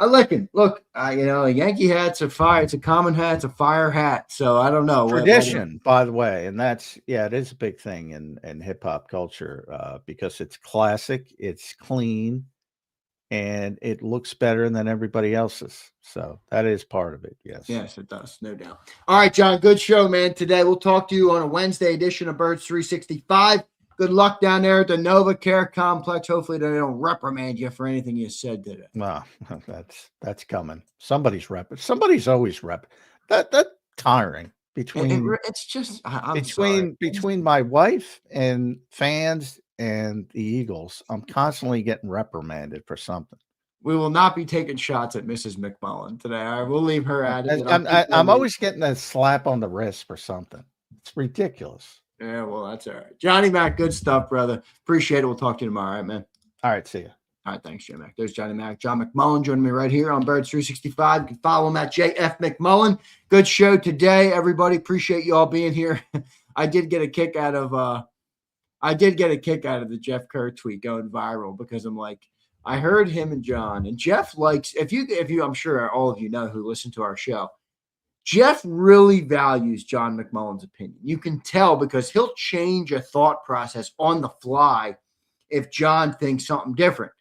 I like it. Look, a Yankee hat's a fire. It's a common hat. It's a fire hat. So I don't know. Tradition, by the way. And it is a big thing in hip hop culture because it's classic, it's clean, and it looks better than everybody else's. So that is part of it. Yes. Yes, it does. No doubt. All right, John, good show, man. Today we'll talk to you on a Wednesday edition of Birds 365. Good luck down there at the Nova Care Complex. Hopefully they don't reprimand you for anything you said today. Well, that's coming. Somebody's repping. Somebody's always repping. That's tiring between It's just I'm sorry. between my wife and fans and the Eagles. I'm constantly getting reprimanded for something. We will not be taking shots at Mrs. McMullen today. All right, we'll leave her at it. I'm always getting a slap on the wrist for something. It's ridiculous. Yeah, well, that's all right. Johnny Mac, good stuff, brother. Appreciate it. We'll talk to you tomorrow. All right, man. All right, see you. All right, thanks, Joe Mac. There's Johnny Mac. John McMullen joining me right here on Birds 365. You can follow him at JF McMullen. Good show today, everybody. Appreciate you all being here. I did get a kick out of the Jeff Kerr tweet going viral because I'm like, I heard him and John, and Jeff likes, if you, I'm sure all of you know who listen to our show, Jeff really values John McMullen's opinion. You can tell because he'll change a thought process on the fly if John thinks something different.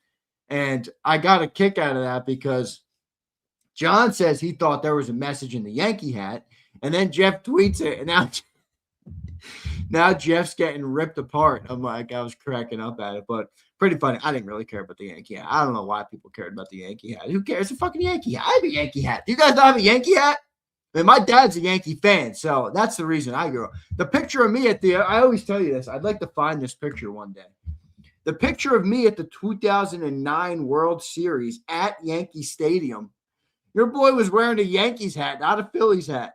And I got a kick out of that because John says he thought there was a message in the Yankee hat, and then Jeff tweets it, and now Jeff's getting ripped apart. I'm like, I was cracking up at it, but pretty funny. I didn't really care about the Yankee hat. I don't know why people cared about the Yankee hat. Who cares? It's a fucking Yankee hat. I have a Yankee hat. Do you guys not have a Yankee hat? I mean, my dad's a Yankee fan, so that's the reason I grew up. The picture of me I always tell you this. I'd like to find this picture one day. The picture of me at the 2009 World Series at Yankee Stadium. Your boy was wearing a Yankees hat, not a Phillies hat.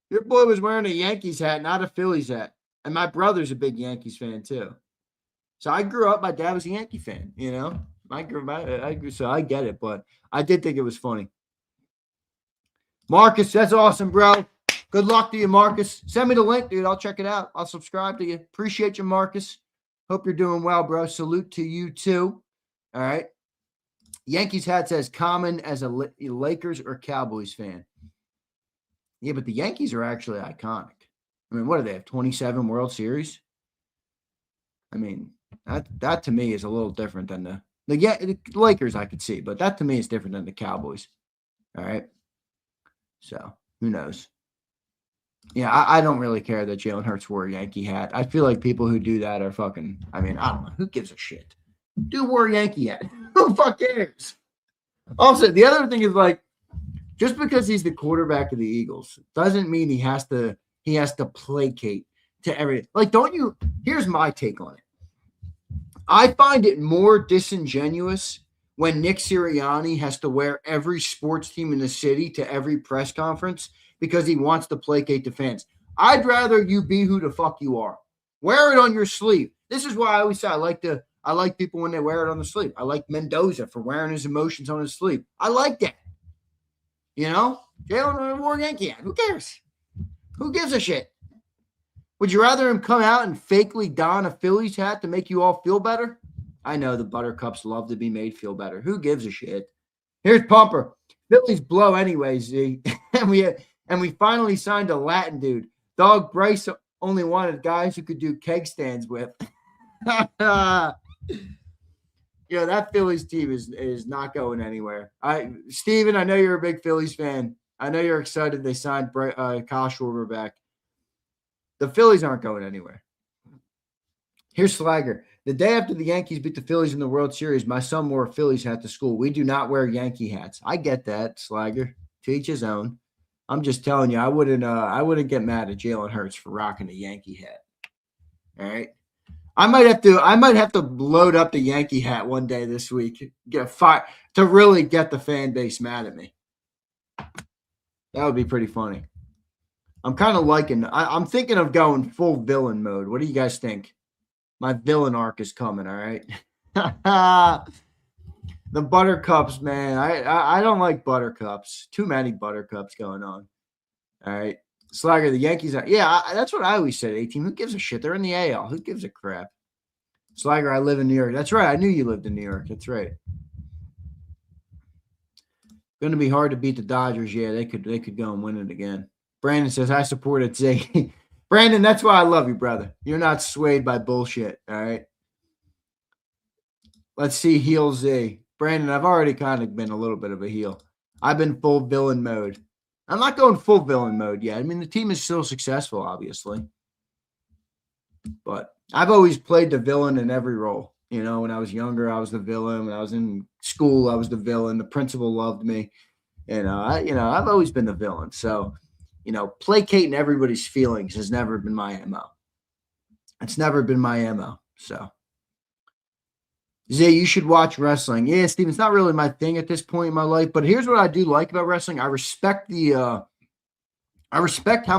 Your boy was wearing a Yankees hat, not a Phillies hat. And my brother's a big Yankees fan, too. So I grew up, my dad was a Yankee fan, you know. So I get it, but I did think it was funny. Marcus, that's awesome, bro. Good luck to you, Marcus. Send me the link, dude. I'll check it out. I'll subscribe to you. Appreciate you, Marcus. Hope you're doing well, bro. Salute to you, too. All right. Yankees hat says common as a Lakers or Cowboys fan. Yeah, but the Yankees are actually iconic. I mean, what do they have? 27 World Series? I mean, that to me is a little different than the Lakers I could see, but that to me is different than the Cowboys. All right. So who knows? Yeah, I don't really care that Jalen Hurts wore a Yankee hat. I feel like people who do that are fucking, I mean, I don't know. Who gives a shit? Dude wore a Yankee hat. Who the fuck cares? Also, the other thing is like, just because he's the quarterback of the Eagles doesn't mean he has to placate to every, like, don't you, here's my take on it. I find it more disingenuous when Nick Sirianni has to wear every sports team in the city to every press conference because he wants to placate the fans. I'd rather you be who the fuck you are. Wear it on your sleeve. This is why I always say I like people when they wear it on the sleeve. I like Mendoza for wearing his emotions on his sleeve. I like that. You know? Jalen wore a Yankee hat. Who cares? Who gives a shit? Would you rather him come out and fakely don a Phillies hat to make you all feel better? I know the Buttercups love to be made feel better. Who gives a shit? Here's Pumper. Phillies blow anyways, Z. and we finally signed a Latin dude. Dog Bryce only wanted guys who could do keg stands with. That Phillies team is not going anywhere. Steven, I know you're a big Phillies fan. I know you're excited they signed Kyle Schwarber back. The Phillies aren't going anywhere. Here's Slager. The day after the Yankees beat the Phillies in the World Series, my son wore a Phillies hat to school. We do not wear Yankee hats. I get that, Slager. To each his own. I'm just telling you, I wouldn't get mad at Jalen Hurts for rocking a Yankee hat. All right. I might have to load up the Yankee hat one day this week, get fired to really get the fan base mad at me. That would be pretty funny. I'm kind of liking. I'm thinking of going full villain mode. What do you guys think? My villain arc is coming. All right. The Buttercups, man. I don't like Buttercups. Too many Buttercups going on. All right. Slagger, the Yankees are. Yeah, that's what I always said. 18. Who gives a shit? They're in the AL. Who gives a crap? Slagger, I live in New York. That's right. I knew you lived in New York. That's right. Going to be hard to beat the Dodgers. Yeah, they could go and win it again. Brandon says, I support it, Zay. Brandon, that's why I love you, brother. You're not swayed by bullshit, all right? Let's see, heel Z. Brandon, I've already kind of been a little bit of a heel. I've been full villain mode. I'm not going full villain mode yet. I mean, the team is still successful, obviously. But I've always played the villain in every role. You know, when I was younger, I was the villain. When I was in school, I was the villain. The principal loved me. And, I've always been the villain. So placating everybody's feelings has never been my MO. It's never been my MO. So, Zay, you should watch wrestling. Yeah, Steve, it's not really my thing at this point in my life, but here's what I do like about wrestling. I respect how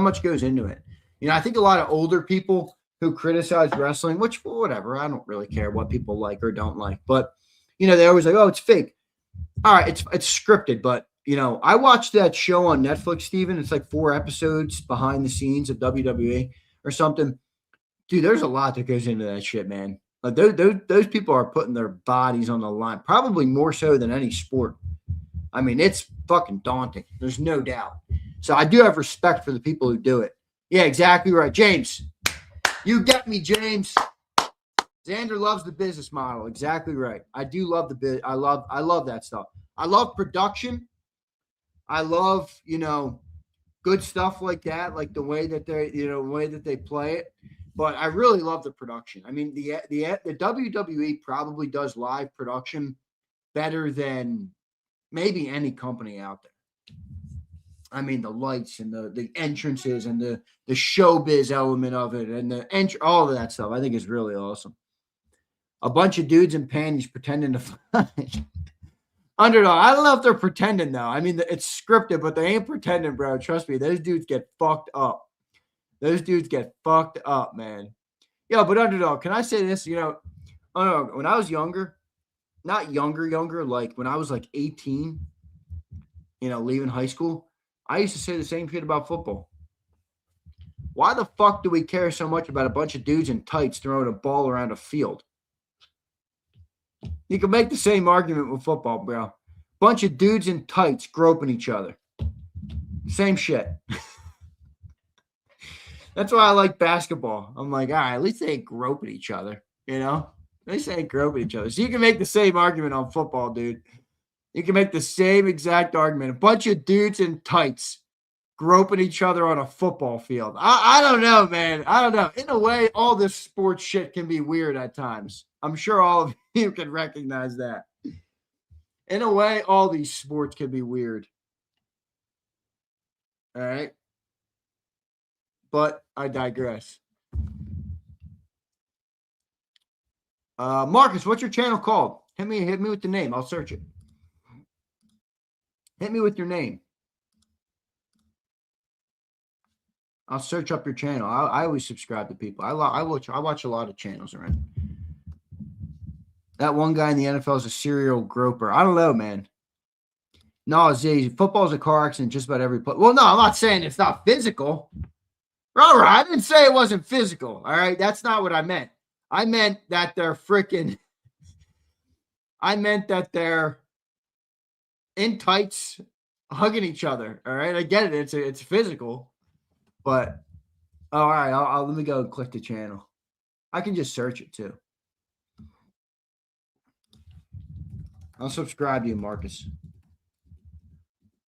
much goes into it. I think a lot of older people who criticize wrestling, which, whatever, I don't really care what people like or don't like, but, they always like, oh, it's fake. All right, it's scripted, but, I watched that show on Netflix, Steven. It's like 4 episodes behind the scenes of WWE or something. Dude, there's a lot that goes into that shit, man. Like those people are putting their bodies on the line, probably more so than any sport. I mean, it's fucking daunting. There's no doubt. So I do have respect for the people who do it. Yeah, exactly right. James, you got me, James. Zander loves the business model. Exactly right. I do love the bit. I love that stuff. I love production. I love, good stuff like that, like the way that they play it. But I really love the production. I mean, the WWE probably does live production better than maybe any company out there. I mean, the lights and the entrances and the showbiz element of it and all of that stuff, I think is really awesome. A bunch of dudes in panties pretending to fight. Underdog. I don't know if they're pretending, though. I mean, it's scripted, but they ain't pretending, bro. Trust me. Those dudes get fucked up. Those dudes get fucked up, man. Yo, but Underdog, can I say this? When I was younger, not younger, like when I was like 18, leaving high school, I used to say the same shit about football. Why the fuck do we care so much about a bunch of dudes in tights throwing a ball around a field? You can make the same argument with football, bro. Bunch of dudes in tights groping each other. Same shit. That's why I like basketball. I'm like, all right, at least they ain't groping each other, At least they ain't groping each other. So you can make the same argument on football, dude. You can make the same exact argument. A bunch of dudes in tights groping each other on a football field. I don't know, man. I don't know. In a way, all this sports shit can be weird at times. I'm sure all of you can recognize that. In a way, all these sports can be weird. All right. But I digress. Marcus, what's your channel called? Hit me with the name. I'll search it. Hit me with your name. I'll search up your channel. I always subscribe to people. I watch a lot of channels around. That one guy in the NFL is a serial groper. I don't know, man. No, Z, football's a car accident just about every play. Well, no, I'm not saying it's not physical. All right, I didn't say it wasn't physical. All right, that's not what I meant. I meant that they're in tights, hugging each other. All right, I get it. It's physical, but all right. I'll let me go and click the channel. I can just search it too. I'll subscribe to you, Marcus.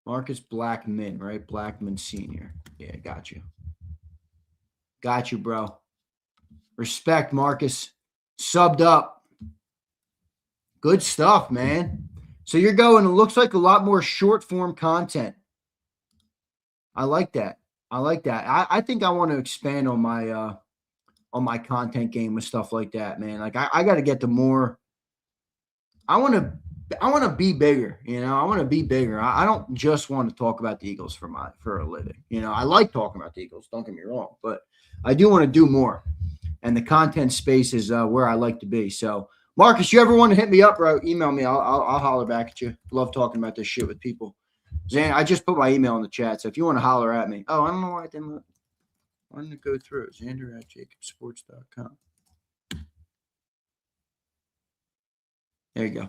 Marcus Blackman, right? Blackman Senior. Yeah, got you. Got you, bro. Respect, Marcus. Subbed up. Good stuff, man. So you're going, it looks like a lot more short form content. I like that. I think I want to expand on my content game with stuff like that, man. Like I got to get to more. I want to be bigger, I want to be bigger. I don't just want to talk about the Eagles for a living. I like talking about the Eagles, don't get me wrong, but I do want to do more. And the content space is where I like to be. So, Marcus, you ever want to hit me up, bro? Email me. I'll holler back at you. Love talking about this shit with people. Zan, I just put my email in the chat, so if you want to holler at me. Oh, I don't know why I didn't. Why didn't it go through? Zander@jakibsports.com. There you go.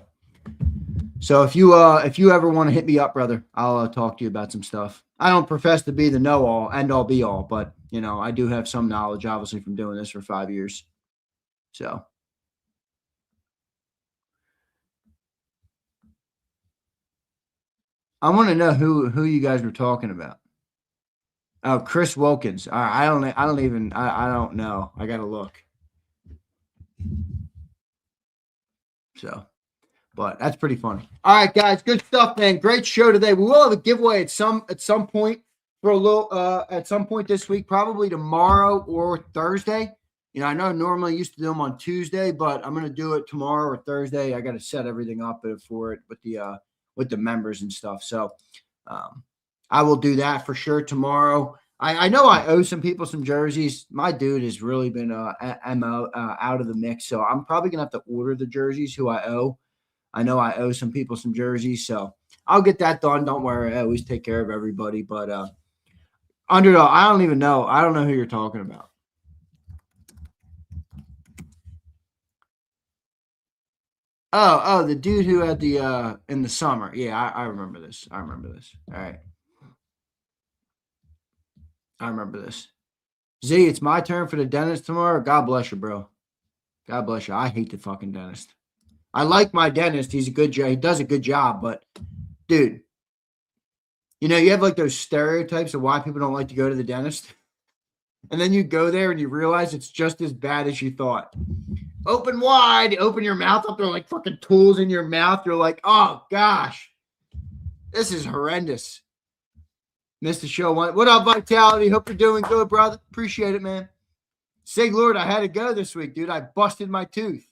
So if you ever want to hit me up, brother, I'll talk to you about some stuff. I don't profess to be the know-all, end-all, be-all, but, I do have some knowledge, obviously, from doing this for 5 years. So. I want to know who you guys were talking about. Oh, Chris Wilkins. I don't know. I got to look. So. But that's pretty funny. All right, guys, good stuff, man. Great show today. We will have a giveaway at some point for a little at some point this week, probably tomorrow or Thursday. I know I normally used to do them on Tuesday, but I'm going to do it tomorrow or Thursday. I got to set everything up for it with the members and stuff. So I will do that for sure tomorrow. I know I owe some people some jerseys. My dude has really been out of the mix, so I'm probably going to have to order the jerseys who I owe. I know I owe some people some jerseys, so I'll get that done. Don't worry. I always take care of everybody. But Underdog, I don't even know. I don't know who you're talking about. Oh, the dude who had the in the summer. Yeah, I remember this. All right. I remember this. Z, it's my turn for the dentist tomorrow. God bless you, bro. God bless you. I hate the fucking dentist. I like my dentist. He's a good job. He does a good job, but dude, you have like those stereotypes of why people don't like to go to the dentist. And then you go there and you realize it's just as bad as you thought. Open wide, open your mouth up. They're like fucking tools in your mouth. You're like, oh gosh, this is horrendous. Missed the show. What up, Vitality? Hope you're doing good, brother. Appreciate it, man. Sig Lord, I had to go this week, dude. I busted my tooth.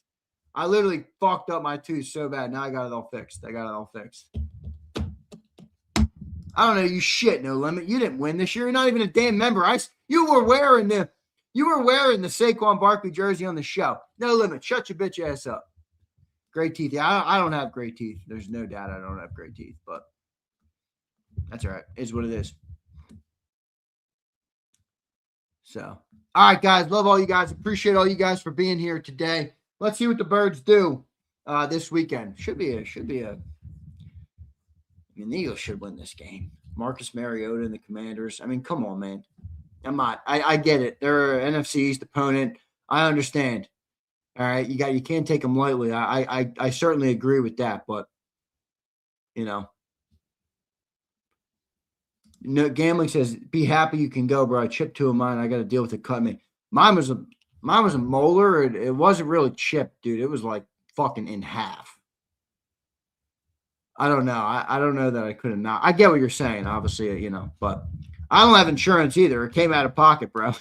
I literally fucked up my tooth so bad. Now I got it all fixed. I don't know. You shit, No Limit. You didn't win this year. You're not even a damn member. You were wearing the Saquon Barkley jersey on the show. No Limit. Shut your bitch ass up. Great teeth. Yeah, I don't have great teeth. There's no doubt I don't have great teeth, but that's all right. It is what it is. So, all right, guys. Love all you guys. Appreciate all you guys for being here today. Let's see what the Birds do this weekend. Should be a. The Eagles should win this game. Marcus Mariota and the Commanders. I mean, come on, man. I get it. They're an NFC East opponent. I understand. All right, you can't take them lightly. I certainly agree with that, but Gambling says, "Be happy you can go, bro. I chipped two of mine. I got to deal with it. Cut me. Mine was a molar. It wasn't really chipped, dude. It was like fucking in half. I don't know. I don't know that I could have not. I get what you're saying, obviously, but I don't have insurance either. It came out of pocket, bro.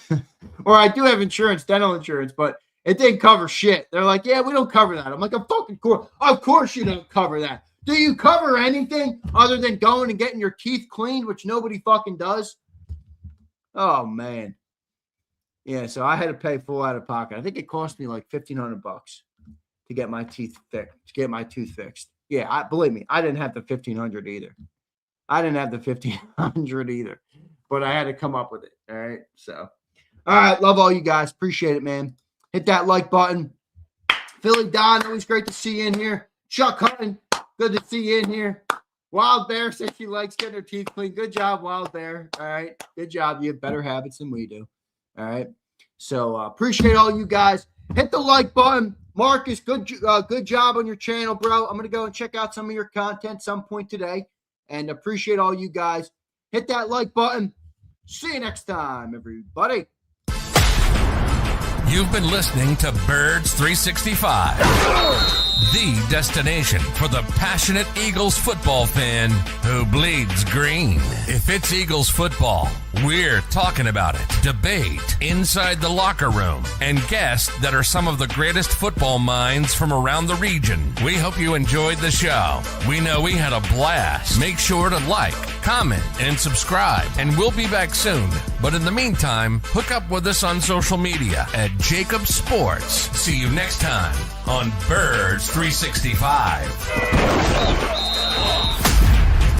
Or I do have insurance, dental insurance, but it didn't cover shit. They're like, yeah, we don't cover that. I'm like, of course you don't cover that. Do you cover anything other than going and getting your teeth cleaned, which nobody fucking does? Oh, man. Yeah, so I had to pay full out of pocket. I think it cost me like $1,500 to get my teeth fixed, fixed. Yeah, believe me, I didn't have the $1,500 either. But I had to come up with it. All right. So, all right. Love all you guys. Appreciate it, man. Hit that like button. Philly Don, always great to see you in here. Chuck Hutton, good to see you in here. Wild Bear says she likes getting her teeth cleaned. Good job, Wild Bear. All right. Good job. You have better habits than we do. All right. So, appreciate all you guys. Hit the like button. Marcus, good job on your channel, bro. I'm going to go and check out some of your content some point today. And appreciate all you guys. Hit that like button. See you next time, everybody. You've been listening to Birds 365, the destination for the passionate Eagles football fan who bleeds green. If it's Eagles football, we're talking about it. Debate inside the locker room and guests that are some of the greatest football minds from around the region. We hope you enjoyed the show. We know we had a blast. Make sure to like, comment, and subscribe, and we'll be back soon. But in the meantime, hook up with us on social media at JAKIB Sports. See you next time on Birds 365.